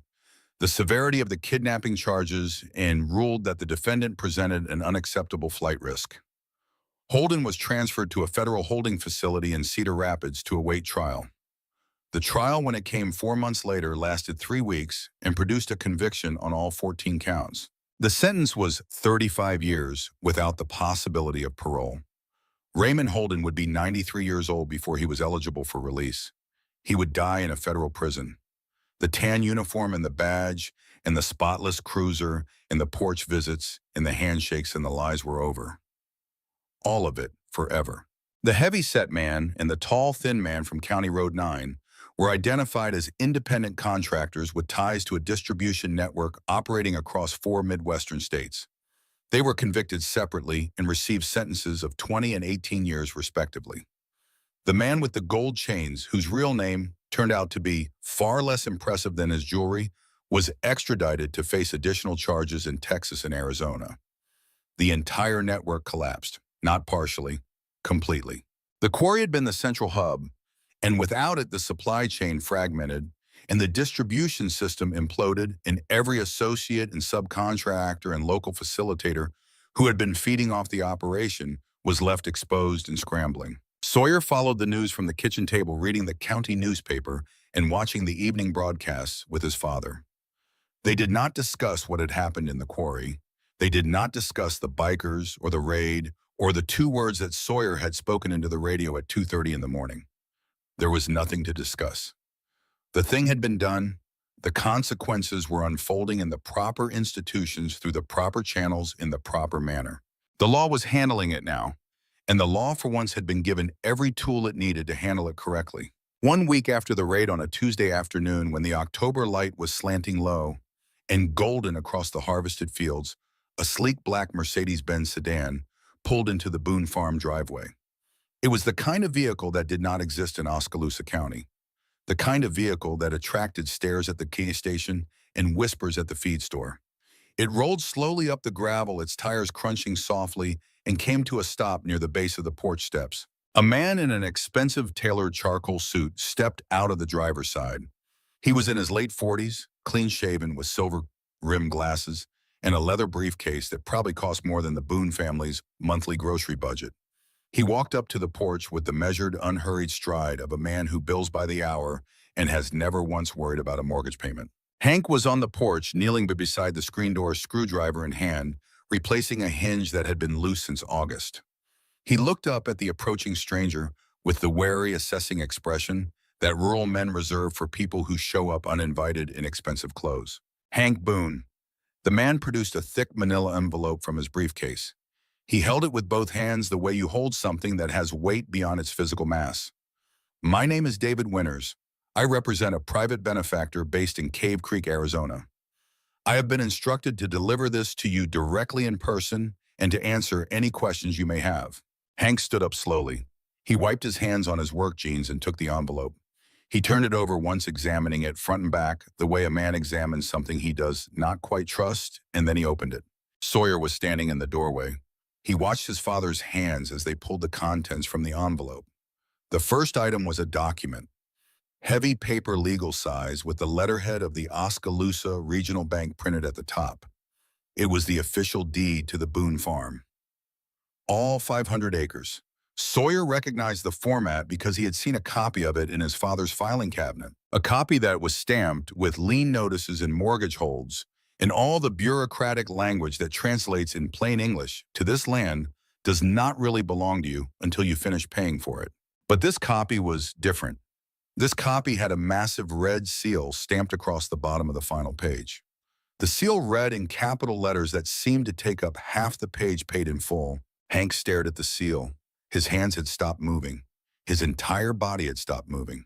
the severity of the kidnapping charges, and ruled that the defendant presented an unacceptable flight risk. Holden was transferred to a federal holding facility in Cedar Rapids to await trial. The trial, when it came 4 months later, lasted 3 weeks and produced a conviction on all 14 counts. The sentence was 35 years without the possibility of parole. Raymond Holden would be 93 years old before he was eligible for release. He would die in a federal prison. The tan uniform and the badge, and the spotless cruiser, and the porch visits, and the handshakes and the lies were over. All of it forever. The heavy-set man and the tall, thin man from County Road 9 were identified as independent contractors with ties to a distribution network operating across 4 Midwestern states. They were convicted separately and received sentences of 20 and 18 years respectively. The man with the gold chains, whose real name turned out to be far less impressive than his jewelry, was extradited to face additional charges in Texas and Arizona. The entire network collapsed, not partially, completely. The quarry had been the central hub, and without it, the supply chain fragmented, and the distribution system imploded, and every associate and subcontractor and local facilitator who had been feeding off the operation was left exposed and scrambling. Sawyer followed the news from the kitchen table, reading the county newspaper and watching the evening broadcasts with his father. They did not discuss what had happened in the quarry. They did not discuss the bikers or the raid or the 2 words that Sawyer had spoken into the radio at 2:30 in the morning. There was nothing to discuss. The thing had been done. The consequences were unfolding in the proper institutions through the proper channels in the proper manner. The law was handling it now, and the law for once had been given every tool it needed to handle it correctly. 1 week after the raid on a Tuesday afternoon, when the October light was slanting low and golden across the harvested fields, a sleek black Mercedes-Benz sedan pulled into the Boone Farm driveway. It was the kind of vehicle that did not exist in Oskaloosa County. The kind of vehicle that attracted stares at the gas station and whispers at the feed store. It rolled slowly up the gravel, its tires crunching softly, and came to a stop near the base of the porch steps. A man in an expensive tailored charcoal suit stepped out of the driver's side. He was in his late 40s, clean-shaven with silver-rimmed glasses and a leather briefcase that probably cost more than the Boone family's monthly grocery budget. He walked up to the porch with the measured, unhurried stride of a man who bills by the hour and has never once worried about a mortgage payment. Hank was on the porch, kneeling beside the screen door, screwdriver in hand, replacing a hinge that had been loose since August. He looked up at the approaching stranger with the wary, assessing expression that rural men reserve for people who show up uninvited in expensive clothes. Hank Boone. The man produced a thick manila envelope from his briefcase. He held it with both hands, the way you hold something that has weight beyond its physical mass. My name is David Winters. I represent a private benefactor based in Cave Creek, Arizona. I have been instructed to deliver this to you directly in person and to answer any questions you may have. Hank stood up slowly. He wiped his hands on his work jeans and took the envelope. He turned it over, once examining it front and back, the way a man examines something he does not quite trust, and then he opened it. Sawyer was standing in the doorway. He watched his father's hands as they pulled the contents from the envelope. The first item was a document, heavy paper, legal size, with the letterhead of the Oskaloosa Regional Bank printed at the top. It was the official deed to the Boone Farm. All 500 acres, Sawyer recognized the format because he had seen a copy of it in his father's filing cabinet, a copy that was stamped with lien notices and mortgage holds, and all the bureaucratic language that translates in plain English to this land does not really belong to you until you finish paying for it. But this copy was different. This copy had a massive red seal stamped across the bottom of the final page. The seal read in capital letters that seemed to take up half the page paid in full. Hank stared at the seal. His hands had stopped moving. His entire body had stopped moving.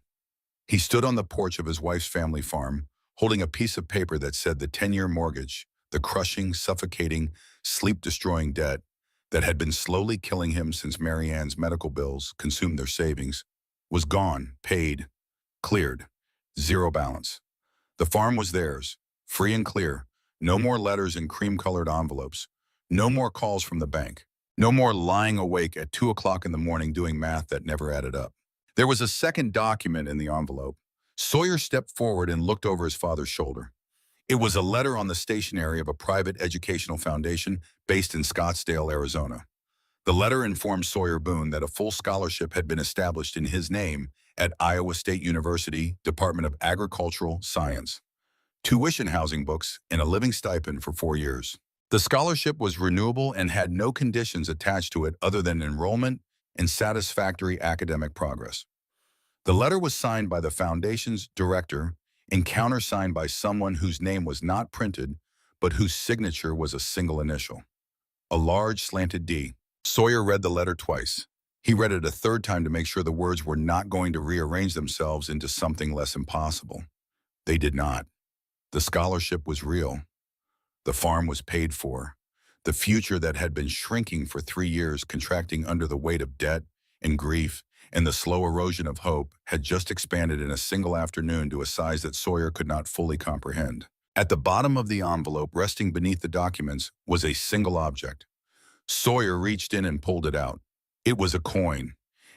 He stood on the porch of his wife's family farm, holding a piece of paper that said the 10-year mortgage, the crushing, suffocating, sleep-destroying debt that had been slowly killing him since Mary Ann's medical bills consumed their savings, was gone, paid, cleared, zero balance. The farm was theirs, free and clear, no more letters in cream-colored envelopes, no more calls from the bank, no more lying awake at 2 o'clock in the morning doing math that never added up. There was a second document in the envelope. Sawyer stepped forward and looked over his father's shoulder. It was a letter on the stationery of a private educational foundation based in Scottsdale, Arizona. The letter informed Sawyer Boone that a full scholarship had been established in his name at Iowa State University, Department of Agricultural Science. Tuition, housing, books, and a living stipend for 4 years. The scholarship was renewable and had no conditions attached to it other than enrollment and satisfactory academic progress. The letter was signed by the foundation's director and countersigned by someone whose name was not printed, but whose signature was a single initial. A large slanted D. Sawyer read the letter twice. He read it a third time to make sure the words were not going to rearrange themselves into something less impossible. They did not. The scholarship was real. The farm was paid for. The future that had been shrinking for 3 years, contracting under the weight of debt and grief and the slow erosion of hope, had just expanded in a single afternoon to a size that Sawyer could not fully comprehend. At the bottom of the envelope, resting beneath the documents, was a single object. Sawyer reached in and pulled it out. It was a coin,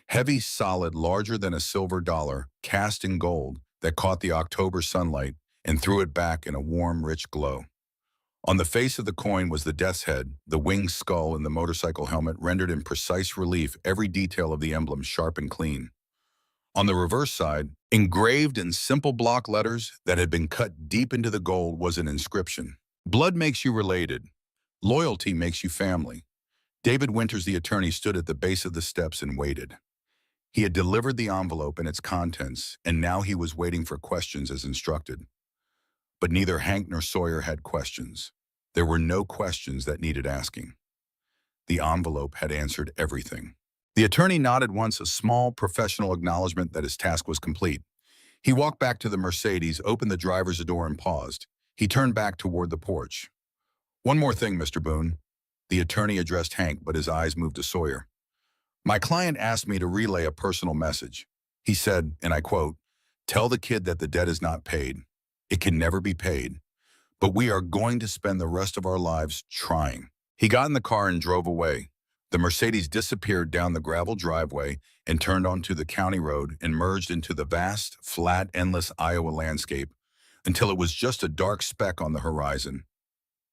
heavy, solid, larger than a silver dollar, cast in gold, that caught the October sunlight and threw it back in a warm, rich glow. On the face of the coin was the death's head, the winged skull, and the motorcycle helmet rendered in precise relief, every detail of the emblem sharp and clean. On the reverse side, engraved in simple block letters that had been cut deep into the gold, was an inscription. Blood makes you related. Loyalty makes you family. David Winters, the attorney, stood at the base of the steps and waited. He had delivered the envelope and its contents, and now he was waiting for questions as instructed. But neither Hank nor Sawyer had questions. There were no questions that needed asking. The envelope had answered everything. The attorney nodded once, a small professional acknowledgement that his task was complete. He walked back to the Mercedes, opened the driver's door, and paused. He turned back toward the porch. "One more thing, Mr. Boone." The attorney addressed Hank, but his eyes moved to Sawyer. "My client asked me to relay a personal message. He said, and I quote, 'Tell the kid that the debt is not paid. It can never be paid. But we are going to spend the rest of our lives trying.'" He got in the car and drove away. The Mercedes disappeared down the gravel driveway and turned onto the county road and merged into the vast, flat, endless Iowa landscape until it was just a dark speck on the horizon,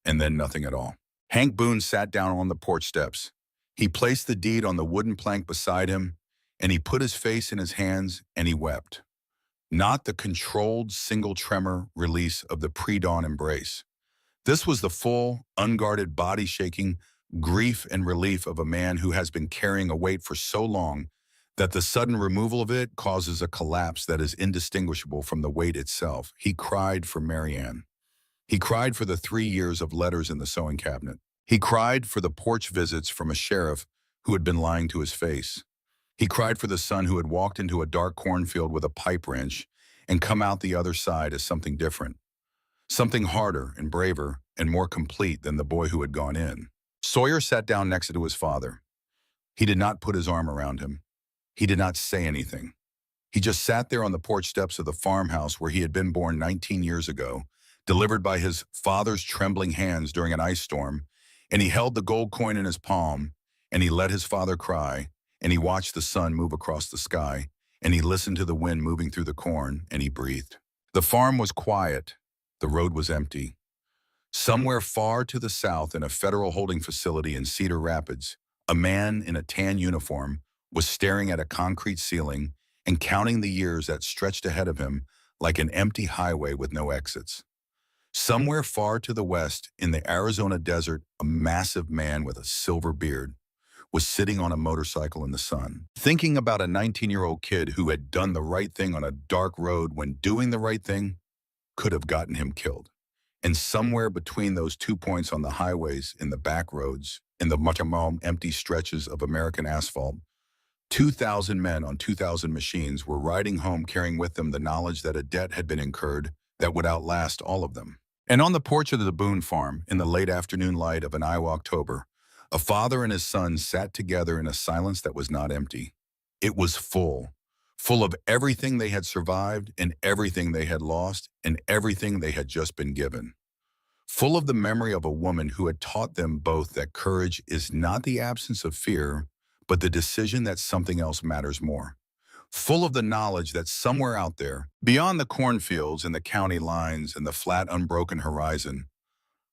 and then nothing at all. Hank Boone sat down on the porch steps. He placed the deed on the wooden plank beside him, and he put his face in his hands and he wept. Not the controlled, single tremor release of the pre-dawn embrace. This was the full, unguarded, body-shaking grief and relief of a man who has been carrying a weight for so long that the sudden removal of it causes a collapse that is indistinguishable from the weight itself. He cried for Mary Ann. He cried for the 3 years of letters in the sewing cabinet. He cried for the porch visits from a sheriff who had been lying to his face. He cried for the son who had walked into a dark cornfield with a pipe wrench and come out the other side as something different, something harder and braver and more complete than the boy who had gone in. Sawyer sat down next to his father. He did not put his arm around him. He did not say anything. He just sat there on the porch steps of the farmhouse where he had been born 19 years ago, delivered by his father's trembling hands during an ice storm, and he held the gold coin in his palm, and he let his father cry, and he watched the sun move across the sky, and he listened to the wind moving through the corn, and he breathed. The farm was quiet. The road was empty. Somewhere far to the south, in a federal holding facility in Cedar Rapids, a man in a tan uniform was staring at a concrete ceiling and counting the years that stretched ahead of him like an empty highway with no exits. Somewhere far to the west, in the Arizona desert, a massive man with a silver beard was sitting on a motorcycle in the sun, thinking about a 19-year-old kid who had done the right thing on a dark road when doing the right thing could have gotten him killed. And somewhere between those 2 points on the highways, in the back roads, in the much empty stretches of American asphalt, 2,000 men on 2,000 machines were riding home carrying with them the knowledge that a debt had been incurred that would outlast all of them. And on the porch of the Boone farm, in the late afternoon light of an Iowa October, a father and his son sat together in a silence that was not empty. It was full of everything they had survived and everything they had lost and everything they had just been given. Full of the memory of a woman who had taught them both that courage is not the absence of fear, but the decision that something else matters more. Full of the knowledge that somewhere out there, beyond the cornfields and the county lines and the flat, unbroken horizon,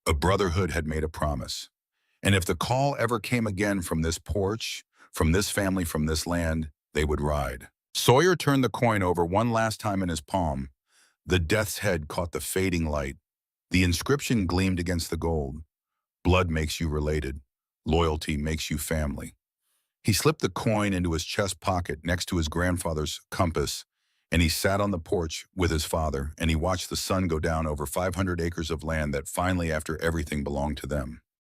a brotherhood had made a promise. And if the call ever came again from this porch, from this family, from this land, they would ride. Sawyer turned the coin over one last time in his palm. The death's head caught the fading light. The inscription gleamed against the gold. Blood makes you related. Loyalty makes you family. He slipped the coin into his chest pocket next to his grandfather's compass, and he sat on the porch with his father, and he watched the sun go down over 500 acres of land that finally, after everything, belonged to them.